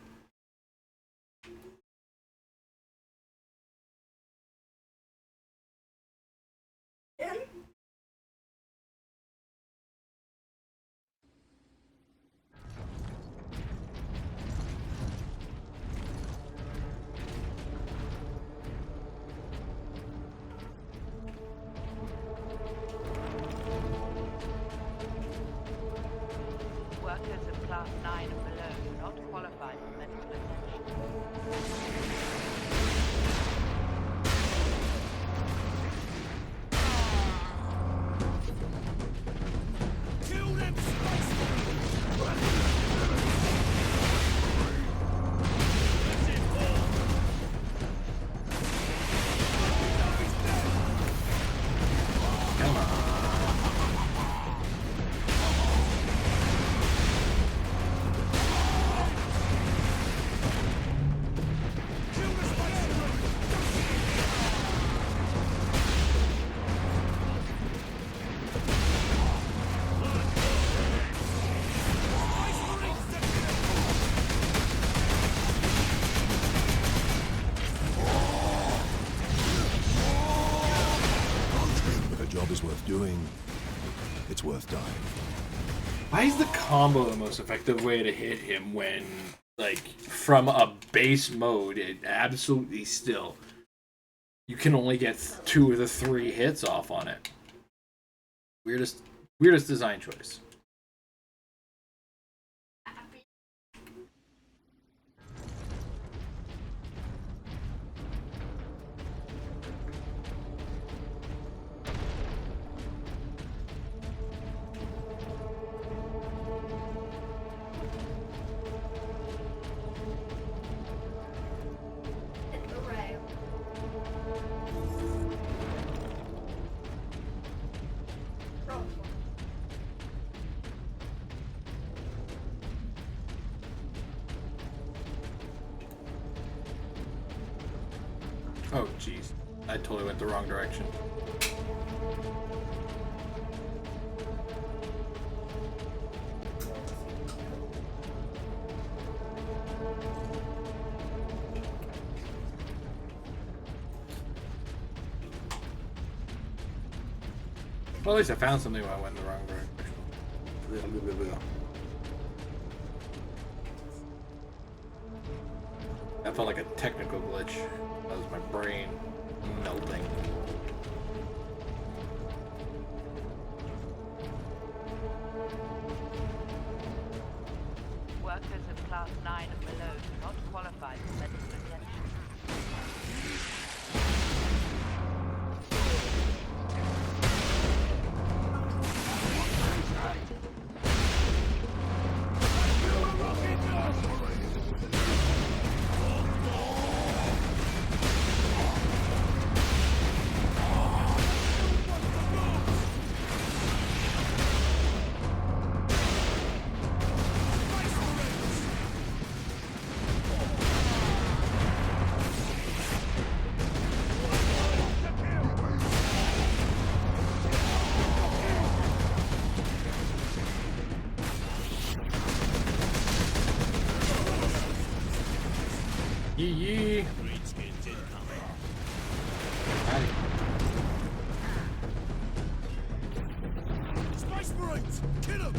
Workers of Class 9 and below do not qualify for medical attention. Doing, it's worth dying. Why is the combo the most effective way to hit him when, like, from a base mode, it absolutely still, you can only get 2 of the 3 hits off on it? Weirdest design choice. Oh, jeez. I totally went the wrong direction. Well, at least I found something when I went in the wrong direction. That felt like a technical glitch. That was my brain melting. Workers of Class 9 and below do not qualify for medical attention. Yee. Space Marines! Kill them!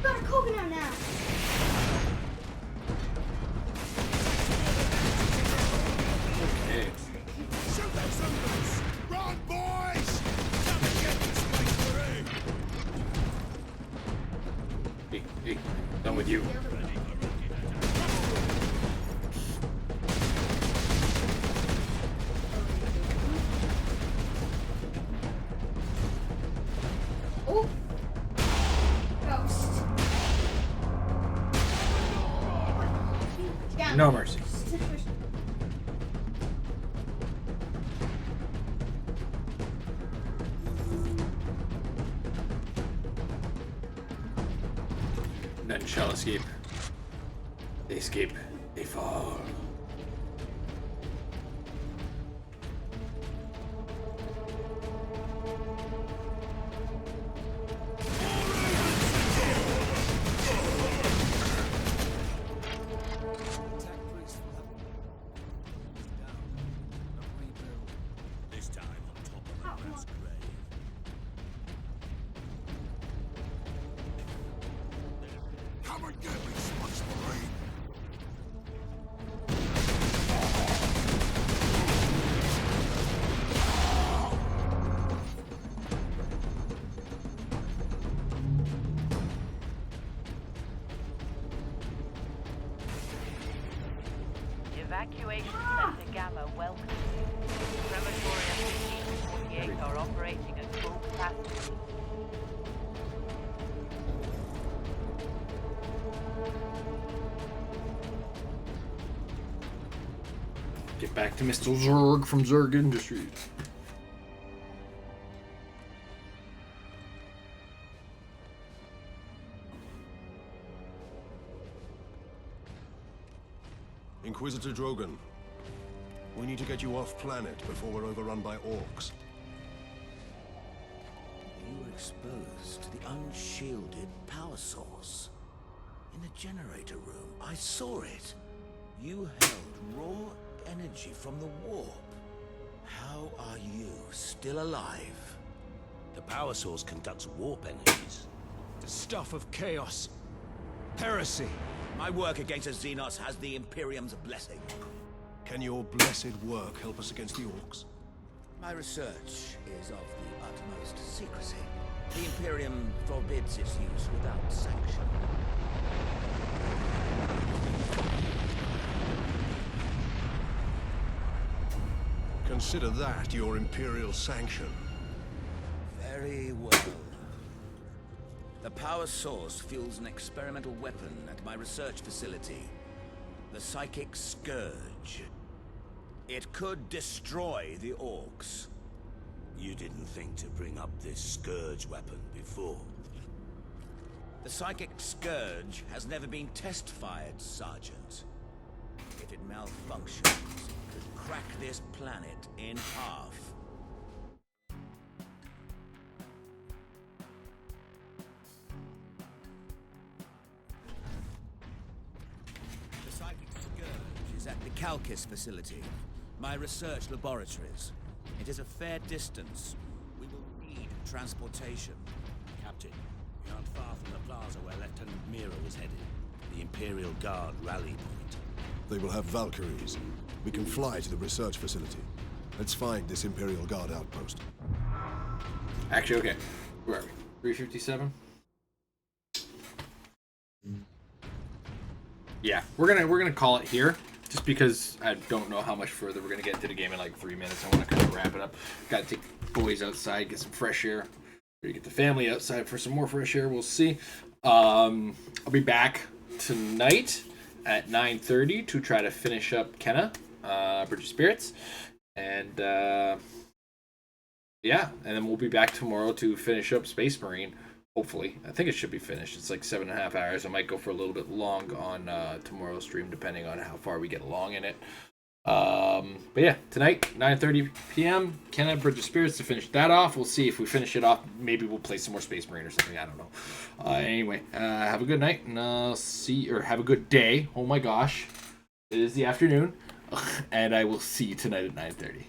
Got a coconut now. Okay. Shoot them zombies! Run, boys! Come and get this Space Marine! Hey, done with you. Oh. Ghost. Down. No mercy. None shall escape. They escape, they fall. This time on top of the mass grave. Come and get me, Space Marine! Evacuation Center Gamma welcomes you. Crematorium 1548 are operating at full capacity. Get back to Mr. Zurg from Zurg Industries. Inquisitor Drogon, we need to get you off planet before we're overrun by orcs. You were exposed to the unshielded power source. In the generator room, I saw it. You held raw energy from the warp. How are you still alive? The power source conducts warp energies. The stuff of chaos. Heresy. My work against the Xenos has the Imperium's blessing. Can your blessed work help us against the orcs? My research is of the utmost secrecy. The Imperium forbids its use without sanction. Consider that your Imperial sanction. Very well. The power source fuels an experimental weapon at my research facility. The Psychic Scourge. It could destroy the orcs. You didn't think to bring up this scourge weapon before. The psychic scourge has never been test-fired, Sergeant. If it malfunctions, it could crack this planet in half. The psychic scourge is at the Calcis facility, my research laboratories. It is a fair distance. We will need transportation. Captain, we aren't far from the plaza where Lieutenant Mira was headed. The Imperial Guard rally point. They will have Valkyries. We can fly to the research facility. Let's find this Imperial Guard outpost. Actually, okay. Where are we? 357? Yeah, we're gonna call it here. Just because I don't know how much further we're gonna get into the game in like 3 minutes. I want to kind of wrap it up. Got to take the boys outside, get some fresh air. Maybe get the family outside for some more fresh air. We'll see. I'll be back tonight at 9:30 to try to finish up Kenna, Bridge of Spirits, and yeah, and then we'll be back tomorrow to finish up Space Marine. Hopefully, I think it should be finished. It's like 7.5 hours. I might go for a little bit long on tomorrow's stream, depending on how far we get along in it. But yeah, tonight 9:30 p.m. Kenna, Bridge of Spirits to finish that off. We'll see if we finish it off. Maybe we'll play some more Space Marine or something. I don't know. Anyway, have a good night, and have a good day. Oh my gosh, it is the afternoon, and I will see you tonight at 9:30.